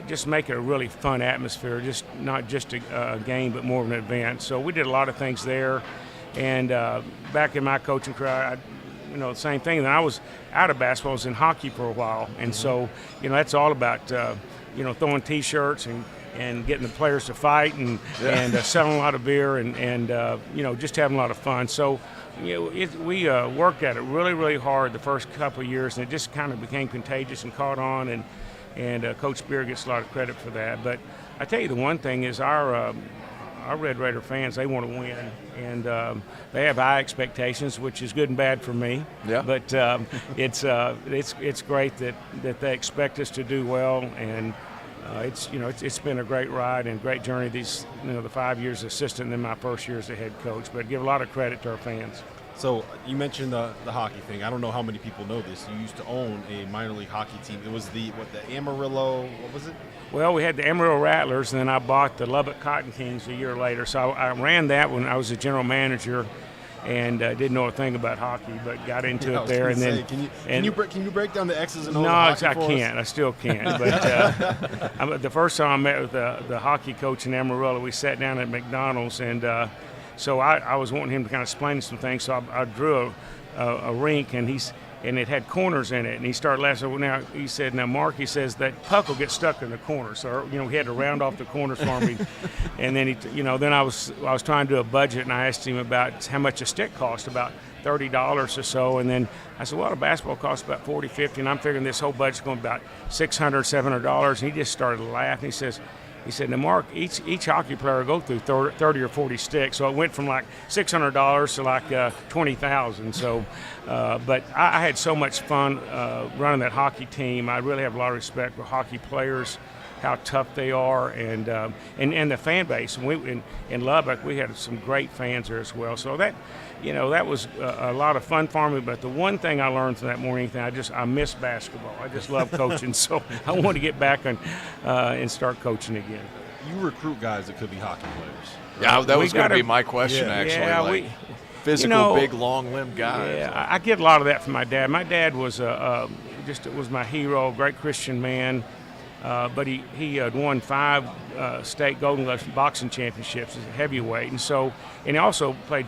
just make it a really fun atmosphere, just not just a game, but more of an event. So we did a lot of things there. And back in my coaching career, the same thing. And I was out of basketball. I was in hockey for a while. And so, that's all about, throwing T-shirts and getting the players to fight and selling a lot of beer and just having a lot of fun. So, we worked at it really, really hard the first couple of years, and it just kind of became contagious and caught on. And Coach Beer gets a lot of credit for that. But I tell you, the one thing is our Red Raider fans, they want to win, and they have high expectations, which is good and bad for me. Yeah. But it's great that they expect us to do well, and it's been a great ride and great journey these the 5 years as assistant and then my first year as a head coach. But give a lot of credit to our fans. So you mentioned the hockey thing. I don't know how many people know this. You used to own a minor league hockey team. It was the Amarillo. What was it? Well, we had the Amarillo Rattlers, and then I bought the Lubbock Cotton Kings a year later. So I ran that when I was a general manager, and didn't know a thing about hockey, but got into it there. And then, can you break down the X's and O's? No, of hockey I for can't. us? I still can't. But the first time I met with the hockey coach in Amarillo, we sat down at McDonald's, and so I was wanting him to kind of explain some things. So I drew a rink, and it had corners in it, and he started laughing. Now he said, "Now Mark," he says, "that puck will get stuck in the corner." So he had to round off the corners for me, and then then I was trying to do a budget, and I asked him about how much a stick cost, about $30 or so, and then I said, "Well, a basketball costs about $40, $50, and I'm figuring this whole budget's going to be about $600, $700." And he just started laughing. He said, "Now, Mark, each hockey player will go through 30 or 40 sticks." So it went from like $600 to like $20,000. So, but I had so much fun running that hockey team. I really have a lot of respect for hockey players, how tough they are, and the fan base. And in Lubbock, we had some great fans there as well. So that was a lot of fun for me. But the one thing I learned from that morning thing, I miss basketball. I just love coaching, so I want to get back and start coaching again. You recruit guys that could be hockey players. Right? Yeah, that was going to be my question, actually. Yeah, physical, big, long-limbed guys. Yeah, I get a lot of that from my dad. My dad was was my hero, great Christian man. But he had won 5 state Golden Gloves boxing championships as a heavyweight, and he also played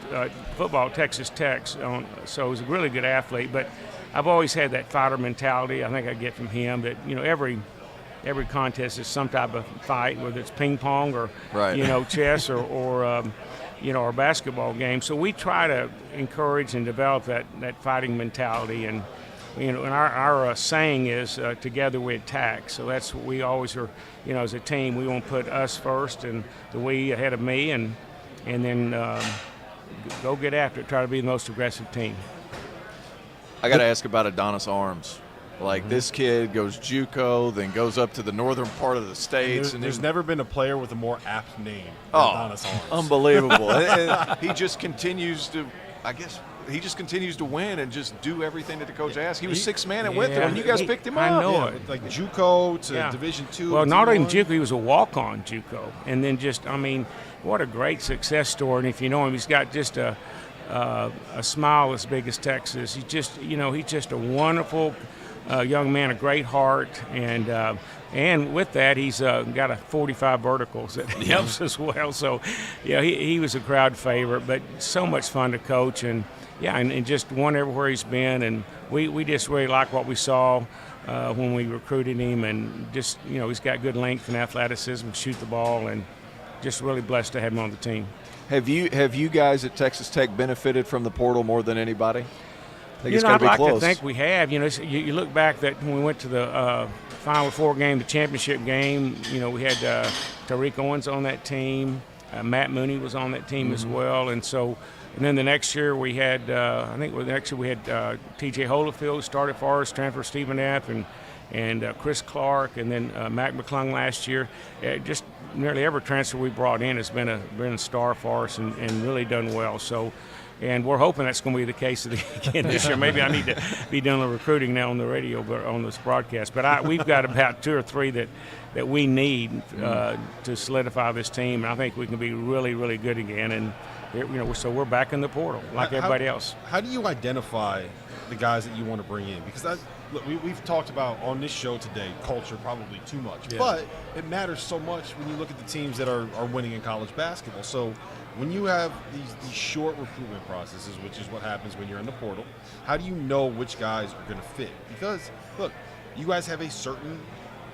football at Texas Tech. So he was a really good athlete. But I've always had that fighter mentality. I think I get from him that every contest is some type of fight, whether it's ping pong or chess or our basketball game. So we try to encourage and develop that fighting mentality. And and our saying is together we attack. So that's what we always are. As a team, we want to put us first and the we ahead of me, and then go get after it. Try to be the most aggressive team. I got to ask about Adonis Arms. Like, this kid goes JUCO, then goes up to the northern part of the states. There's never been a player with a more apt name than Adonis Arms. Unbelievable. And he just continues to, he just continues to win and just do everything that the coach asks. He was sixth man at Winthrop, and you guys picked him up. I know it. Like JUCO to Division II. Well, not even JUCO. He was a walk-on JUCO. And then what a great success story. And if you know him, he's got just a smile as big as Texas. He's just a wonderful young man, a great heart, and with that, he's got a 45 verticals that helps as well. So, he was a crowd favorite, but so much fun to coach, and just won everywhere he's been, and we just really like what we saw when we recruited him, and just he's got good length and athleticism, shoot the ball, and just really blessed to have him on the team. Have you guys at Texas Tech benefited from the portal more than anybody? I'd like to think we have. You look back that when we went to the Final Four game, the championship game. You know, we had Tariq Owens on that team. Matt Mooney was on that team as well, and so. And then the next year we had, T.J. Holyfield started for us, transfer Stephen F. and Chris Clark, and then Mac McClung last year. Just nearly every transfer we brought in has been a star for us and really done well. So, and we're hoping that's going to be the case again this year. Maybe I need to be doing the recruiting now on the radio, but on this broadcast. But we've got about 2 or 3 that we need to solidify this team, and I think we can be really, really good again. And so we're back in the portal like everybody else. How do you identify the guys that you want to bring in? Because we've talked about on this show today culture probably too much, but it matters so much when you look at the teams that are winning in college basketball. So when you have these short recruitment processes, which is what happens when you're in the portal, how do you know which guys are going to fit? Because, look, you guys have a certain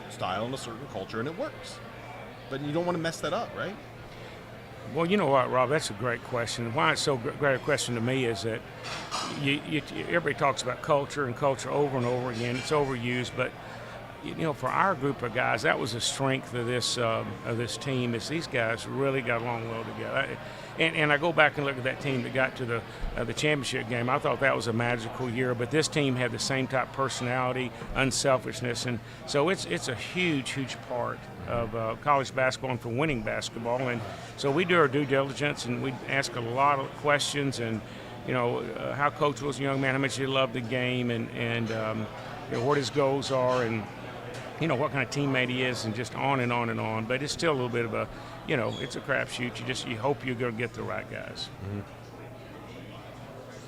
style and a certain culture, and it works. But you don't want to mess that up, right? Well, you know what, Rob, that's a great question. Why it's so great a question to me is that everybody talks about culture and culture over and over again. It's overused, but for our group of guys, that was the strength of this team. Is these guys really got along well together. And I go back and look at that team that got to the championship game. I thought that was a magical year, but this team had the same type of personality, unselfishness, and so it's a huge, huge part of college basketball and for winning basketball. And so we do our due diligence, and we ask a lot of questions, and how coach was a young man, how much he loved the game, and what his goals are, and what kind of teammate he is, and just on and on and on. But it's still a little bit of a, it's a crapshoot. You hope you're going to get the right guys. Mm-hmm.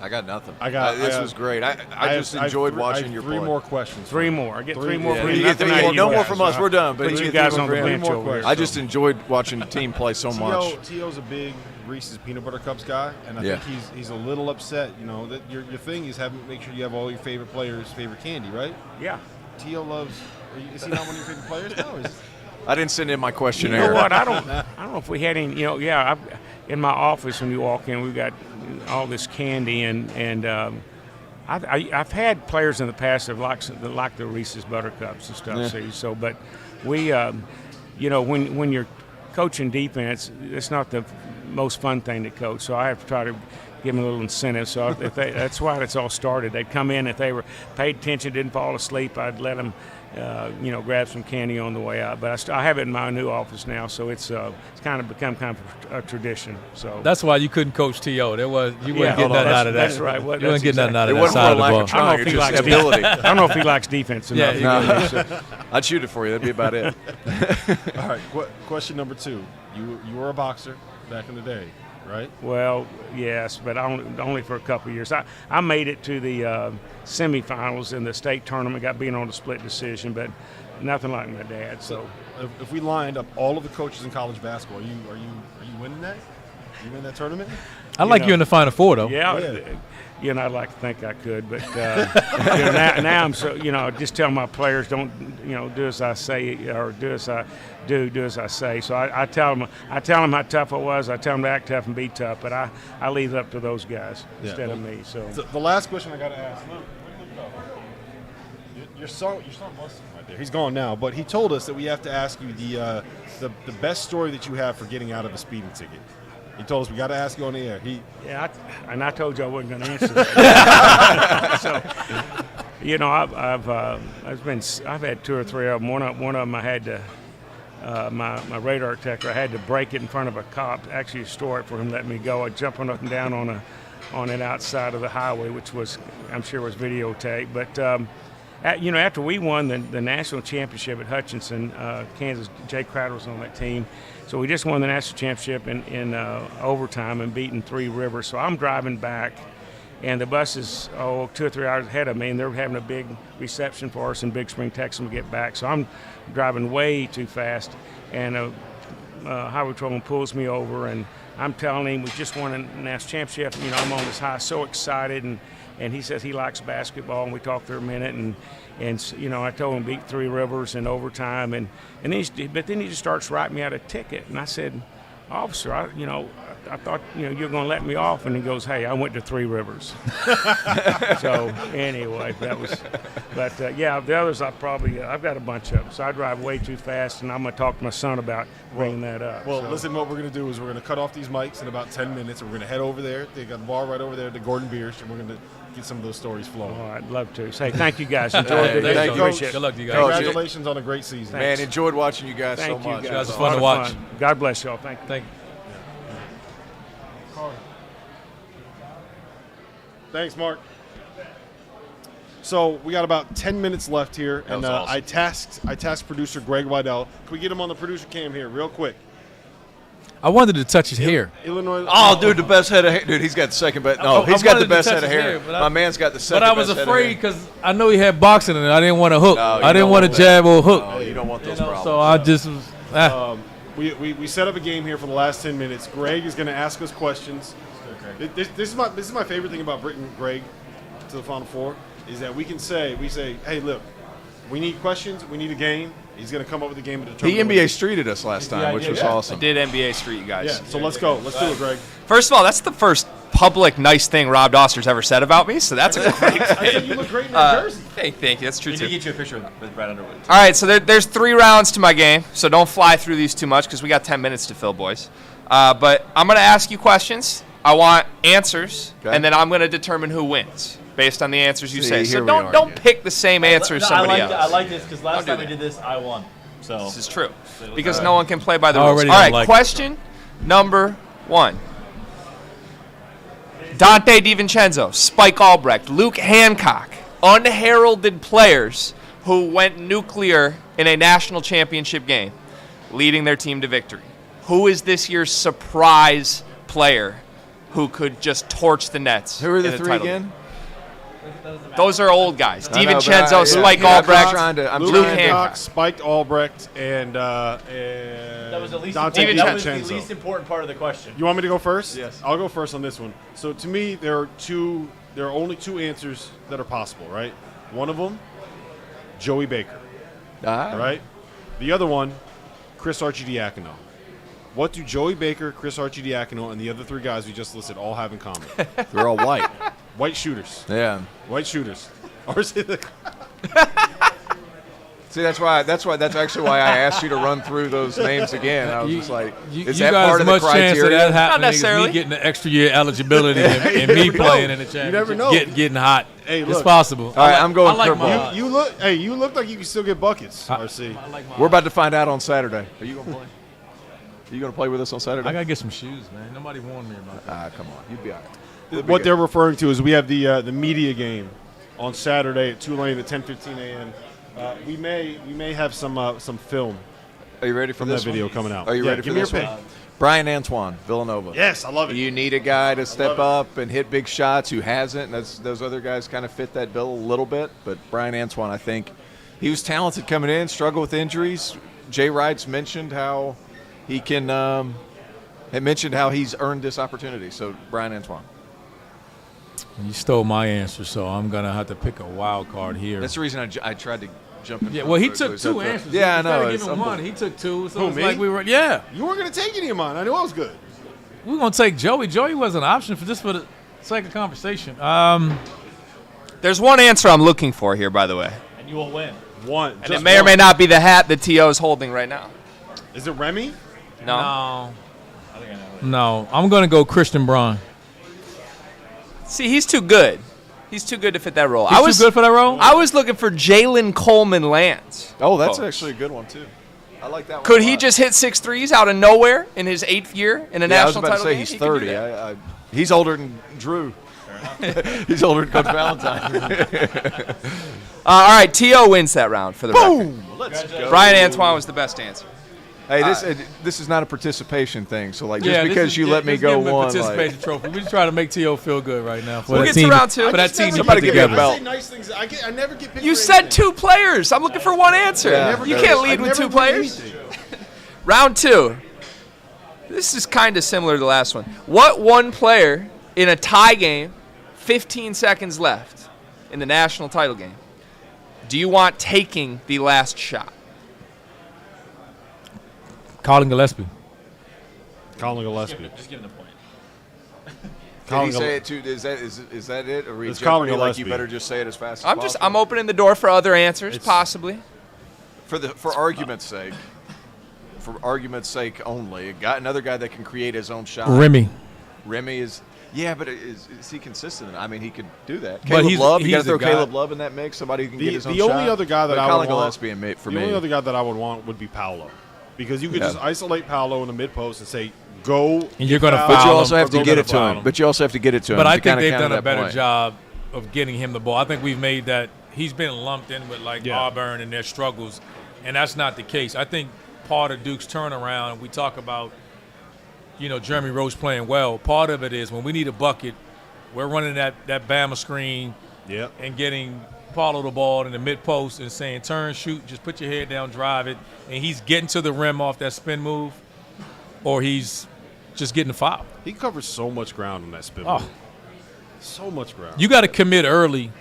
I got nothing. This was great. I just enjoyed watching your play. 3 more questions. 3 more. I get 3 more. Yeah. You get 3 more. No more from us. We're done. But you guys on the bench over here. I just enjoyed watching the team play so much. T.O.'s a big Reese's Peanut Butter Cups guy, and I think he's a little upset. That your thing is make sure you have all your favorite players' favorite candy, right? Yeah. T.O. loves. Is he not one of your favorite players? No. I didn't send in my questionnaire. You know what? I don't know if we had any. In my office when you walk in, we've got all this candy, and I've had players in the past that like the Reese's Buttercups and stuff. Yeah. See, so but we, when you're coaching defense, it's not the most fun thing to coach. So I have to try to give them a little incentive. So that's why it's all started. They'd come in, if they were paid attention, didn't fall asleep, I'd let them, grab some candy on the way out. But I have it in my new office now, so it's kind of become kind of a tradition. So that's why you couldn't coach T.O. You wasn't getting nothing out of that. That's right. You wasn't getting nothing out of that. It wasn't for a lack of of trying, just ability. I don't know if he likes defense enough. I'd shoot it for you. That'd be about it. All right. Question number 2. You were a boxer back in the day, right? Well, yes, but only for a couple of years. I made it to the semifinals in the state tournament, got beaten on a split decision, but nothing like my dad. So if we lined up all of the coaches in college basketball, are you winning that? You win that tournament? I like you in the Final Four, though. Yeah. I'd like to think I could, but now I'm so, just tell my players don't, do as I say, or do as I do as I say. So I tell them how tough I was. I tell them to act tough and be tough, but I leave it up to those guys instead of me. So the last question I got to ask, where did you go? Your son was right there. He's gone now, but he told us that we have to ask you the best story that you have for getting out of a speeding ticket. He told us we got to ask you on the air. I told you I wasn't going to answer that. So, I've had 2 or 3 of them. One of them I had to my radar detector. I had to break it in front of a cop, actually store it for him to let me go. I jumping up and down on it outside of the highway, which I'm sure was videotaped. But after we won the national championship at Hutchinson, Kansas, Jay Crowder was on that team. So we just won the national championship in overtime and beaten Three Rivers. So I'm driving back, and the bus is 2 or 3 hours ahead of me, and they're having a big reception for us in Big Spring, Texas, when we get back. So I'm driving way too fast, and highway patrolman pulls me over, and I'm telling him we just won a national championship. I'm on this high, so excited, and he says he likes basketball, and we talked for a minute, and I told him beat Three Rivers in overtime, but then he just starts writing me out a ticket, and I said, officer, I thought you were going to let me off, and he goes, hey, I went to Three Rivers. So anyway, that was. But yeah, the others I've got a bunch of them. So I drive way too fast, and I'm going to talk to my son about bringing that up. Well, so. listen, what we're going to do is we're going to cut off these mics in about 10 minutes, and we're going to head over there. They got a bar right over there to Gordon Biersch, and we're going to get some of those stories flowing. Oh, I'd love to. Say thank you guys. Enjoyed it. Thank you, Coach. Good luck to you guys. Congratulations on a great season. Man, enjoyed watching you guys Thank so you much. guys. It's fun to watch. God bless y'all. Thank you. Thank you. Thanks, Mark. So we got about 10 minutes left here, and awesome. I tasked producer Greg Weidel. Can we get him on the producer cam here real quick? I wanted to touch his hair. Illinois. Oh, dude, the best head of hair. Dude, he's got the second best. No, he's got the best head of hair. My man's got the second But I best was head of afraid hair. because I know he had boxing in it. I didn't want to hook. No, you I didn't don't want to want jab or hook. Oh, you don't want those problems. So I just was. We set up a game here for the last 10 minutes. Greg is going to ask us questions. This is my favorite thing about bringing Greg to the Final Four is that we say, hey, look, we need questions, we need a game. He's going to come up with a game to determine. He NBA streeted us last time, which was awesome. I did NBA Street, you guys. Yeah, so let's go. Let's do it, Greg. First of all, that's the first public nice thing Rob Doster's ever said about me, so that's a great I said you look great in your jersey. Thank you. That's true, We too. need to get you a picture with Brad Underwood. All right, so there's 3 rounds to my game, so don't fly through these too much because we got 10 minutes to fill, boys. But I'm going to ask you questions. I want answers, and then I'm going to determine who wins based on the answers you say. So don't pick the same answer as somebody else. I like this because last time we did this, I won. So This is true because no one can play by the I rules. already All don't right, like question number 1. Dante DiVincenzo, Spike Albrecht, Luke Hancock, unheralded players who went nuclear in a national championship game, leading their team to victory. Who is this year's surprise player who could just torch the Nets? Who are the in 3 title again? game? Those are old guys. I know, DiVincenzo, Spike I'm Albrecht, trying to- I'm Luke Luke trying to- Hancock, Hancock. Spiked Albrecht, and that was the least Dante important, that was the DiVincenzo. least important part of the question. You want me to go first? Yes. I'll go first on this one. So to me, there are only 2 answers that are possible, right? One of them, Joey Baker, right? The other one, Chris Arcidiacono. What do Joey Baker, Chris Arcidiacono, and the other 3 guys we just listed all have in common? They're all white. White shooters. Yeah. White shooters. Or is it See, that's actually why I asked you to run through those names again. I was just like, is you that got part as of the much chance of criteria? that happening as necessarily. me getting the extra year eligibility and me playing in the championship. You never know. Getting hot. Hey, It's look. possible. All right, I'm going I like curveball. mine. You look like you can still get buckets, RC. We're about to find out on Saturday. Are you going to play? Are you going to play with us on Saturday? I gotta get some shoes, man. Nobody warned me about that. Come on, you'd be all right. What they're referring to is we have the media game on Saturday at Tulane at 10:15 a.m. We may have some film. Are you ready for from this that video one? coming out? Are you Yeah, ready give for me this your one? pick. Brian Antoine, Villanova. Yes, I love it. You need a guy to step up and hit big shots who hasn't. And those other guys kind of fit that bill a little bit. But Brian Antoine, I think, he was talented coming in, struggled with injuries. Jay Wright's mentioned how he can had mentioned how he's earned this opportunity. So Brian Antoine. You stole my answer, so I'm gonna have to pick a wild card here. That's the reason I tried to jump in. Yeah, front well, of he it. took It 2 was answers. Yeah, I know. Give It's him one. He took 2, so Who, it's me? like we were. Yeah, You weren't going to take any of mine. I knew I was good. we're gonna take Joey. Joey was an option for the sake of conversation. There's one answer I'm looking for here, by the way. And you will win. One. And it may or may not be the hat that T.O. is holding right now. Is it Remy? No. I think I know. No, I'm gonna go Christian Braun. See, he's too good. He's too good to fit that role. He's too good for that role? I was looking for Jalen Coleman Lance. Oh, that's folks. actually a good one too. I like that one. Could a he lot. just hit 6 threes out of nowhere in his 8th year in a Yeah, I was national about to title say game? he's He could do 30. that. He's older than Drew. He's older than Coach Valentine. All right, T.O. wins that round for the record. Boom! Let's go. Brian Antoine was the best answer. Hey, this is not a participation thing. So like, just Yeah, because you let me go give him a one, participation like, trophy. We just try to make T.O. feel good right now. For We'll that get to team, round 2. For that team, he Somebody put give me a together. belt. I say nice things. I never get picked You for said anything. 2 players. I'm looking for one answer. Yeah, You that can't is- lead I with never 2 win players. anything. Round 2. This is kind of similar to the last one. What one player in a tie game, 15 seconds left in the national title game, do you want taking the last shot? Colin Gillespie. Colin Gillespie. Just give him the point. Did he say it too? Is that it? Or It's Colin like Gillespie. you better just say it as fast as possible? I'm opening the door for other answers, possibly. For argument's sake. For argument's sake only, another guy that can create his own shot. Remy is. Yeah, but is he consistent? I mean, he could do that. But Caleb Love, you got to he's throw a guy- Caleb Love in that mix. Somebody who can get his own The shot. only other guy that But I Colin would want Gillespie for the me. only other guy that I would want would be Paolo, because you could Yeah. just isolate Paolo in the mid post and say go. And you're gonna foul foul But you him also have or to go get to it to foul him. But you also have to get it to him. But I to think kinda they've counter done a that better point. job of getting him the ball. I think we've made that he's been lumped in with Auburn and their struggles, and that's not the case. I think part of Duke's turnaround, we talk about, Jeremy Roach playing well. Part of it is when we need a bucket, we're running that Bama screen and getting Paulo the ball in the mid post and saying turn, shoot, just put your head down, drive it, and he's getting to the rim off that spin move, or he's just getting a foul. He covers so much ground on that spin Oh. move. So much ground. You got to commit early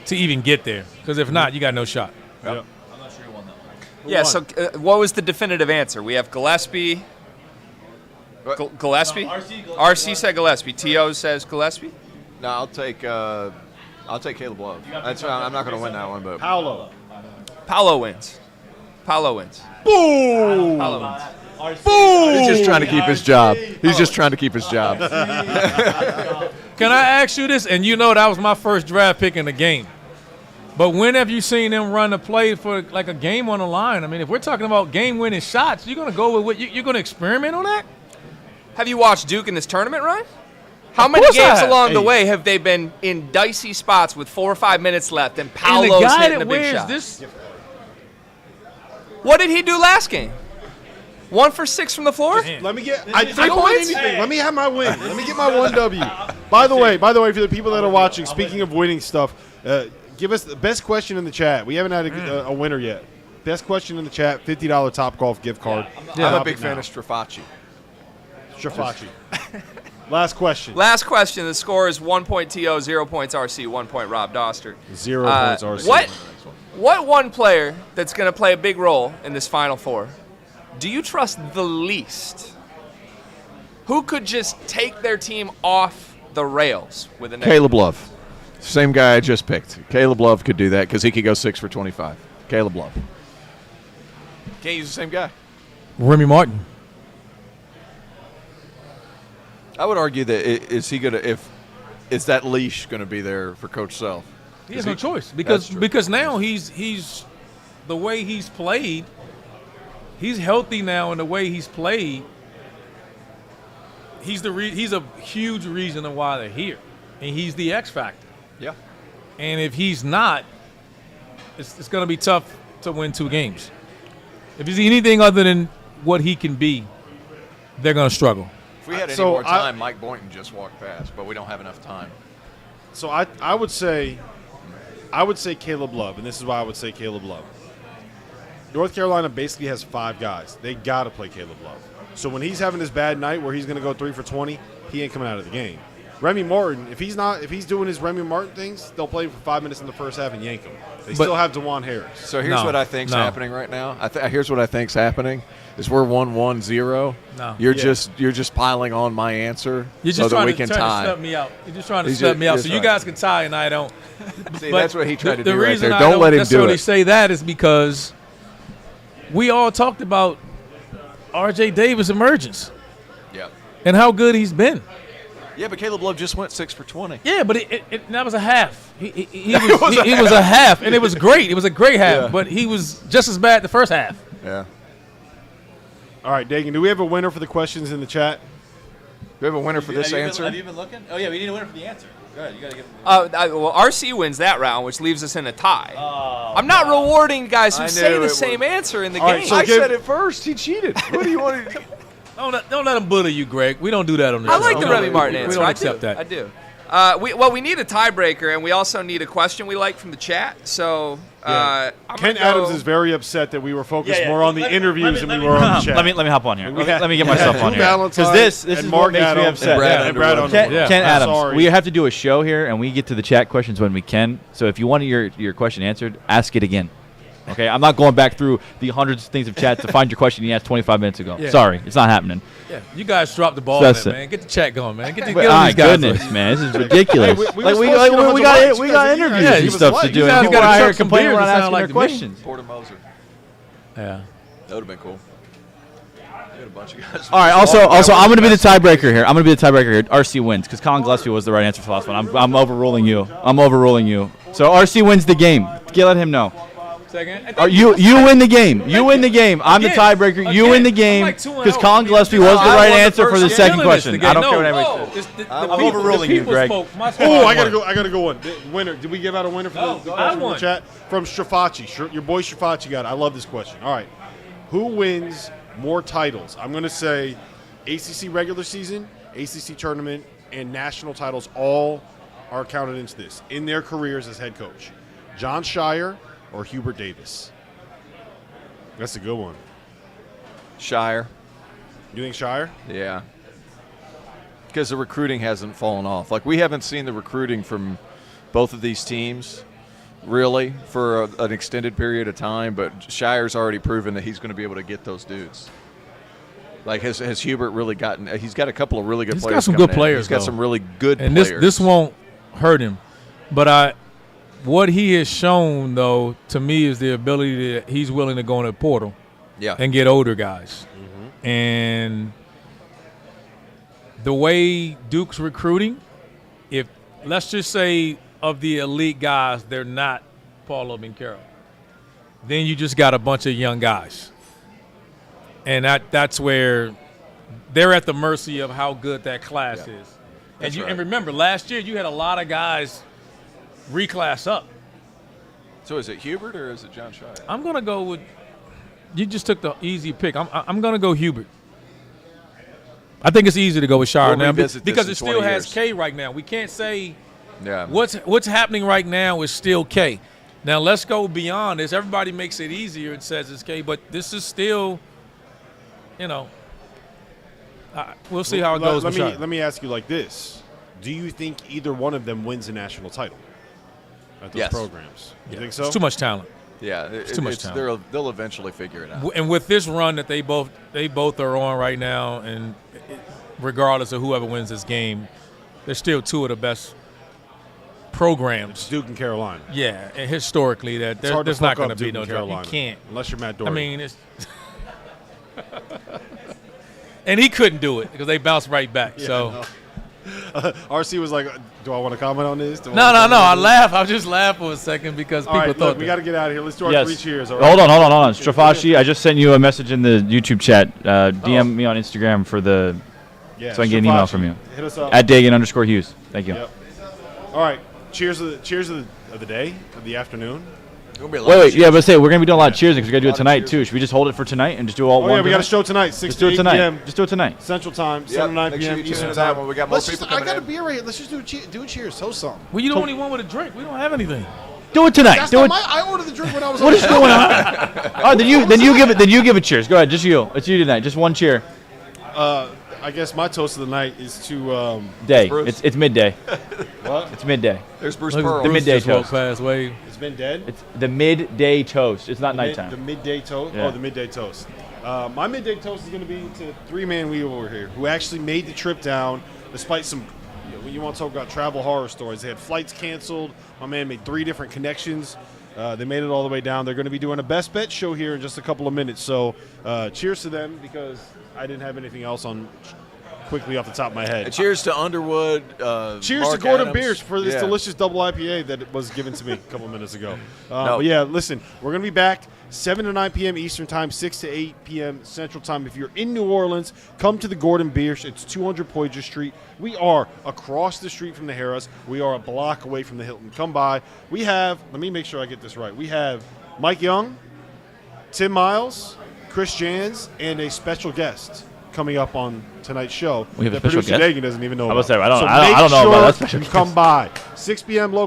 to even get there, because if not, you got no shot. Yep. I'm not sure who won that one. Yeah, so what was the definitive answer? We have Gillespie. Gillespie? No, RC said Gillespie. T.O. says Gillespie? No, I'll take Caleb Love. I'm not going to win that one, but Paolo. Paolo wins. Paolo wins. Boom! Paolo wins. He's just trying to keep his job. He's just trying to keep his job. Can I ask you this? And that was my first draft pick in the game. But when have you seen them run a play for like a game on the line? I mean, if we're talking about game-winning shots, you're going to go with what you're going to experiment on that? Have you watched Duke in this tournament, Ryan? How many games along the way have they been in dicey spots with 4 or 5 minutes left and Paolo's and the guy hitting that a big wears shot? this, What did he do last game? 1 for 6 from the floor? Let me get. 3 I don't win points? anything. Let me have my win. Let me get my 1W. By the way, for the people that are watching, speaking of winning stuff, give us the best question in the chat. We haven't had a winner yet. Best question in the chat. $50 Topgolf gift card. I'm a big fan of Strafacci. Last question. Last question. The score is 1 point TO, 0 points RC, 1 point Rob Doster. 0 points RC. What one player that's going to play a big role in this Final Four do you trust the least? Who could just take their team off the rails with a Caleb Love. Same guy I just picked. Caleb Love could do that because he could go 6 for 25. Caleb Love. Can't use the same guy. Remy Martin. I would argue that is that leash going to be there for Coach Self? He has no choice because now he's the way he's played. He's healthy now, and the way he's played, he's a huge reason of why they're here, and he's the X factor. Yeah. And if he's not, it's going to be tough to win 2 games. If he's anything other than what he can be, they're going to struggle. If we had any more time, Mike Boynton just walked past, but we don't have enough time. So I would say Caleb Love, and this is why I would say Caleb Love. North Carolina basically has 5 guys. They got to play Caleb Love. So when he's having his bad night where he's going to go 3 for 20, he ain't coming out of the game. Remy Martin, if he's doing his Remy Martin things, they'll play him for 5 minutes in the first half and yank him. They still have DeJuan Harris. So here's what I think's happening right now. Here's what I think's happening is we're 1-1-0. No. You're just piling on my answer You're just so that trying we to can try tie. to step me out. You're just trying to step me out so you guys can tie and I don't. See, But that's what he tried to do the right reason there. I Don't let him do necessarily it. say that is because we all talked about R.J. Davis' emergence. Yeah. And how good he's been. Yeah, but Caleb Love just went 6 for 20. Yeah, but that was a half. He was a half, and it was great. It was a great half, Yeah. but he was just as bad the first half. Yeah. All right, Dagan, do we have a winner for the questions in the chat? Do we have a winner for this answer? Have you been looking? Oh, yeah, we need a winner for the answer. Go ahead, you got to give Well, RC wins that round, which leaves us in a tie. I'm not rewarding guys who say the same answer in the game. I said it first. He cheated. What do you want to do? Don't let him bully you, Greg. We don't do that on the show. I like the Remy Martin answer. We don't I accept do. that. I do. We need a tiebreaker, and we also need a question we like from the chat. So I'm Ken gonna Adams go- is very upset that we were focused more on the interviews than we were on the chat. Let me hop on here. We had- Let me get we had myself on Drew here. Valentine Because this and is Mark what makes me Adams upset. and Brad Underwood. Ken I'm Adams, sorry. we have to do a show here, and we get to the chat questions when we can. So if you want your question answered, ask it again. Okay, I'm not going back through the hundreds of things of chat to find your question you asked 25 minutes ago. Yeah. Sorry, it's not happening. Yeah, you guys dropped the ball So on that's it, it. man. Get the chat going, man. Get My these guys. goodness, man, this is ridiculous. Hey, Like we got interviews and stuff to do, and people out here complaining we're not asking their questions. Porter Moser. Yeah. That would have been cool. We had a bunch of guys. All right. Also, I'm going to be the tiebreaker here. RC wins because Colin Gillespie was the right answer for the last one. I'm overruling you. So RC wins the game. Let him know. You win the game. You win the game. I'm the tiebreaker. You win the game because Colin Gillespie was the right answer for the second question. I don't care what anybody says. I'm overruling you, Greg. Oh, I gotta go one. Winner. Did we give out a winner for the I question in won. the chat? From Strafaci. Your boy Strafaci got it. I love this question. All right. Who wins more titles? I'm gonna say ACC regular season, ACC tournament, and national titles all are counted into this in their careers as head coach. John Shire or Hubert Davis? That's a good one. Shire. You think Shire? Yeah. Because the recruiting hasn't fallen off. Like, we haven't seen the recruiting from both of these teams really for an extended period of time, but Shire's already proven that he's going to be able to get those dudes. Like, has Hubert really gotten – he's got a couple of really good players. He's got some coming good in. players, He's got though. some really good and players. this won't hurt him. But what he has shown, though, to me is the ability that he's willing to go in the portal and get older guys. Mm-hmm. And the way Duke's recruiting, if let's just say of the elite guys, they're not Paulo Banchero, then you just got a bunch of young guys. And that's where they're at the mercy of how good that class is. And remember, last year you had a lot of guys reclass up. So is it Hubert or is it John Shire? I'm going to go with – you just took the easy pick. I'm going to go Hubert. I think it's easy to go with Shire now because it still has K right now. We can't say what's happening right now is still K. Now, let's go beyond this. Everybody makes it easier and says it's K, but this is still, we'll see how it goes with Shire. Let me ask you like this. Do you think either one of them wins a national title at those programs? You think so? It's too much talent. Yeah, it's too much talent. They'll eventually figure it out. And with this run that they both are on right now, and regardless of whoever wins this game, they're still two of the best programs. It's Duke and Carolina. Yeah, and historically there's not going to be no drop. You can't. Unless you're Matt Doherty. I mean, it's and he couldn't do it because they bounced right back. Yeah, so. RC was like, do I want to comment on this? No. I laughed. I just laughed for a second because people thought look, we got to get out of here. Let's do our 3 cheers. All right? Hold on. Strafaci, I just sent you a message in the YouTube chat. DM me on Instagram so I can get an email from you. Hit us up. @Dagan_Hughes. Thank you. Yep. All right. Cheers of the day, of the afternoon. Wait. Yeah, but we're gonna be doing a lot of cheers because we gotta do it tonight too. Should we just hold it for tonight and just do all one? Yeah, we got a show tonight, 6 to 8 p.m. Just do it tonight. Central Time, 7 to 9 p.m. Eastern Time. When we got more people I got a beer right here. Let's just do a cheers. Toast something. Well, you the only one with a drink. We don't have anything. Do it tonight. I ordered the drink when I was. What is going on? All right, then you give it cheers. Go ahead, just you. It's you tonight. Just one cheer. I guess my toast of the night is to day. It's midday. What? It's midday. There's Bruce Pearl. The midday toast. It's been dead. It's the midday toast. It's not nighttime. The midday toast. Yeah. Oh, the midday toast. My midday toast is going to be to 3-man wheel over here who actually made the trip down despite some. When you want to talk about travel horror stories, they had flights canceled. My man made 3 different connections. They made it all the way down. They're going to be doing a best bet show here in just a couple of minutes. So cheers to them because I didn't have anything else on quickly off the top of my head. Cheers to Underwood. Cheers Mark to Gordon Adams. Biersch for this Yeah. delicious double IPA that was given to me a couple minutes ago. No. But yeah, listen, we're going to be back 7 to 9 p.m. Eastern Time, 6 to 8 p.m. Central Time. If you're in New Orleans, come to the Gordon Biersch. It's 200 Poydras Street. We are across the street from the Harrah's. We are a block away from the Hilton. Come by. We have, let me make sure I get this right. We have Mike Young, Tim Miles, Chris Jans, and a special guest coming up on tonight's show. We have a that special producer guest? Dagan doesn't even know I about. was saying, I don't So know make about that sure special you come by. 6 p.m. local.